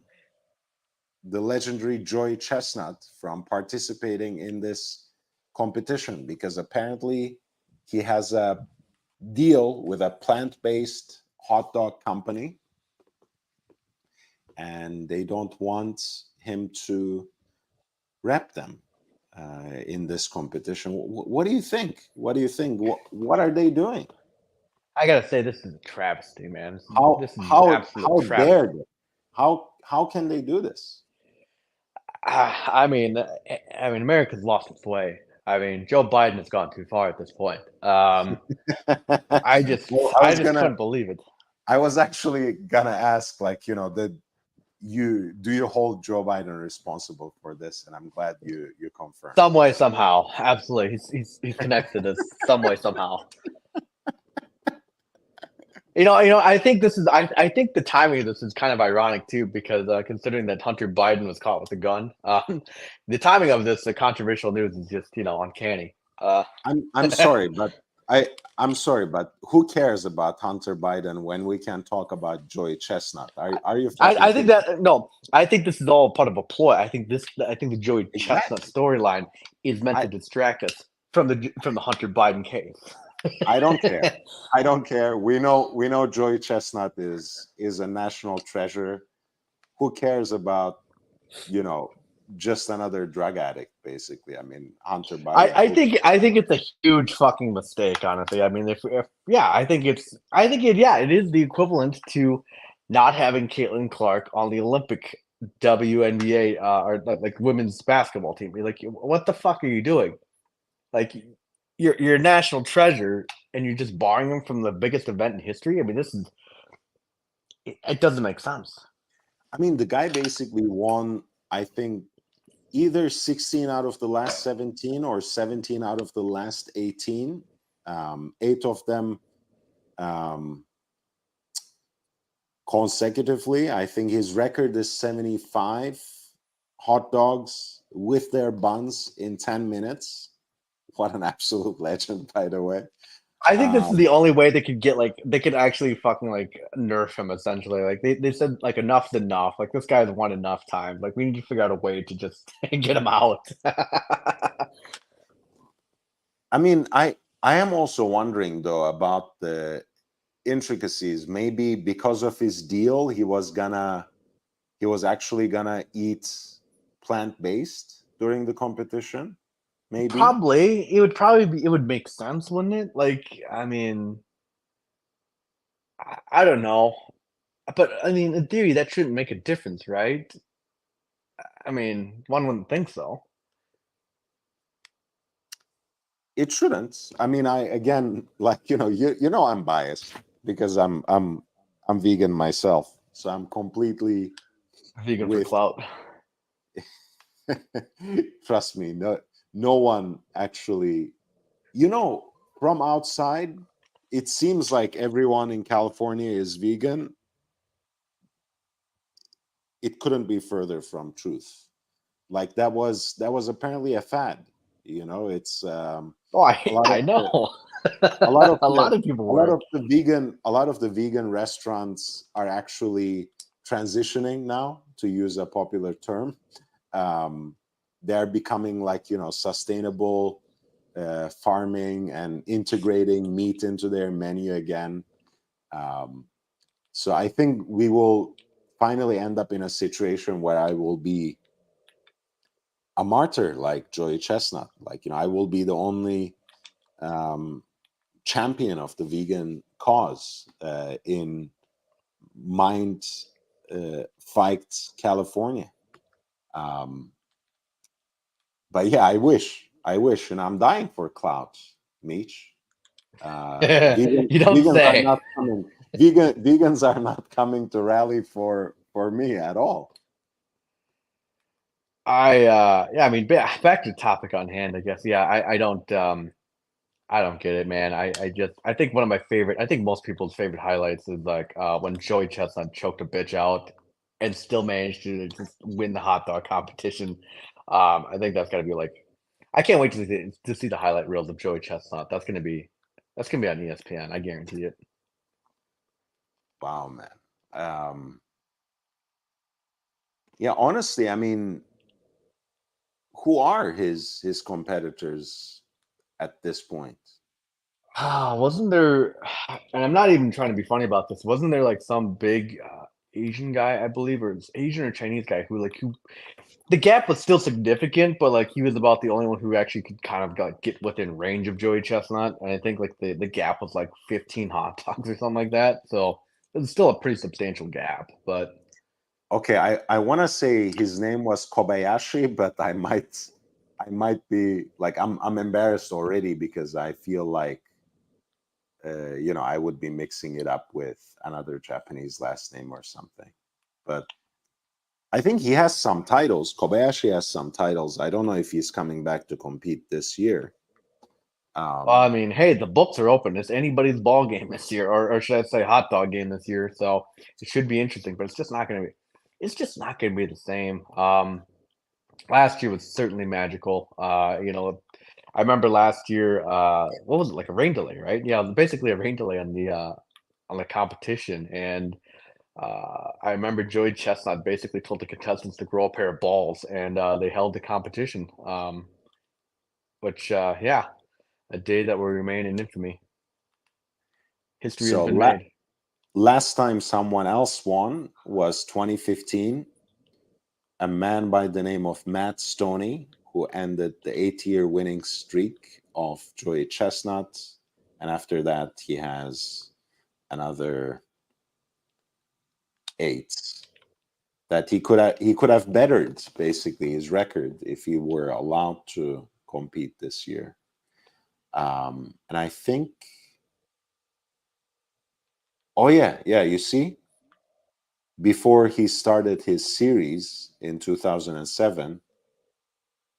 [SPEAKER 1] the legendary Joey Chestnut from participating in this competition, because apparently he has a deal with a plant-based hot dog company, and they don't want him to rep them in this competition. What do you think? What do you think? What are they doing?
[SPEAKER 2] I gotta say, this is a travesty, man.
[SPEAKER 1] How
[SPEAKER 2] This is an
[SPEAKER 1] how
[SPEAKER 2] absolute
[SPEAKER 1] how dare
[SPEAKER 2] travesty.
[SPEAKER 1] they? How can they do this?
[SPEAKER 2] I mean, America's lost its way. I mean, Joe Biden has gone too far at this point.
[SPEAKER 1] Well,
[SPEAKER 2] I just couldn't believe it.
[SPEAKER 1] I was actually gonna ask, like, do you hold Joe Biden responsible for this? And I'm glad you confirmed.
[SPEAKER 2] Some way, somehow, absolutely, he's connected to this some way, somehow. I think this is. I think the timing of this is kind of ironic too, because considering that Hunter Biden was caught with a gun, the timing of this, the controversial news, is just uncanny.
[SPEAKER 1] I'm sorry, but I'm sorry, but who cares about Hunter Biden when we can talk about Joey Chestnut? Are you?
[SPEAKER 2] I think that no, I think this is all part of a ploy. I think the Joey Chestnut
[SPEAKER 1] Exactly.
[SPEAKER 2] storyline is meant
[SPEAKER 1] I
[SPEAKER 2] to distract us from the Hunter Biden case.
[SPEAKER 1] I don't care. I don't care. We know Joey Chestnut is a national treasure. Who cares about just another drug addict? Basically, I mean, Hunter Biden.
[SPEAKER 2] I think it's a huge fucking mistake, honestly. I mean, if yeah, I think it is the equivalent to not having Caitlin Clark on the Olympic WNBA or like women's basketball team. You're like, what the fuck are you doing? Like, you're a national treasure, and you're just barring them from the biggest event in history. I mean, it doesn't make sense.
[SPEAKER 1] I mean, the guy basically won, I think, either 16 out of the last 17 or 17 out of the last 18. 8 of them consecutively. I think his record is 75 hot dogs with their buns in 10 minutes. What an absolute legend, by the way.
[SPEAKER 2] I think this is the only way they could they could actually fucking nerf him, essentially. Like they said, like, enough's enough. Like, this guy's won enough time. Like, we need to figure out a way to just get him out.
[SPEAKER 1] I mean, I am also wondering though about the intricacies. Maybe because of his deal, he was actually gonna eat plant-based during the competition. Maybe.
[SPEAKER 2] It would make sense, wouldn't it? Like, I mean, I don't know. But I mean, in theory, that shouldn't make a difference, right? I mean, one wouldn't think so.
[SPEAKER 1] It shouldn't. I mean, I again, like, I'm biased because I'm vegan myself, so I'm completely
[SPEAKER 2] Vegan for clout.
[SPEAKER 1] Trust me, no one actually, from outside, it seems like everyone in California is vegan. It couldn't be further from truth. Like, that was apparently a fad. It's
[SPEAKER 2] Oh, I know.
[SPEAKER 1] a lot of
[SPEAKER 2] a lot of people were.
[SPEAKER 1] a lot of the vegan restaurants are actually transitioning now, to use a popular term. They're becoming like, sustainable farming and integrating meat into their menu again. So I think we will finally end up in a situation where I will be a martyr like Joey Chestnut. Like, I will be the only champion of the vegan cause in Mind Fight, California. But yeah, I wish, and I'm dying for clout, Meech.
[SPEAKER 2] You don't
[SPEAKER 1] vegans
[SPEAKER 2] say.
[SPEAKER 1] are not coming. Vegans are not coming to rally for me at all.
[SPEAKER 2] Yeah, I mean, back to the topic on hand, I guess. Yeah, I don't get it, man. I think I think most people's favorite highlights is like when Joey Chestnut choked a bitch out and still managed to just win the hot dog competition. I think that's gotta be like, I can't wait to see the highlight reels of Joey Chestnut. That's gonna be on ESPN. I guarantee it.
[SPEAKER 1] Wow, man. Yeah, honestly, I mean, who are his competitors at this point?
[SPEAKER 2] Wasn't there? And I'm not even trying to be funny about this. Wasn't there like some big Asian guy, I believe, or it's Asian or Chinese guy who the gap was still significant, but like he was about the only one who actually could kind of get within range of Joey Chestnut, and I think like the gap was like 15 hot dogs or something like that. So it's still a pretty substantial gap, but
[SPEAKER 1] Okay, I want to say his name was Kobayashi, but I might be like I'm embarrassed already because I feel like I would be mixing it up with another Japanese last name or something. But I think he has some titles. Kobayashi has some titles. I don't know if he's coming back to compete this year.
[SPEAKER 2] well, I mean, hey, the books are open. It's anybody's ball game this year, or should I say, hot dog game this year. So it should be interesting, but it's just not going to be. It's just not going to be the same. Last year was certainly magical. I remember last year. What was it, like a rain delay, right? Yeah, basically a rain delay on the competition, and I remember Joey Chestnut basically told the contestants to grow a pair of balls, and they held the competition. Which yeah, a day that will remain in infamy. History has
[SPEAKER 1] So
[SPEAKER 2] been made.
[SPEAKER 1] last time someone else won was 2015. A man by the name of Matt Stoney, who ended the 8-year winning streak of Joey Chestnut. And after that, he has another 8 that he could have bettered basically his record if he were allowed to compete this year. And I think, oh yeah, you see, before he started his series in 2007,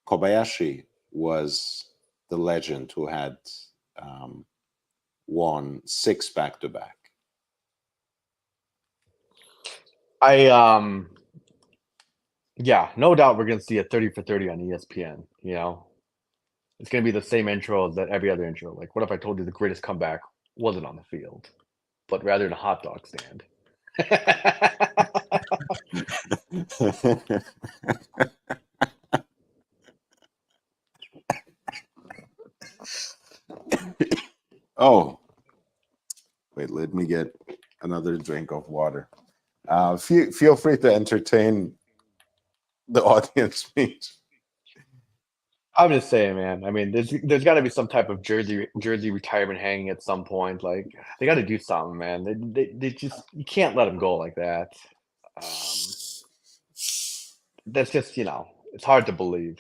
[SPEAKER 1] Kobayashi was the legend who had um, won 6 back to back.
[SPEAKER 2] I yeah, no doubt we're gonna see a 30 for 30 on ESPN. It's gonna be the same intro as that every other intro. Like, what if I told you the greatest comeback wasn't on the field, but rather in a hot dog stand?
[SPEAKER 1] Oh, wait, let me get another drink of water. Feel free to entertain the audience, Meech.
[SPEAKER 2] I'm just saying, man. I mean, there's got to be some type of jersey retirement hanging at some point. Like they got to do something, man. They just you can't let them go like that. Um, that's just it's hard to believe.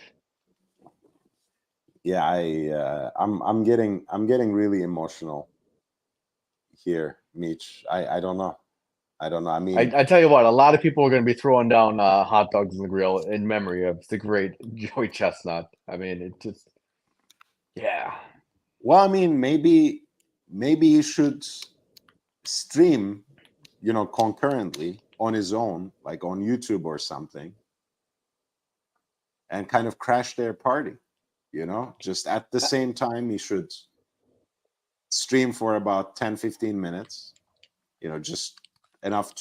[SPEAKER 1] Yeah, I'm getting really emotional here, Meech. I don't know. I don't know. I mean,
[SPEAKER 2] I tell you what, a lot of people are going to be throwing down hot dogs in the grill in memory of the great Joey Chestnut. I mean, it just yeah.
[SPEAKER 1] well, I mean, maybe he should stream, concurrently on his own, like on YouTube or something, and kind of crash their party. Just at the same time, he should stream for about 10-15 minutes, just enough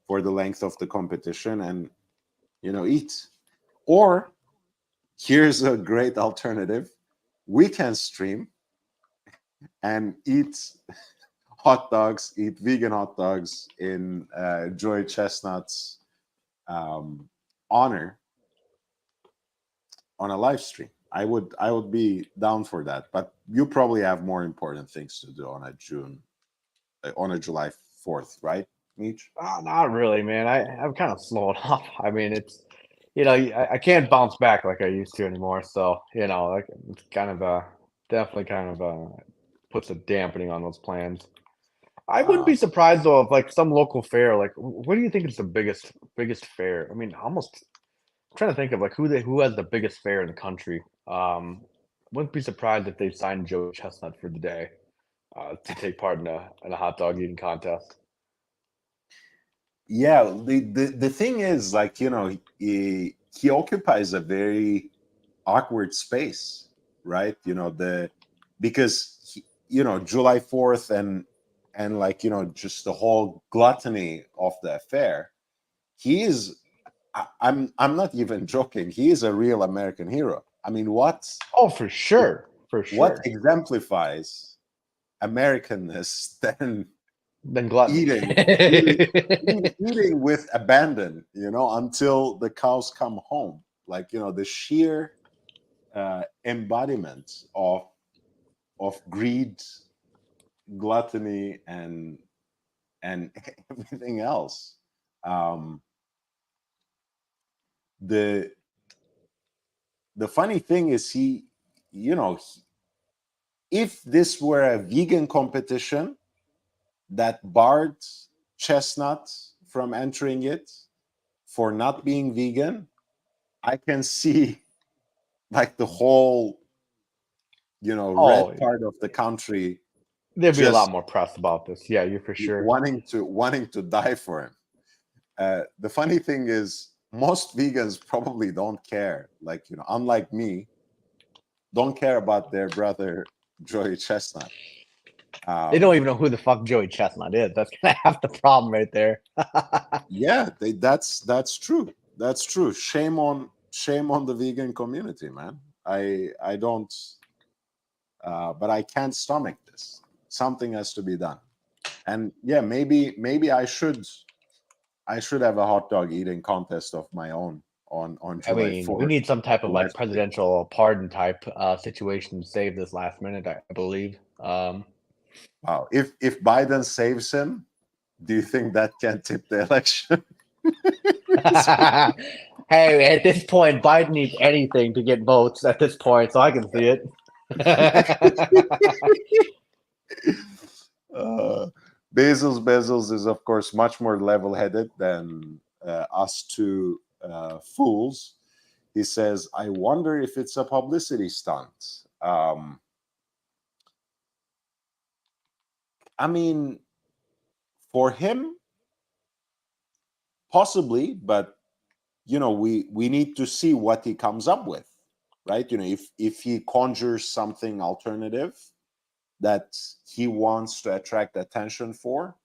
[SPEAKER 1] for the length of the competition, and eat. Or here's a great alternative: we can stream and eat eat vegan hot dogs in Joy Chestnut's honor on a live stream. I would be down for that, but you probably have more important things to do on a July 4th, right, Meech?
[SPEAKER 2] Not really, man. I'm kind of slowing off. I mean, it's I can't bounce back like I used to anymore. So like it's kind of definitely kind of puts a dampening on those plans. I wouldn't
[SPEAKER 1] Uh,
[SPEAKER 2] be surprised though if like some local fair, like what do you think is the biggest fair? I mean, almost I'm trying to think of like who has the biggest fair in the country. Wouldn't be surprised if they signed Joe Chestnut for the day to take part in a hot dog eating contest.
[SPEAKER 1] yeah, the thing is, like, he occupies a very awkward space, right? Because July 4th and like just the whole gluttony of the affair. He is I'm not even joking. He is a real American hero. I mean,
[SPEAKER 2] Oh, for sure, for
[SPEAKER 1] what
[SPEAKER 2] sure.
[SPEAKER 1] exemplifies Americanness than
[SPEAKER 2] Then gluttony.
[SPEAKER 1] eating with abandon, until the cows come home. Like, the sheer embodiment of greed, gluttony, and everything else. The the funny thing is, if this were a vegan competition that barred Chestnut from entering it for not being vegan, I can see like the whole,
[SPEAKER 2] Oh,
[SPEAKER 1] red part of the country
[SPEAKER 2] there'd be a lot
[SPEAKER 1] just
[SPEAKER 2] more press about this. Yeah, you're for sure.
[SPEAKER 1] wanting to die for him. The funny thing is, most vegans probably don't care. Like, unlike me, don't care about their brother Joey Chestnut.
[SPEAKER 2] They don't even know who the fuck Joey Chestnut is. That's kind of half the problem right there.
[SPEAKER 1] Yeah, that's true. That's true. Shame on the vegan community, man. I don't, but I can't stomach this. Something has to be done. And yeah, maybe I should have a hot dog eating contest of my own on
[SPEAKER 2] I
[SPEAKER 1] July
[SPEAKER 2] mean, we
[SPEAKER 1] 4th.
[SPEAKER 2] need some type of like
[SPEAKER 1] Live stream.
[SPEAKER 2] presidential pardon type situation to save this last minute, I believe.
[SPEAKER 1] Wow. If Biden saves him, do you think that can tip the election?
[SPEAKER 2] Hey, at this point, Biden needs anything to get votes at this point, so I can see it.
[SPEAKER 1] Bezos is, of course, much more level-headed than us two fools. He says, I wonder if it's a publicity stunt. I mean, for him, possibly, but we need to see what he comes up with, right? If he conjures something alternative that he wants to attract attention for,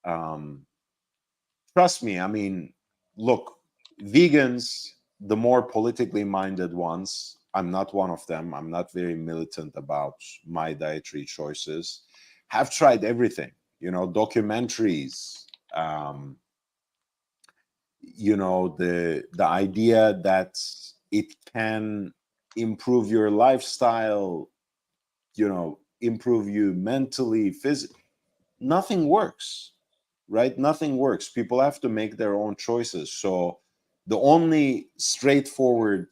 [SPEAKER 1] trust me, I mean, look, vegans, the more politically minded ones, I'm not one of them, I'm not very militant about my dietary choices, have tried everything, documentaries, the idea that it can improve your lifestyle, improve you mentally, physically. Nothing works, right? Nothing works. People have to make their own choices. So the only straightforward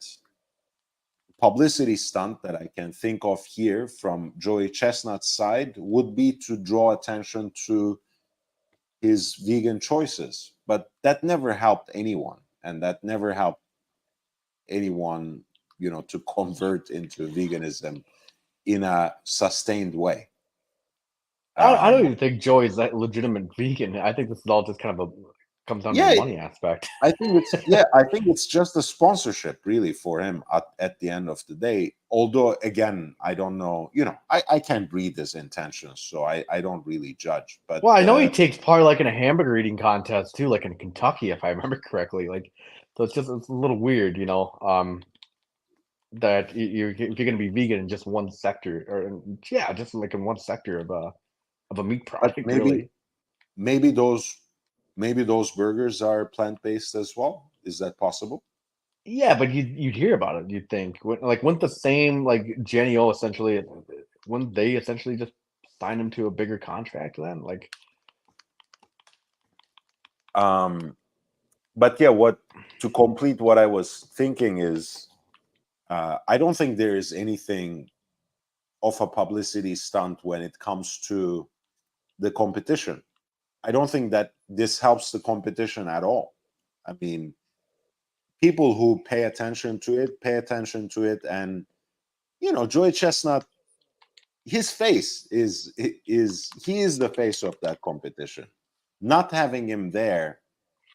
[SPEAKER 1] publicity stunt that I can think of here from Joey Chestnut's side would be to draw attention to his vegan choices, but that never helped anyone, and that never helped anyone, to convert into veganism in a sustained way.
[SPEAKER 2] I don't even think Joey's that legitimate vegan. I think this is all just kind of comes down to the money aspect.
[SPEAKER 1] I think it's just a sponsorship really for him at the end of the day. Although again, I don't know, I can't read his intentions, so I don't really judge. But
[SPEAKER 2] Well, I know he takes part like in a hamburger eating contest too, like in Kentucky, if I remember correctly. Like, so it's a little weird, that if you're going to be vegan in just one sector, or yeah, just like in one sector of a meat product, really.
[SPEAKER 1] Maybe those burgers are plant-based as well. Is that possible?
[SPEAKER 2] Yeah, but you'd hear about it. You'd think, wouldn't the same like Jenny O essentially, wouldn't they essentially just sign him to a bigger contract then? Like,
[SPEAKER 1] but yeah, to complete what I was thinking is, I don't think there is anything of a publicity stunt when it comes to the competition. I don't think that this helps the competition at all. I mean, people who pay attention to it, and Joey Chestnut, his face is he is the face of that competition. Not having him there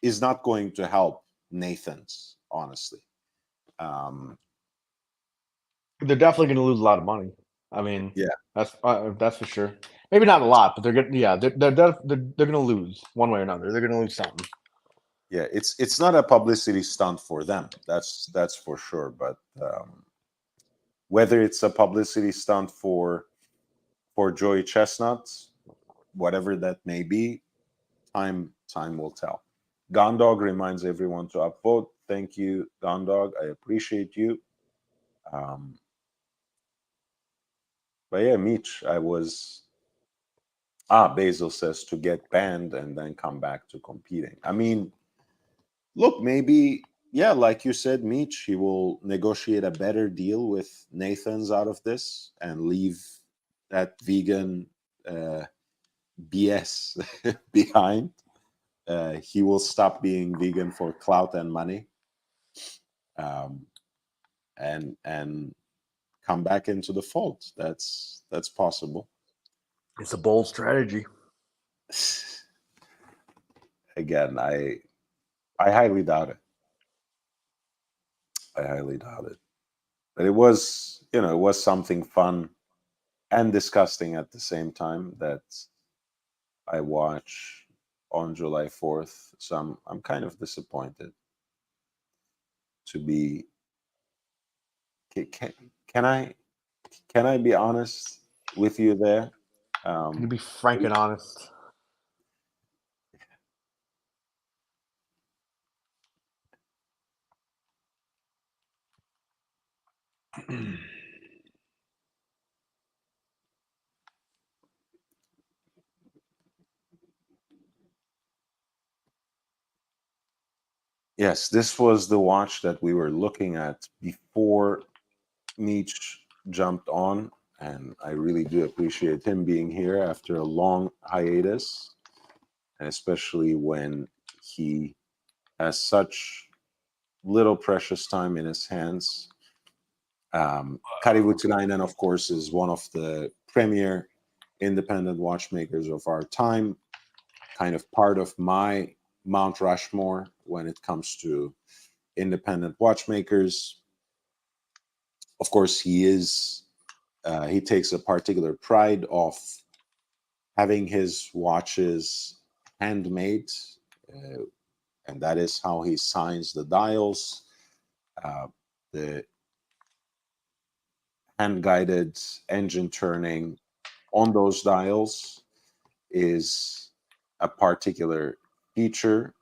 [SPEAKER 1] is not going to help Nathan's, honestly.
[SPEAKER 2] they're definitely going to lose a lot of money. I mean,
[SPEAKER 1] Yeah,
[SPEAKER 2] that's for sure. Maybe not a lot, but they're going. Yeah, they're going to lose one way or another. They're going to lose something.
[SPEAKER 1] Yeah, it's not a publicity stunt for them. That's for sure. But whether it's a publicity stunt for Joey Chestnut, whatever that may be, time will tell. Gondog reminds everyone to upvote. Thank you, Gondog. I appreciate you. But yeah, Mitch, I was. Basil says to get banned and then come back to competing. I mean, look, maybe, yeah, like you said, Mitch, he will negotiate a better deal with Nathan's out of this and leave that vegan BS behind. He will stop being vegan for clout and money, um, and come back into the fold. That's possible.
[SPEAKER 2] It's a bold strategy.
[SPEAKER 1] Again, I highly doubt it. I highly doubt it. But it was, it was something fun and disgusting at the same time that I watch on July 4th. So I'm kind of disappointed to be. Can I be honest with you there?
[SPEAKER 2] To be frank and honest.
[SPEAKER 1] Yes, this was the watch that we were looking at before Meech jumped on, and I really do appreciate him being here after a long hiatus, and especially when he has such little precious time in his hands. Kari Voutilainen, of course, is one of the premier independent watchmakers of our time, kind of part of my Mount Rushmore when it comes to independent watchmakers. Of course, he takes a particular pride of having his watches handmade, and that is how he signs the dials. The hand-guided engine turning on those dials is a particular feature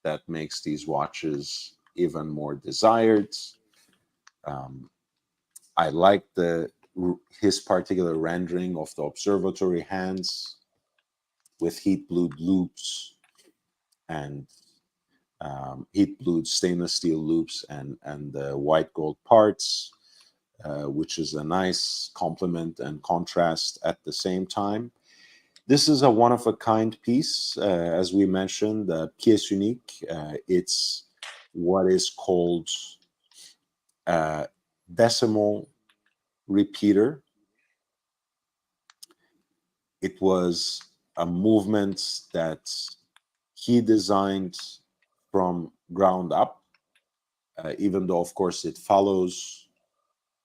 [SPEAKER 1] that makes these watches even more desired. I like his particular rendering of the observatory hands with heat blued loops and heat blued stainless steel loops and the white gold parts, which is a nice complement and contrast at the same time. This is a one-of-a-kind piece, as we mentioned, the pièce unique. It's what is called a decimal repeater. It was a movement that he designed from ground up, even though, of course, it follows,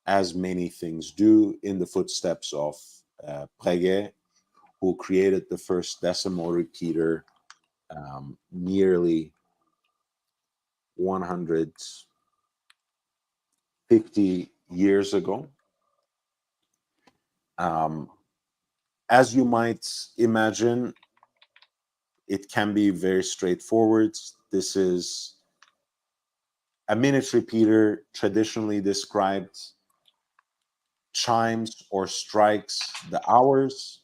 [SPEAKER 1] as many things do, in the footsteps of Breguet, who created the first decimal repeater nearly 150 years ago. As you might imagine, it can be very straightforward. This is a minute repeater, traditionally described, chimes or strikes the hours,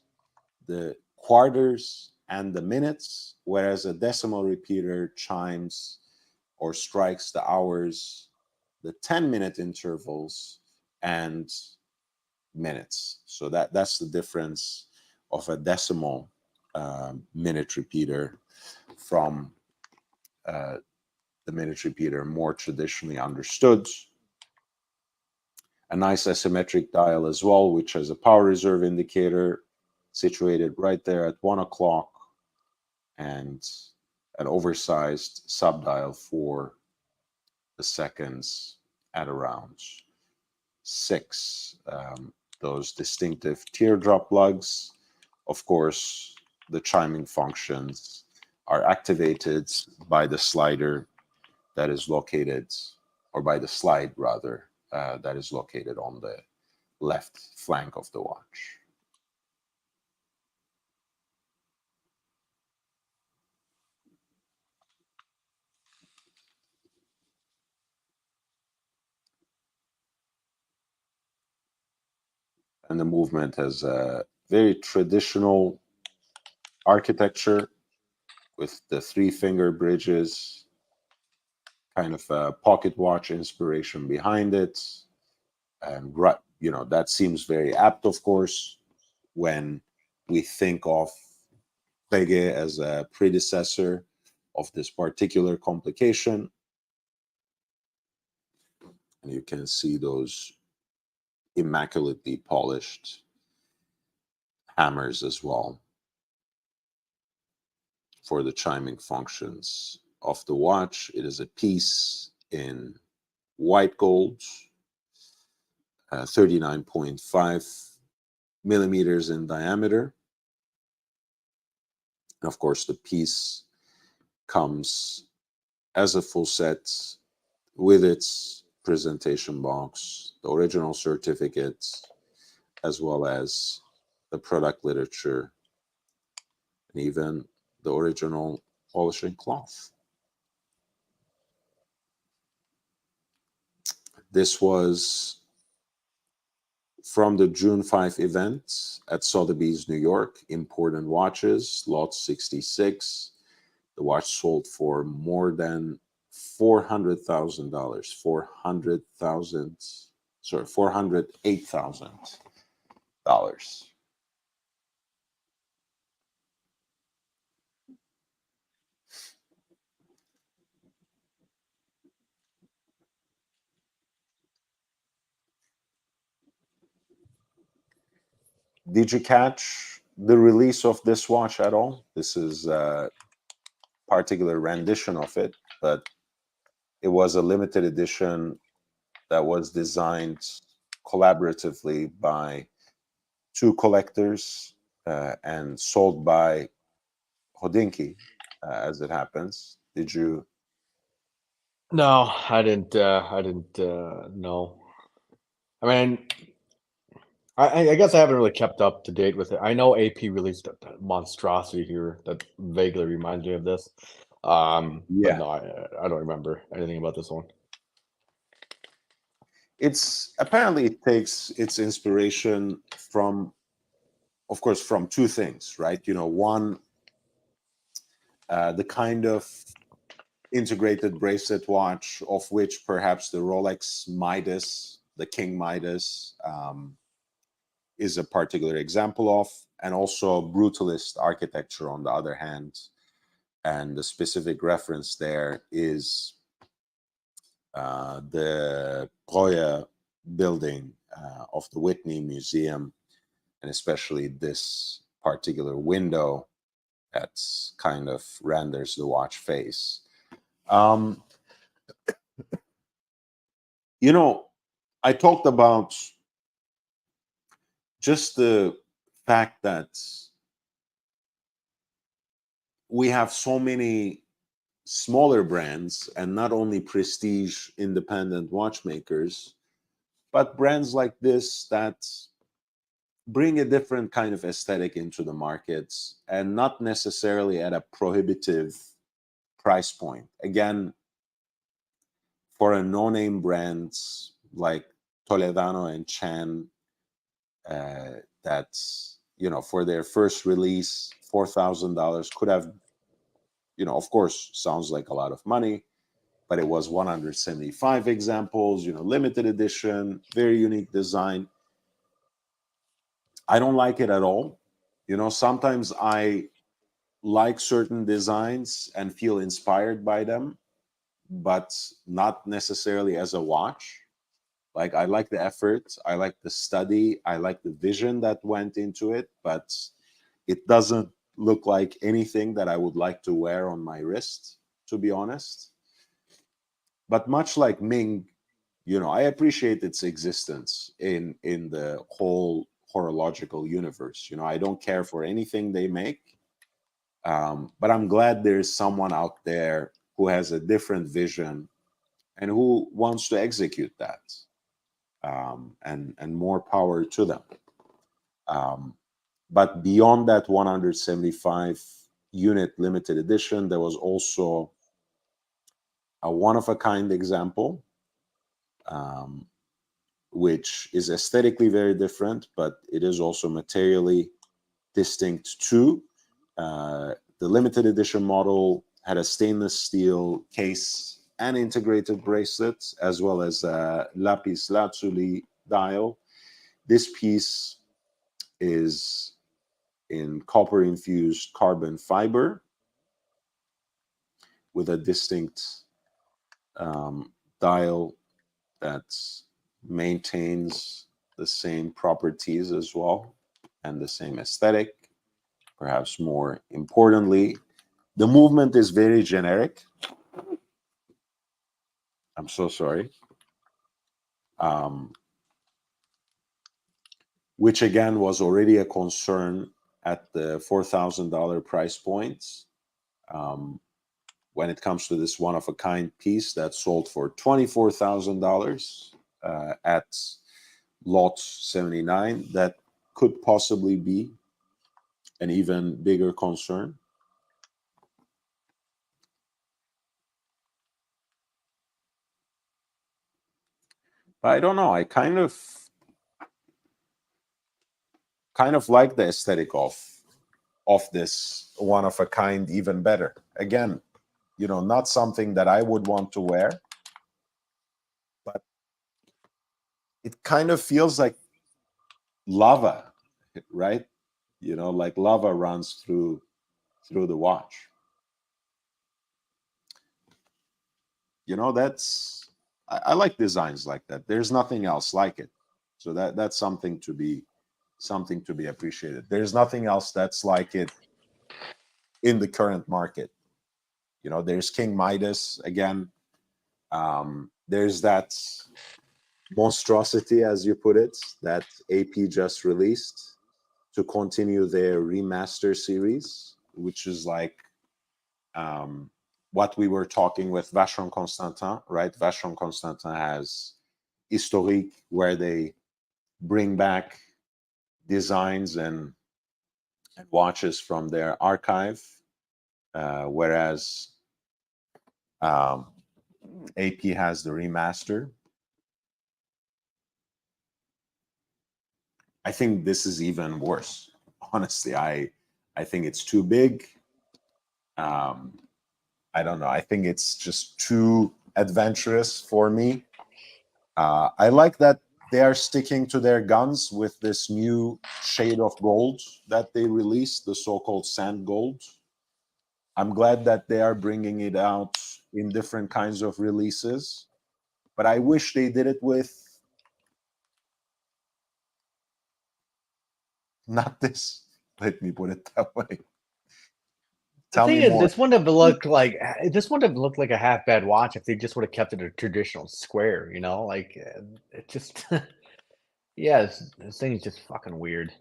[SPEAKER 1] the quarters, and the minutes, whereas a decimal repeater chimes or strikes the hours, the 10-minute intervals, and minutes. So that's the difference of a decimal minute repeater from the minute repeater more traditionally understood. A nice asymmetric dial as well, which has a power reserve indicator situated right there at 1 o'clock, and an oversized subdial for the seconds at around 6. Those distinctive teardrop lugs, of course, the chiming functions, are activated by the slider that is located, or by the slide rather, that is located on the left flank of the watch. And the movement has a very traditional architecture with the 3-finger bridges, kind of a pocket watch inspiration behind it. And that seems very apt, of course, when we think of Breguet as a predecessor of this particular complication. And you can see those immaculately polished hammers as well for the chiming functions of the watch. It is a piece in white gold, 39.5 millimeters in diameter. And of course, the piece comes as a full set with its presentation box, the original certificates, as well as the product literature, and even the original polishing cloth. This was from the June 5 event at Sotheby's, New York, Important Watches, lot 66. The watch sold for more than $408,000. Did you catch the release of this watch at all? This is a particular rendition of it, but it was a limited edition that was designed collaboratively by 2 collectors and sold by Hodinkee, as it happens. Did you?
[SPEAKER 2] No, I didn't. I didn't know. I mean, I guess I haven't really kept up to date with it. I know AP released a monstrosity here that vaguely reminds me of this. But
[SPEAKER 1] Yeah,
[SPEAKER 2] no, I don't remember anything about this one.
[SPEAKER 1] it's apparently it takes its inspiration from, of course, from 2 things, right? One, the kind of integrated bracelet watch of which perhaps the Rolex Midas, the King Midas, is a particular example of, and also brutalist architecture on the other hand. And the specific reference there is the Breuer building of the Whitney Museum, and especially this particular window that kind of renders the watch face. I talked about just the fact that we have so many smaller brands, and not only prestige independent watchmakers, but brands like this that bring a different kind of aesthetic into the markets, and not necessarily at a prohibitive price point. Again, for a no-name brands like Toledano and Chan, that's for their first release, $4,000 could have, of course, sounds like a lot of money, but it was 175 examples, limited edition, very unique design. I don't like it at all. Sometimes I like certain designs and feel inspired by them, but not necessarily as a watch. Like, I like the effort, I like the study, I like the vision that went into it, but it doesn't look like anything that I would like to wear on my wrist, to be honest. But much like Ming, I appreciate its existence in the whole horological universe. I don't care for anything they make, But I'm glad there's someone out there who has a different vision and who wants to execute that. And more power to them. But beyond that 175 unit limited edition, there was also a one-of-a-kind example, which is aesthetically very different, but it is also materially distinct too. The limited edition model had a stainless steel case and integrated bracelets, as well as a lapis lazuli dial. This piece is in copper infused carbon fiber with a distinct dial that maintains the same properties as well and the same aesthetic. Perhaps more importantly, the movement is very generic. I'm so sorry. Which again was already a concern at the $4,000 price points. When it comes to this one-of-a-kind piece that sold for $24,000 at lot 79, that could possibly be an even bigger concern. But I don't know. I kind of like the aesthetic of this one-of-a-kind even better. Again, not something that I would want to wear, but it kind of feels like lava, right? Like lava runs through the watch. That's I like designs like that. There's nothing else like it. So that's something to be appreciated. There's nothing else that's like it in the current market. There's King Midas again. There's that monstrosity, as you put it, that AP just released to continue their remaster series, which is like what we were talking with Vacheron Constantin, right? Vacheron Constantin has Historique, where they bring back designs and watches from their archive, whereas AP has the remaster. I think this is even worse. Honestly, I think it's too big. I don't know. I think it's just too adventurous for me. I like that they are sticking to their guns with this new shade of gold that they released, the so-called sand gold. I'm glad that they are bringing it out in different kinds of releases, but I wish they did it with not this. Let me put it that way.
[SPEAKER 2] The
[SPEAKER 1] Tell
[SPEAKER 2] thing
[SPEAKER 1] me
[SPEAKER 2] is,
[SPEAKER 1] more.
[SPEAKER 2] this wouldn't have looked like a half bad watch if they just would have kept it a traditional square. Like it just, yeah, this thing is just fucking weird.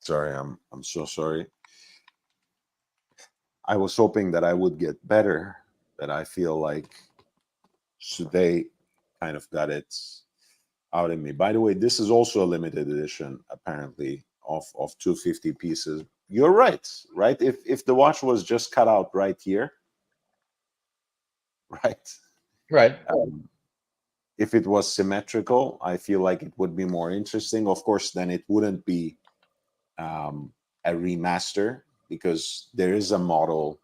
[SPEAKER 1] Sorry, I'm so sorry. I was hoping that I would get better, that I feel like today kind of got it out of me. By the way, this is also a limited edition, apparently, of 250 pieces. You're right? If the watch was just cut out right here, right?
[SPEAKER 2] Right.
[SPEAKER 1] If it was symmetrical, I feel like it would be more interesting. Of course, then it wouldn't be a remaster, because there is a model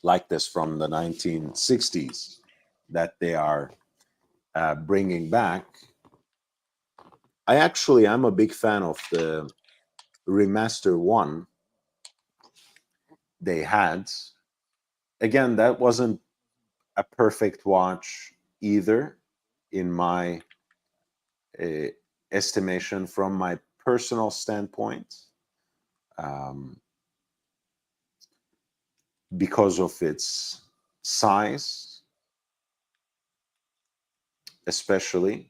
[SPEAKER 1] like this from the 1960s that they are bringing back. I'm a big fan of the remaster one they had. Again, that wasn't a perfect watch either, in my estimation, from my personal standpoint. because of its size, especially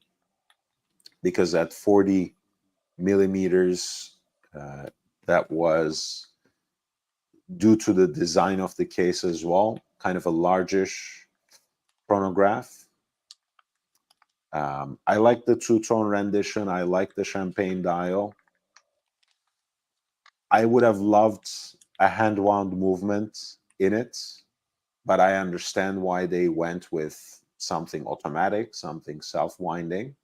[SPEAKER 1] because at 40 millimeters, that was due to the design of the case as well, kind of a largish chronograph. I like the two-tone rendition. I like the champagne dial. I would have loved a hand-wound movement in it, but I understand why they went with something automatic, something self-winding.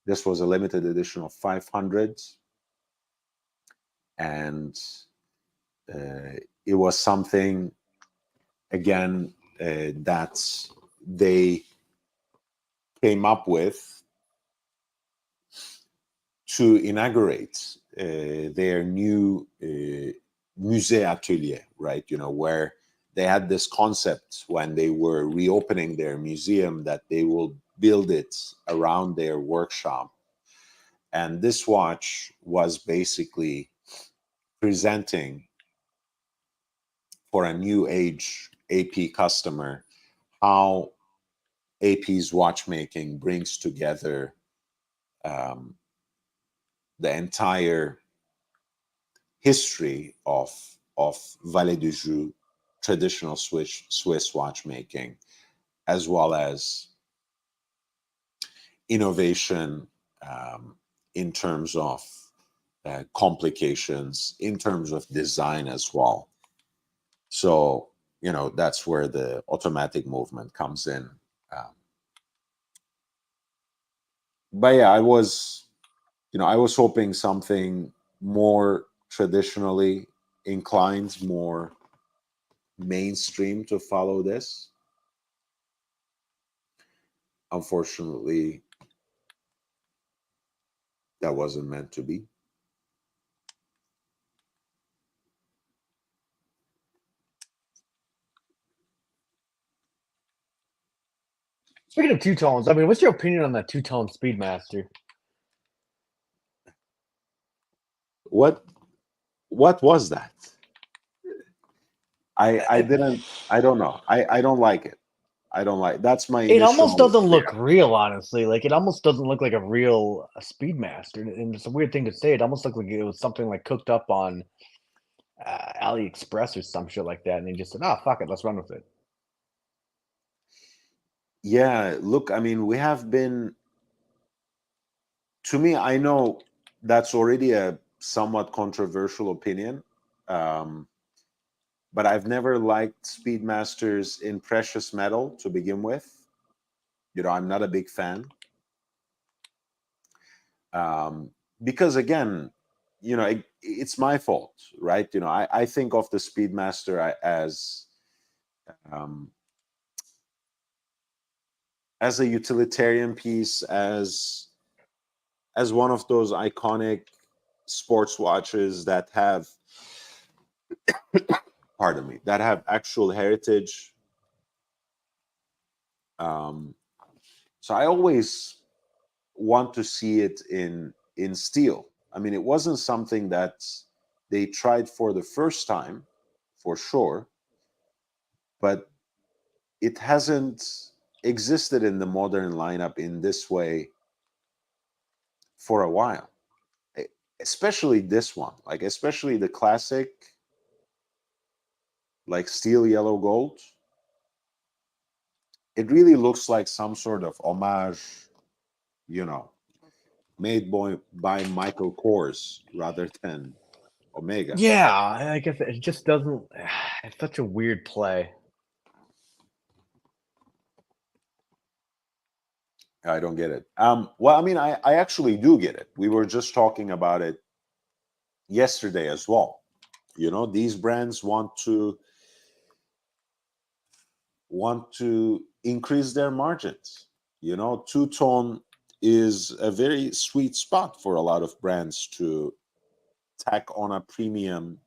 [SPEAKER 1] This was a limited edition of 500, and it was something, again, that they came up with to inaugurate their new musée atelier, right? You know, where they had this concept when they were reopening their museum that they will build it around their workshop. And this watch was basically presenting for a new age AP customer how AP's watchmaking brings together the entire history of Valet du Joux, traditional Swiss watchmaking, as well as innovation in terms of complications, in terms of design as well. So, you know, that's where the automatic movement comes in. But yeah, I was hoping something more traditionally inclined, more mainstream to follow this. Unfortunately, that wasn't meant to be.
[SPEAKER 2] Speaking of two tones, I mean, what's your opinion on that two-tone Speedmaster?
[SPEAKER 1] What was that? I don't know. I don't like it. I don't like. That's my
[SPEAKER 2] It almost
[SPEAKER 1] initial
[SPEAKER 2] doesn't look
[SPEAKER 1] reaction.
[SPEAKER 2] real, honestly. Like it almost doesn't look like a real Speedmaster, and it's a weird thing to say. It almost looked like it was something like cooked up on AliExpress or some shit like that, and they just said, "Oh, fuck it, let's run with it."
[SPEAKER 1] Yeah, look, I mean, we have been, to me, I know that's already a somewhat controversial opinion, but I've never liked Speedmasters in precious metal to begin with. You know, I'm not a big fan. Because again, you know, it's my fault, right? You know, I think of the Speedmaster um, as a utilitarian piece, as one of those iconic sports watches that have, pardon me, that have actual heritage. So I always want to see it in steel. I mean, it wasn't something that they tried for the first time, for sure, but it hasn't existed in the modern lineup in this way for a while. Especially this one, like especially the classic, like steel yellow gold. It really looks like some sort of homage, you know, made by Michael Kors rather than Omega.
[SPEAKER 2] Yeah, I guess it just doesn't. It's such a weird play.
[SPEAKER 1] I don't get it. Well, I mean, I actually do get it. We were just talking about it yesterday as well. You know, these brands want to increase their margins. You know, two-tone is a very sweet spot for a lot of brands to tack on a premium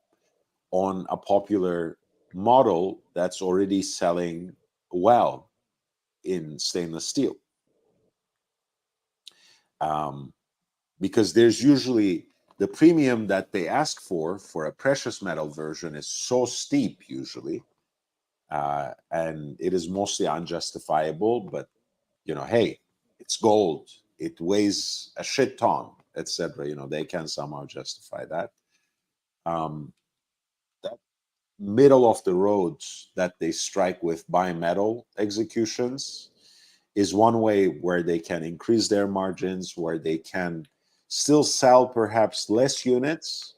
[SPEAKER 1] on a popular model that's already selling well in stainless steel. Because there's usually the premium that they ask for a precious metal version is so steep usually, and it is mostly unjustifiable. But hey, it's gold. It weighs a shit ton, etc. They can somehow justify that. That middle of the roads that they strike with bimetal executions is one way where they can increase their margins, where they can still sell perhaps less units,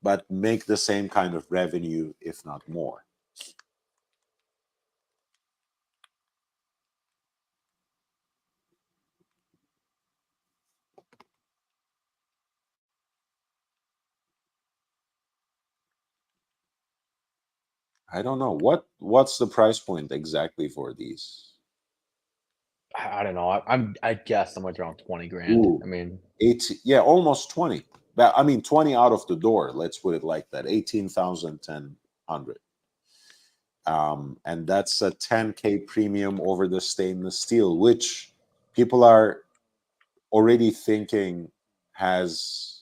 [SPEAKER 1] but make the same kind of revenue, if not more. I don't know what's the price point exactly for these.
[SPEAKER 2] I don't know. I guess somewhere around 20 grand.
[SPEAKER 1] Ooh,
[SPEAKER 2] I mean,
[SPEAKER 1] 18, yeah, almost 20. But I mean, 20 out of the door. Let's put it like that: 18,100. And that's a 10K premium over the stainless steel, which people are already thinking has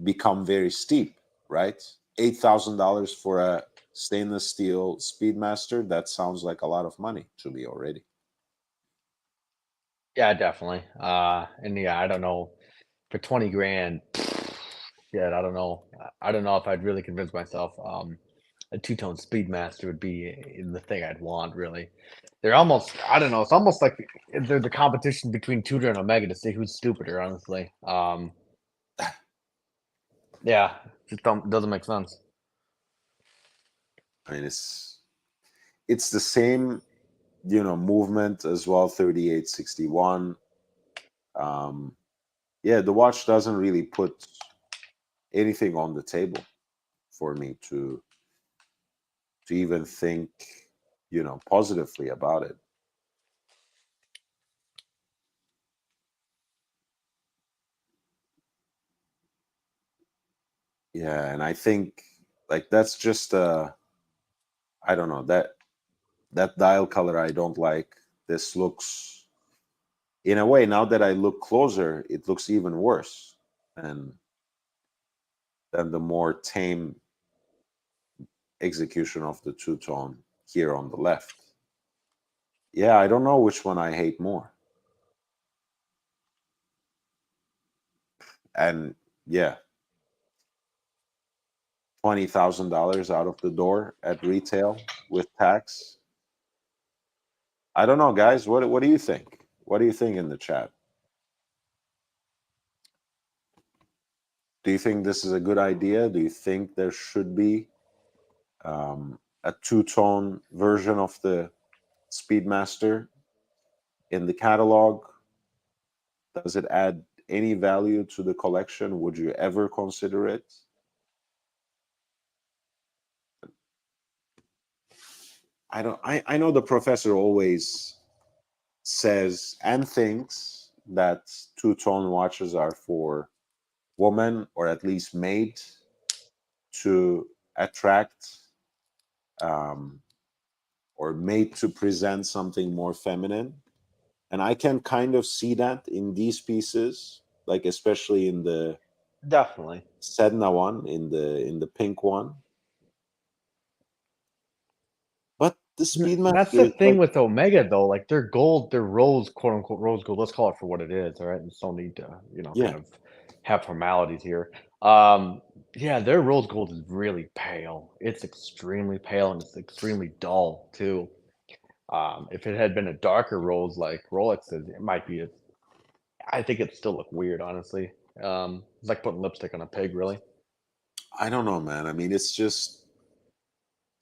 [SPEAKER 1] become very steep, right? $8,000 for a stainless steel Speedmaster. That sounds like a lot of money to me already.
[SPEAKER 2] yeah, definitely. And yeah, I don't know. For 20 grand, yeah, I don't know. I don't know if I'd really convince myself. A two-tone Speedmaster would be the thing I'd want, really. They're almost, I don't know. It's almost like they're the competition between Tudor and Omega to see who's stupider, honestly. Yeah, just doesn't make sense.
[SPEAKER 1] I mean, it's the same, movement as well. 3861. Yeah, the watch doesn't really put anything on the table for me to even think, positively about it. Yeah, and I think like that's just I don't know, that dial color I don't like. This looks, in a way, now that I look closer, it looks even worse and than the more tame execution of the two-tone here on the left. Yeah, I don't know which one I hate more. And yeah, $20,000 out of the door at retail with tax. I don't know, guys. What do you think? What do you think in the chat? Do you think this is a good idea? Do you think there should be a two-tone version of the Speedmaster in the catalog? Does it add any value to the collection? Would you ever consider it? I don't. I know the professor always says and thinks that two-tone watches are for women, or at least made to attract, um, or made to present something more feminine. And I can kind of see that in these pieces, like especially in the
[SPEAKER 2] Definitely.
[SPEAKER 1] Sedna one, in the pink one. But the
[SPEAKER 2] That's
[SPEAKER 1] Speedmaster
[SPEAKER 2] the
[SPEAKER 1] is
[SPEAKER 2] thing
[SPEAKER 1] like,
[SPEAKER 2] with Omega, though. Like they're gold, they're rose, quote unquote, rose gold. Let's call it for what it is, all right? And just don't need to,
[SPEAKER 1] yeah,
[SPEAKER 2] kind of have formalities here. Um, yeah, their rose gold is really pale. It's extremely pale and it's extremely dull too. If it had been a darker rose like Rolex's, it might be. I think it'd still look weird, honestly. It's like putting lipstick on a pig, really.
[SPEAKER 1] I don't know, man. I mean, it's just,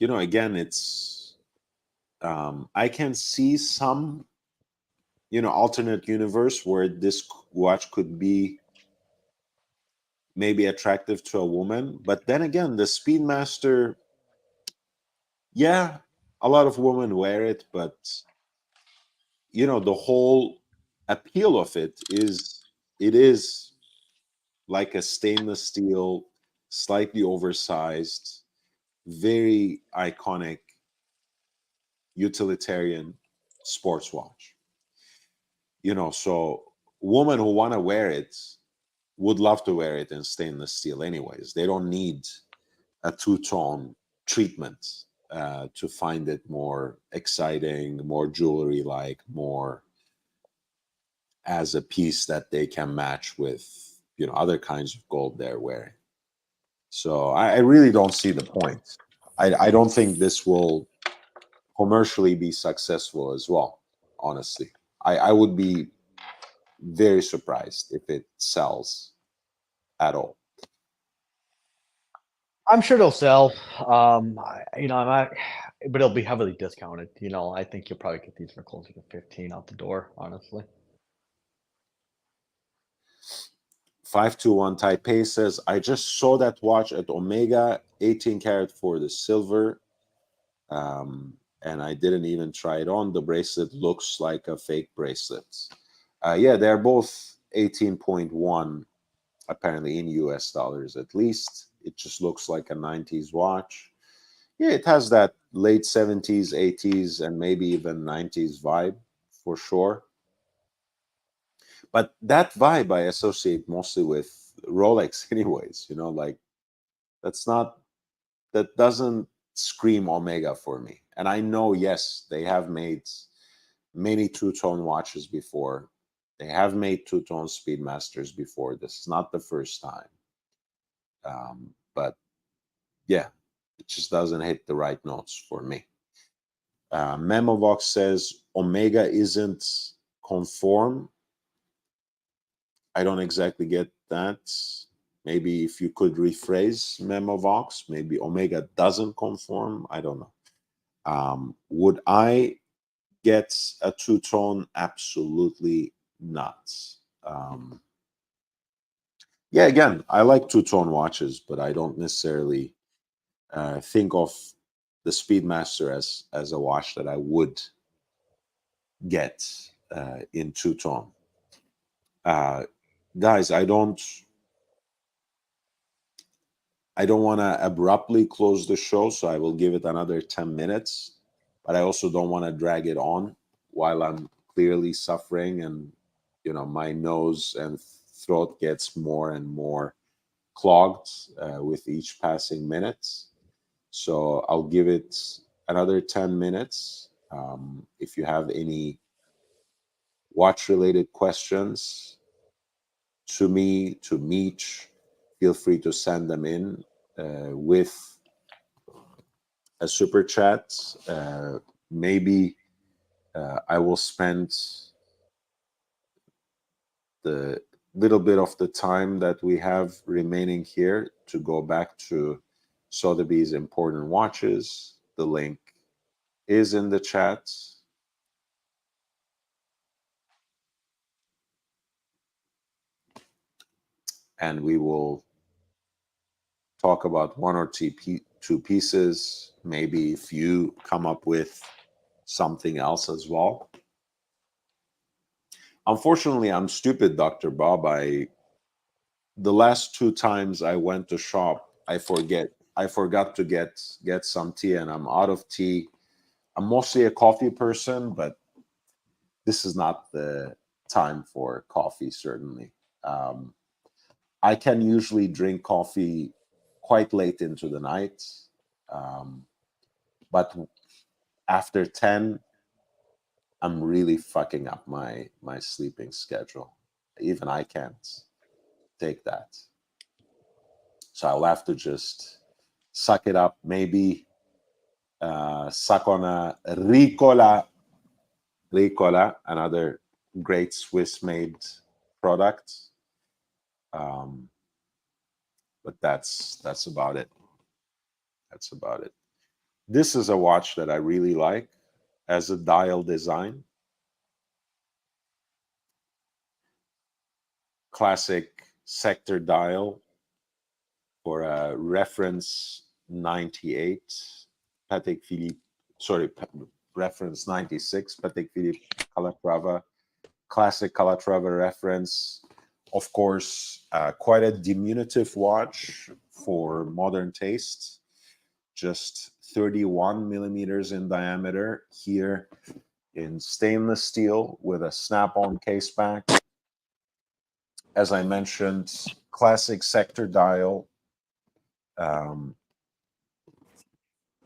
[SPEAKER 1] again, it's I can see some, alternate universe where this watch could be maybe attractive to a woman. But then again, the Speedmaster, yeah, a lot of women wear it, but the whole appeal of it is like a stainless steel, slightly oversized, very iconic utilitarian sports watch. So women who want to wear it would love to wear it in stainless steel anyways. They don't need a two-tone treatment to find it more exciting, more jewelry-like, more as a piece that they can match with, you know, other kinds of gold they're wearing. So I really don't see the point. I don't think this will commercially be successful as well, honestly. I would be very surprised if it sells at all.
[SPEAKER 2] I'm sure they'll sell. You know, I'm not, but it'll be heavily discounted. You know, I think you'll probably get these for closer to 15 out the door, honestly.
[SPEAKER 1] 521 Taipei says, I just saw that watch at Omega, 18 karat for the silver. And I didn't even try it on. The bracelet looks like a fake bracelet. Yeah, they're both 18.1, apparently in US dollars at least. It just looks like a 90s watch. Yeah, it has that late 70s, 80s, and maybe even 90s vibe for sure. But that vibe I associate mostly with Rolex anyways, you know, like that doesn't scream Omega for me. And I know, yes, they have made many two-tone watches before. They have made two-tone Speedmasters before. This is not the first time. But yeah, it just doesn't hit the right notes for me. Memovox says Omega isn't conform. I don't exactly get that. Maybe if you could rephrase Memovox, maybe Omega doesn't conform. I don't know. Would I get a two-tone? Absolutely not. Yeah, again, I like two-tone watches, but I don't necessarily think of the Speedmaster as a watch that I would get in two-tone. Guys, I don't want to abruptly close the show, so I will give it another 10 minutes, but I also don't want to drag it on while I'm clearly suffering and, you know, my nose and throat gets more and more clogged with each passing minute. So I'll give it another 10 minutes. If you have any watch-related questions to me, to Meech, feel free to send them in with a super chat. Maybe I will spend the little bit of the time that we have remaining here to go back to Sotheby's important watches. The link is in the chat. And we will talk about one or two pieces. Maybe if you come up with something else as well. Unfortunately, I'm stupid, Dr. Bob. The last two times I went to shop, I forgot to get some tea, and I'm out of tea. I'm mostly a coffee person, but this is not the time for coffee, certainly. I can usually drink coffee quite late into the night, but after 10, I'm really fucking up my sleeping schedule. Even I can't take that. So I'll have to just suck it up. Maybe suck on a Ricola, another great Swiss-made product. But that's about it. That's about it. This is a watch that I really like as a dial design. Classic sector dial for a reference 98 Patek Philippe, sorry, reference 96 Patek Philippe Calatrava, classic Calatrava reference. Of course, quite a diminutive watch for modern taste, just 31 millimeters in diameter here in stainless steel with a snap-on case back. as I mentioned, classic sector dial.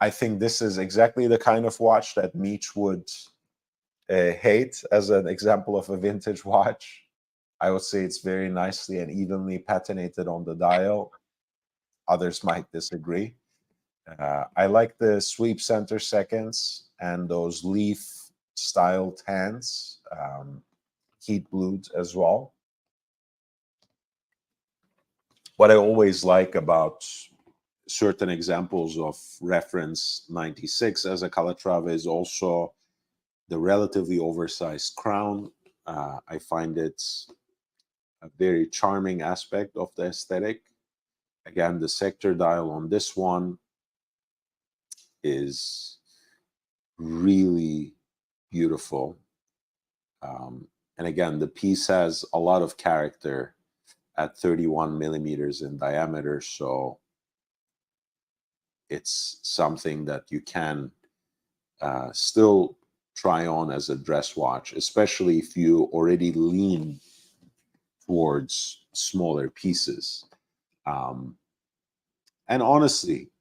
[SPEAKER 1] I think this is exactly the kind of watch that Meech would hate as an example of a vintage watch. I would say it's very nicely and evenly patinated on the dial. Others might disagree. I like the sweep center seconds and those leaf styled hands, heat blued as well. What I always like about certain examples of reference 96 as a Calatrava is also the relatively oversized crown. I find it a very charming aspect of the aesthetic. Again, the sector dial on this one is really beautiful. And again, the piece has a lot of character at 31 millimeters in diameter. So it's something that you can still try on as a dress watch, especially if you already lean towards smaller pieces. And honestly,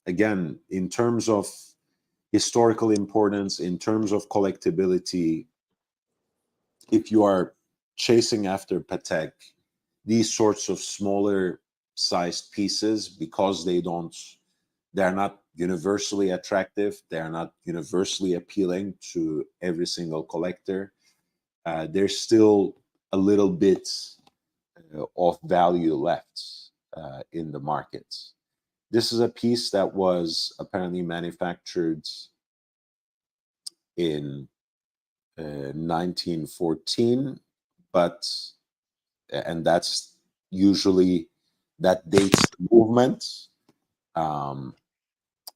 [SPEAKER 1] again, in terms of historical importance, in terms of collectability, if you are chasing after Patek, these sorts of smaller sized pieces, because they're not universally attractive, they're not universally appealing to every single collector, there's still a little bit of value left in the market. This is a piece that was apparently manufactured in 1914, and that's usually that dates the movement.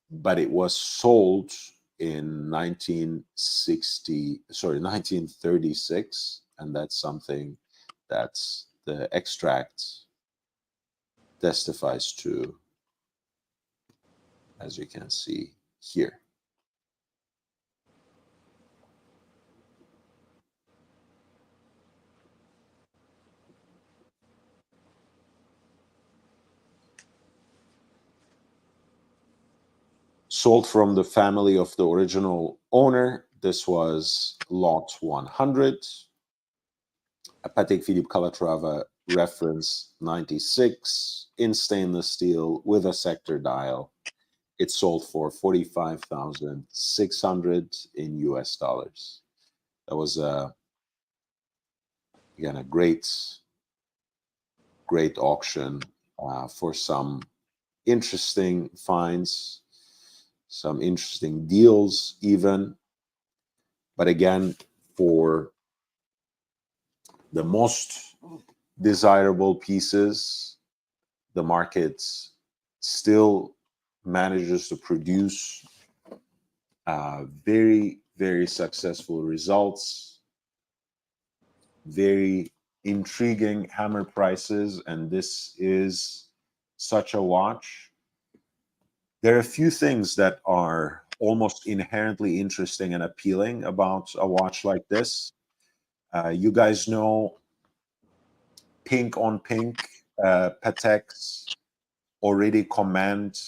[SPEAKER 1] But it was sold in 1936, and that's something that the extract testifies to, as you can see here. Sold from the family of the original owner. This was lot 100. A Patek Philippe Calatrava reference 96 in stainless steel with a sector dial. It sold for 45,600 in US dollars. That was again a great auction for some interesting finds, some interesting deals even. But again, for the most desirable pieces, the market still manages to produce very, very successful results, very intriguing hammer prices, and this is such a watch. There are a few things that are almost inherently interesting and appealing about a watch like this. You guys know pink on pink Pateks already command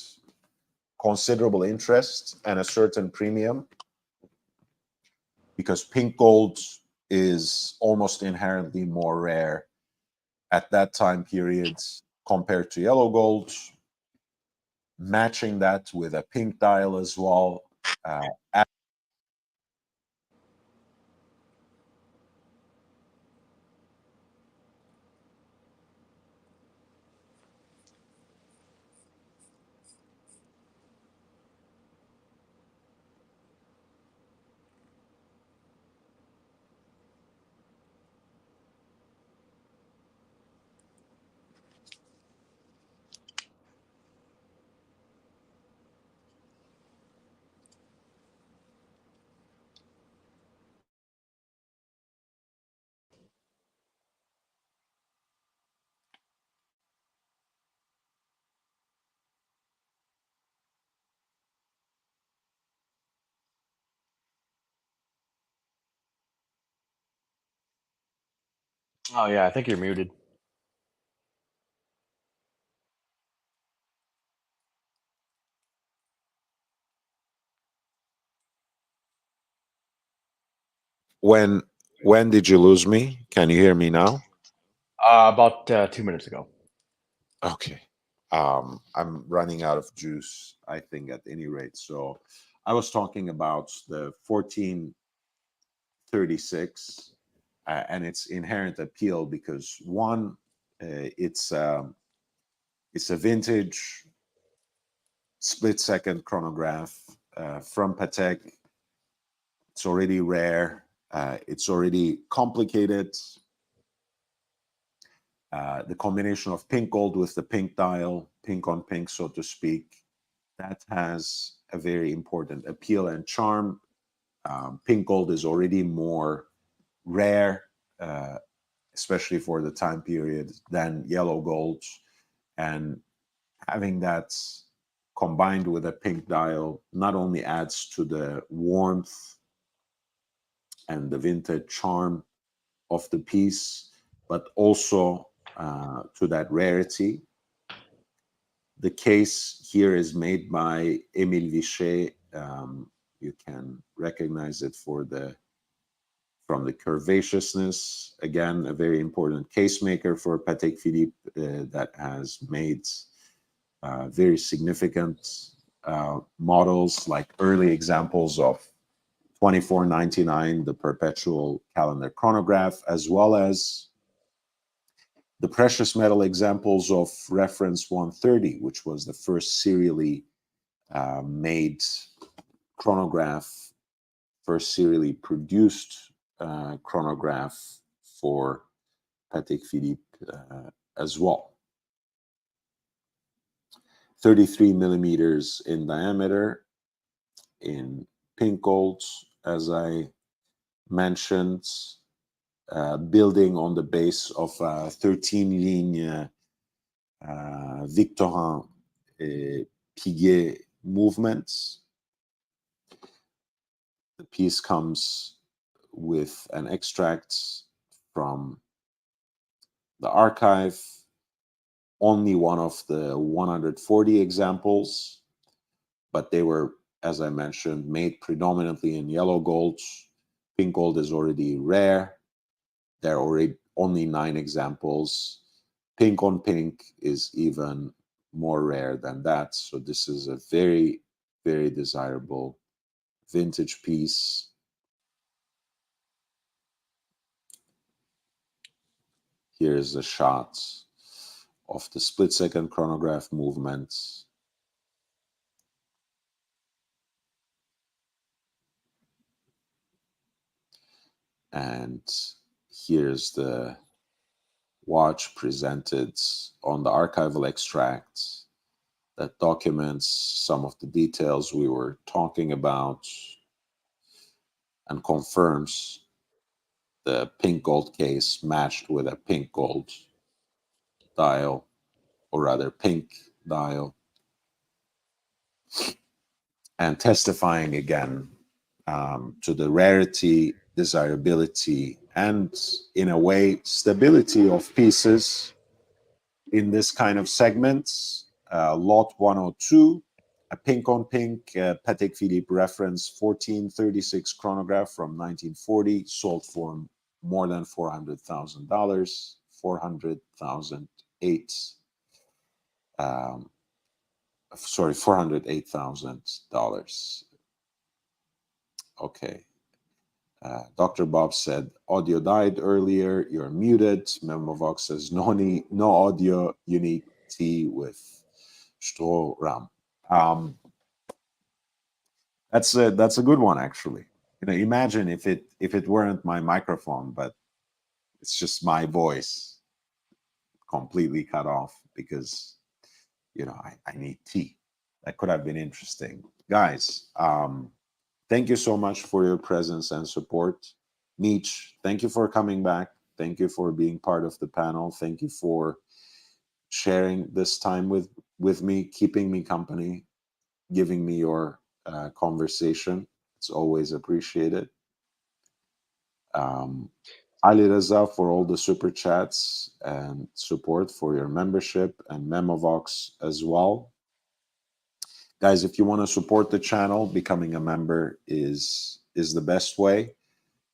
[SPEAKER 1] considerable interest and a certain premium because pink gold is almost inherently more rare at that time period compared to yellow gold. Matching that with a pink dial as well.
[SPEAKER 2] Oh yeah, I think you're muted.
[SPEAKER 1] When did you lose me? Can you hear me now?
[SPEAKER 2] About 2 minutes ago.
[SPEAKER 1] Okay. I'm running out of juice, I think, at any rate. So I was talking about the 1436 and its inherent appeal because one, it's a vintage split-second chronograph from Patek. It's already rare. It's already complicated. The combination of pink gold with the pink dial, pink on pink, so to speak, that has a very important appeal and charm. Pink gold is already more rare, especially for the time period, than yellow gold. And having that combined with a pink dial not only adds to the warmth and the vintage charm of the piece, but also to that rarity. The case here is made by Émile Vichet. You can recognize it from the curvaceousness. Again, a very important case maker for Patek Philippe that has made very significant models, like early examples of 2499, the perpetual calendar chronograph, as well as the precious metal examples of reference 130, which was the first serially made chronograph, first serially produced chronograph for Patek Philippe as well. 33 millimeters in diameter, in pink gold, as I mentioned, building on the base of 13 ligne Victorin Piguet movements. The piece comes with an extract from the archive, only one of the 140 examples, but they were, as I mentioned, made predominantly in yellow gold. Pink gold is already rare. There are already only 9 examples. Pink on pink is even more rare than that. So this is a very, very desirable vintage piece. Here's a shot of the split-second chronograph movement. And here's the watch presented on the archival extract that documents some of the details we were talking about and confirms the pink gold case matched with a pink gold dial, or rather pink dial, and testifying again to the rarity, desirability, and in a way, stability of pieces in this kind of segments. Lot 102, a pink on pink Patek Philippe reference 1436 chronograph from 1940, sold for more than $400,000, $408,000. Okay. Dr. Bob said, audio died earlier, you're muted. Memovox says, no audio, you need tea with Strohram. That's a good one, actually. Imagine if it weren't my microphone, but it's just my voice completely cut off because, I need tea. That could have been interesting. Guys, thank you so much for your presence and support. Meech, thank you for coming back. Thank you for being part of the panel. Thank you for sharing this time with me, keeping me company, giving me your conversation. It's always appreciated. Ali Reza for all the super chats and support for your membership, and Memovox as well. Guys, if you want to support the channel, becoming a member is the best way.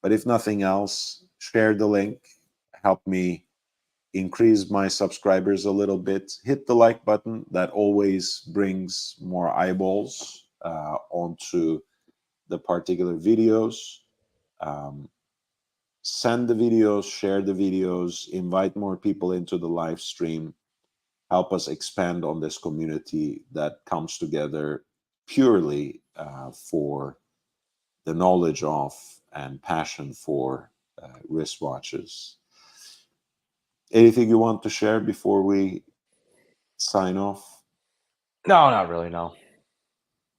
[SPEAKER 1] But if nothing else, share the link, help me increase my subscribers a little bit. Hit the like button. That always brings more eyeballs onto the particular videos. Send the videos, share the videos, invite more people into the live stream. Help us expand on this community that comes together purely for the knowledge of and passion for wristwatches. Anything you want to share before we sign off?
[SPEAKER 2] No, not really. No.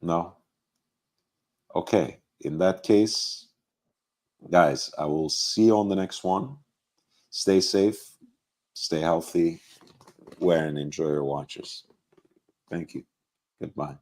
[SPEAKER 1] No? Okay. In that case, guys, I will see you on the next one. Stay safe, stay healthy, wear and enjoy your watches. Thank you. Goodbye.